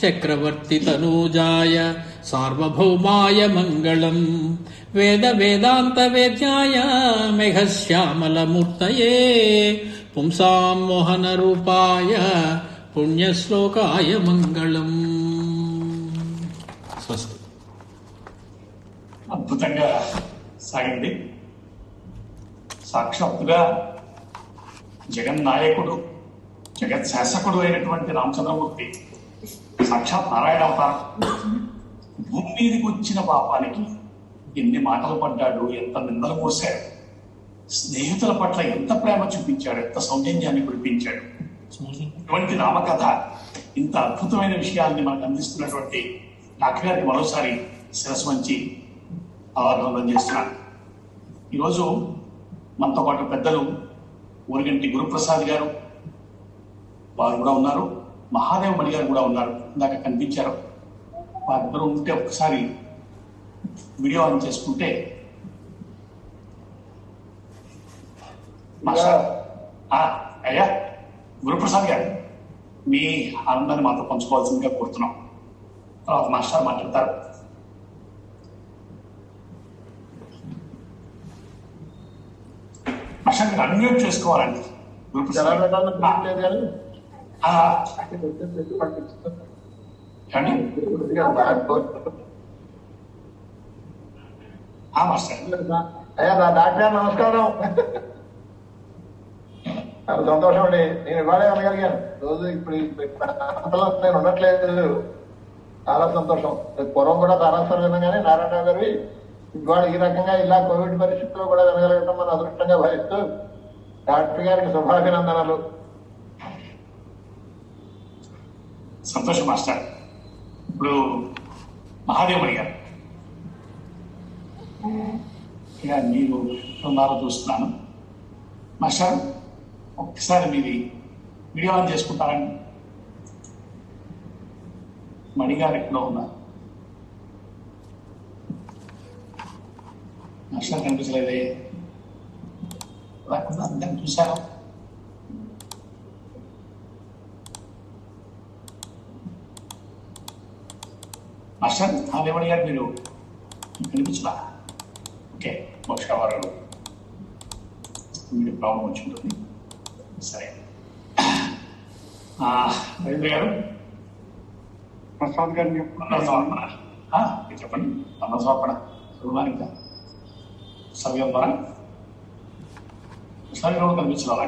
చక్రవర్తి తనూజాయ సార్వభౌమాయ మంగళం వేద వేదాంత వేద్యాయ మేఘశ్యామలమూర్తయే పుంసాం మోహన రూపాయ పుణ్యశ్లోకాయ మంగళం. స్వస్తి. అద్భుతంగా సాగింది. సాక్షాత్తుగా జగన్నాయకుడు, జగత్ శాసకుడు అయినటువంటి రామచంద్రమూర్తి సాక్షాత్ నారాయణ అవతారం భూమి మీదకి వచ్చిన పాపానికి ఎన్ని మాటలు పడ్డాడు, ఎంత నిందలు మోసాడు, స్నేహితుల పట్ల ఎంత ప్రేమ చూపించాడు, ఎంత సౌజన్యాన్ని కురిపించాడు. ఇటువంటి రామకథ ఇంత అద్భుతమైన విషయాల్ని మనకు అందిస్తున్నటువంటి డాక్టర్ గారికి మరోసారి శిరస్సు వంచి ఆరాధన చేస్తున్నాను. ఈరోజు మనతో పాటు పెద్దలు ఊరిగంటి గురుప్రసాద్ గారు వారు కూడా ఉన్నారు, మహాదేవ మణి గారు కూడా ఉన్నారు, ఇందాక కనిపించారు. వారిద్దరూ ఉంటే ఒకసారి వీడియో ఆన్ చేసుకుంటే అయ్యా గురుప్రసాద్ గారు మీ ఆనందాన్ని మాతో పంచుకోవాల్సిందిగా కోరుతున్నాం. తర్వాత మాస్టర్ మాట్లాడతారు. మాస్టర్ మీరు అన్మ్యూట్ చేసుకోవాలండి. ఎలా పెట్టాలో తెలియట్లేదు కానీ ఆ, ఏమండి? మాస్టర్ అయ్యా నా డాక్టర్ గారు నమస్కారం. చాలా సంతోషం అండి. నేను ఇవాళే అనగలిగాను. రోజు ఇప్పుడు నేను ఉండట్లేదు. చాలా సంతోషం. పూర్వం కూడా తారాసాలు వినగానే నారాయణ గారి ఇవాళ ఈ రకంగా ఇలా కోవిడ్ పరిస్థితుల్లో కూడా వినగలగడం మన అదృష్టంగా భావిస్తూ డాక్టర్ గారికి శుభాభినందనలు. సంతోషం మాస్టర్. ఇప్పుడు మహాదేవుని గారు ఇక మీరు ఉన్నారో చూస్తున్నాను. మాస్టర్ ఒక్కసారి మీది వీడియో ఆన్ చేసుకుంటారండి. మణిగారు ఎక్కడో ఉన్నారు. మాస్టర్ కనిపించలేదే. అందరిని చూశాను. మాస్టర్ మహాదేవుని గారు మీరు కనిపించలా? ఓకే, బహుశా వారు మీరు ప్రాబ్లం వచ్చి ఉంటుంది. సరే రవీంద్ర గారు, ప్రసాద్ గారిని అన్న సమర్పణ మీరు చెప్పండి. అన్న సమర్పణ శుభమానిక సమయం ద్వారా సరే కనిపించాలి.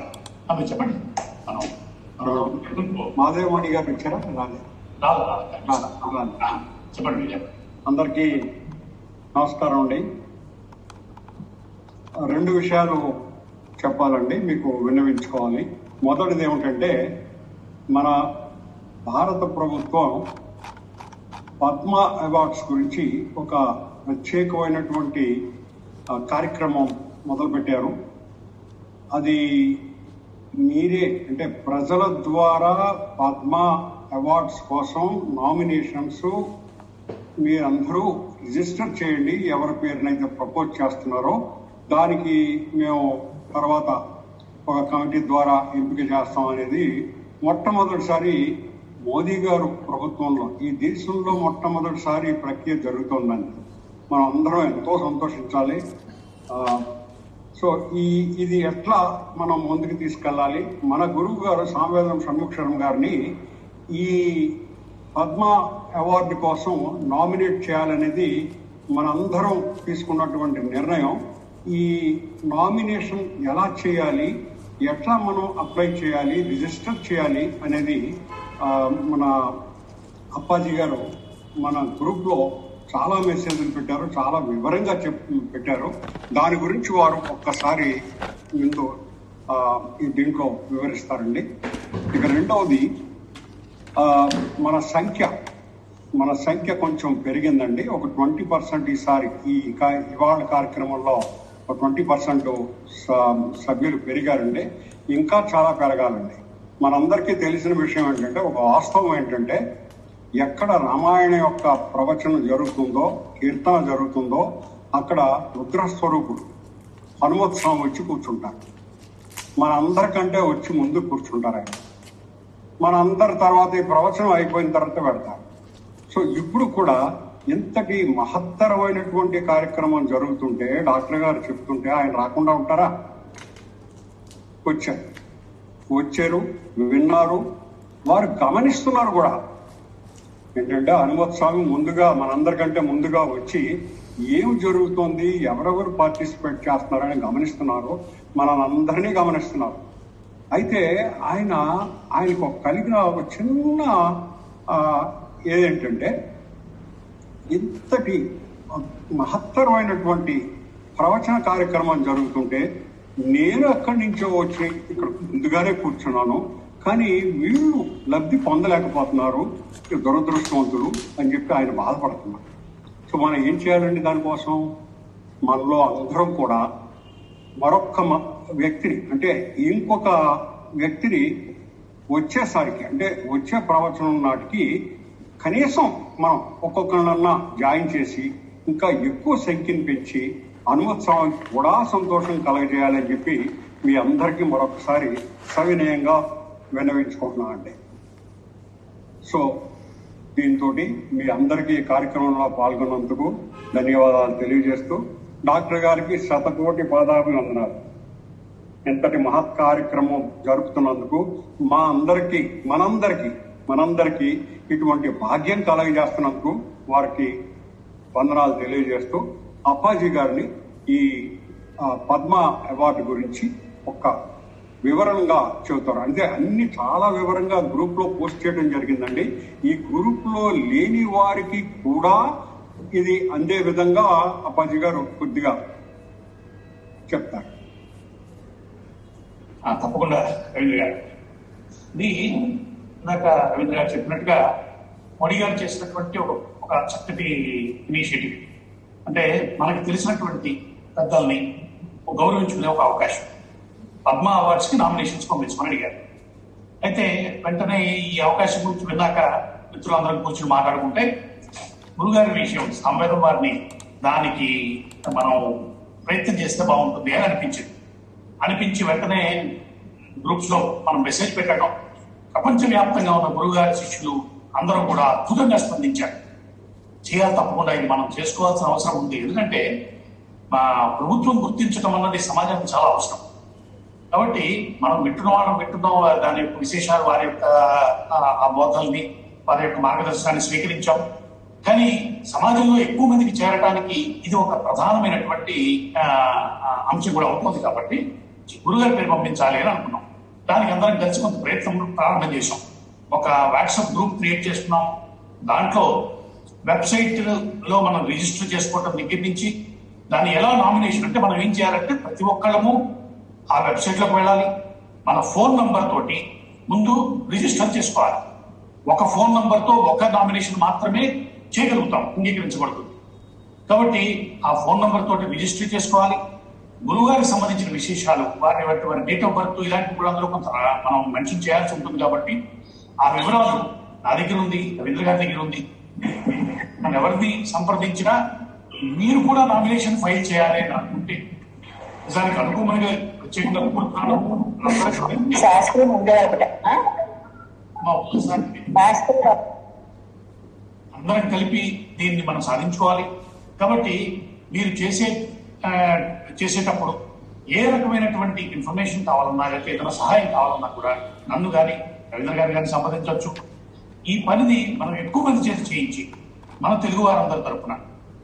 మీరు చెప్పండి. మాధవమణి గారు ఇచ్చారా? రాదు చెప్పండి. మీరు చెప్పండి. అందరికీ నమస్కారం అండి. రెండు విషయాలు చెప్పాలండి, మీకు విన్నవించుకోవాలి. మొదటిది ఏమిటంటే, మన భారత ప్రభుత్వం పద్మ అవార్డ్స్ గురించి ఒక ప్రత్యేకమైనటువంటి కార్యక్రమం మొదలుపెట్టారు. అది మీరే అంటే ప్రజల ద్వారా పద్మ అవార్డ్స్ కోసం నామినేషన్స్ మీరందరూ రిజిస్టర్ చేయండి. ఎవరి పేరునైతే ప్రపోజ్ చేస్తున్నారో దానికి మేము తర్వాత ఒక కమిటీ ద్వారా ఎంపిక చేస్తాం అనేది మొట్టమొదటిసారి మోదీ గారు ప్రభుత్వంలో ఈ దేశంలో మొట్టమొదటిసారి ప్రక్రియ జరుగుతోందండి. మనం అందరం ఎంతో సంతోషించాలి. సో ఇది ఎట్లా మనం ముందుకు తీసుకెళ్ళాలి? మన గురువు గారు సామవేదం షణ్ముఖశర్మ గారిని ఈ పద్మ అవార్డు కోసం నామినేట్ చేయాలనేది మనందరం తీసుకున్నటువంటి నిర్ణయం. ఈ నామినేషన్ ఎలా చేయాలి, ఎట్లా మనం అప్లై చేయాలి, రిజిస్టర్ చేయాలి అనేది మన అప్పాజీ గారు మన గ్రూప్లో చాలా మెసేజ్లు పెట్టారు, చాలా వివరంగా పెట్టారు. దాని గురించి వారు ఒక్కసారి ముందు దీంట్లో వివరిస్తారండి. ఇక రెండవది, మన సంఖ్య కొంచెం పెరిగిందండి. ఒక 20% ఈసారి ఇవాళ కార్యక్రమంలో ఒక 20% సభ్యులు పెరిగారండి. ఇంకా చాలా పెరగాలండి. మనందరికీ తెలిసిన విషయం ఏంటంటే, ఒక వాస్తవం ఏంటంటే, ఎక్కడ రామాయణ యొక్క ప్రవచనం జరుగుతుందో, కీర్తన జరుగుతుందో అక్కడ రుద్రస్వరూపుడు హనుమత్స్వామి వచ్చి కూర్చుంటారు. మనందరికంటే వచ్చి ముందు కూర్చుంటారు ఆయన. మనందరి తర్వాత ఈ ప్రవచనం అయిపోయిన తర్వాత పెడతారు. సో ఇప్పుడు కూడా ఇంతటి మహత్తరమైనటువంటి కార్యక్రమం జరుగుతుంటే, డాక్టర్ గారు చెప్తుంటే ఆయన రాకుండా ఉంటారా? వచ్చారు, విన్నారు, వారు గమనిస్తున్నారు కూడా. ఏంటంటే హనుమత్స్వామి ముందుగా మనందరికంటే ముందుగా వచ్చి ఏం జరుగుతోంది, ఎవరెవరు పార్టిసిపేట్ చేస్తున్నారని గమనిస్తున్నారు, మనందరినీ గమనిస్తున్నారు. అయితే ఆయనకు కలిగిన ఒక చిన్న ఏదేంటంటే, ఇంతటి మహత్తరమైనటువంటి ప్రవచన కార్యక్రమం జరుగుతుంటే నేను ఎక్కడి నుంచో వచ్చి ఇక్కడ ముందుగానే కూర్చున్నాను, కానీ వీళ్ళు లబ్ధి పొందలేకపోతున్నారు, దురదృష్టవంతులు అని చెప్పి ఆయన బాధపడుతున్నారు. సో మనం ఏం చేయాలండి? దానికోసం మనలో అందరం కూడా మరొక్క వ్యక్తిని, అంటే ఇంకొక వ్యక్తిని వచ్చేసరికి, అంటే వచ్చే ప్రవచనం నాటికి కనీసం మనం ఒక్కొక్కరినన్నా జాయిన్ చేసి ఇంకా ఎక్కువ సంఖ్యను పెంచి హనుమత్స్వామికి కూడా సంతోషం కలగజేయాలని చెప్పి మీ అందరికీ మరొకసారి సవినయంగా విన్నవించుకుంటున్నానండి. సో దీంతో మీ అందరికీ కార్యక్రమంలో పాల్గొన్నందుకు ధన్యవాదాలు తెలియజేస్తూ డాక్టర్ గారికి 100,000,000 పాదాభివందనాలు. ఇంతటి మహత్ కార్యక్రమం జరుపుతున్నందుకు మా అందరికీ మనందరికీ ఇటువంటి భాగ్యం కలగజేస్తున్నందుకు వారికి వందనాలు తెలియజేస్తూ అప్పాజీ గారిని ఈ పద్మ అవార్డు గురించి ఒక వివరంగా చెబుతారు. అంటే అన్ని చాలా వివరంగా గ్రూప్ లో పోస్ట్ చేయడం జరిగిందండి. ఈ గ్రూప్ లో లేని వారికి కూడా ఇది అందే విధంగా అప్పాజీ గారు కొద్దిగా చెప్తారు. తప్పకుండా రవీంద్ర గారు. ఇది ఇందాక రవీంద్ర గారు చెప్పినట్టుగా మోడీ గారు చేసినటువంటి ఒక చక్కటి ఇనిషియేటివ్. అంటే మనకు తెలిసినటువంటి పెద్దల్ని గౌరవించుకునే ఒక అవకాశం. పద్మ అవార్డ్స్ కి నామినేషన్స్ పంపించమని అడిగారు. అయితే వెంటనే ఈ అవకాశం గురించి విన్నాక మిత్రులందరం కూర్చొని మాట్లాడుకుంటే గురుగారి విషయం సంవేదం వారిని దానికి మనం ప్రయత్నం చేస్తే బాగుంటుంది అని అనిపించి వెంటనే గ్రూప్స్ లో మనం మెసేజ్ పెట్టడం, ప్రపంచవ్యాప్తంగా ఉన్న గురుగారి శిష్యులు అందరూ కూడా అద్భుతంగా స్పందించారు. చేయాలి, తప్పకుండా ఇది మనం చేసుకోవాల్సిన అవసరం ఉంది. ఎందుకంటే మా ప్రభుత్వం గుర్తించడం అన్నది సమాజానికి చాలా అవసరం. కాబట్టి మనం వింటున్నాం దాని యొక్క విశేషాలు, వారి యొక్క ఆ బోధల్ని, వారి యొక్క మార్గదర్శనాన్ని స్వీకరించాం. కానీ సమాజంలో ఎక్కువ మందికి చేరడానికి ఇది ఒక ప్రధానమైనటువంటి అంశం కూడా అవుతుంది. కాబట్టి గురుగారి పేరు పంపించాలి అని అనుకున్నాం. దానికి అందరం కలిసి కొంత ప్రయత్నం ప్రారంభం చేశాం. ఒక వాట్సాప్ గ్రూప్ క్రియేట్ చేసుకున్నాం. దాంట్లో వెబ్సైట్ లో మనం రిజిస్టర్ చేసుకోవటం దగ్గర నుంచి దాన్ని ఎలా నామినేషన్ అంటే మనం ఏం చేయాలంటే ప్రతి ఒక్కళ్ళము ఆ వెబ్సైట్ లోకి వెళ్ళాలి. మన ఫోన్ నంబర్ తోటి ముందు రిజిస్టర్ చేసుకోవాలి. ఒక ఫోన్ నంబర్ తో ఒక నామినేషన్ మాత్రమే చేయగలుగుతాం, అంగీకరించబడుతుంది. కాబట్టి ఆ ఫోన్ నంబర్ తోటి రిజిస్టర్ చేసుకోవాలి. గురువుగారికి సంబంధించిన విశేషాలు, వారి డేట్ ఆఫ్ బర్త్ ఇలాంటివి కూడా అందులో కొంత మనం మెన్షన్ చేయాల్సి ఉంటుంది. కాబట్టి ఆ వివరాలు నా దగ్గర ఉంది, రవీంద్ర గారి దగ్గర ఉంది. మనం ఎవరిని సంప్రదించినా మీరు కూడా నామినేషన్ ఫైల్ చేయాలి అని అనుకుంటే దానికి అనుకోమని ప్రత్యేకంగా అందరం కలిపి దీన్ని మనం సాధించుకోవాలి. కాబట్టి మీరు చేసేటప్పుడు ఏ రకమైనటువంటి ఇన్ఫర్మేషన్ కావాలన్నా, లేకపోతే ఏదైనా సహాయం కావాలన్నా కూడా నన్ను కానీ రవీంద్ర గారి కానీ సంప్రదించవచ్చు. ఈ పనిని మనం ఎక్కువ మంది చేసి చేయించి మన తెలుగు వారందరి తరఫున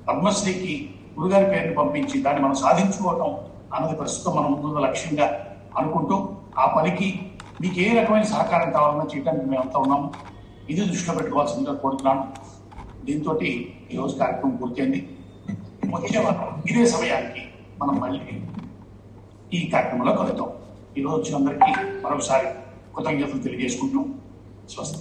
పద్మశ్రీకి గురుగారి పేరుని పంపించి దాన్ని మనం సాధించుకోవటం అన్నది ప్రస్తుతం మనం ముందున్న లక్ష్యంగా అనుకుంటూ, ఆ పనికి మీకు ఏ రకమైన సహకారం కావాలన్నా చేయడానికి మేమంతా ఉన్నాము. ఇది దృష్టిలో పెట్టుకోవాల్సిందిగా కోరుతున్నాను. దీంతో ఈరోజు కార్యక్రమం పూర్తయింది. వచ్చే వారం ఇదే సమయానికి మనం మళ్ళీ ఈ కార్యక్రమంలో కలుద్దాం. ఈరోజు వచ్చినందరికీ మరొకసారి కృతజ్ఞతలు తెలియజేసుకుంటున్నాం. స్వస్తి.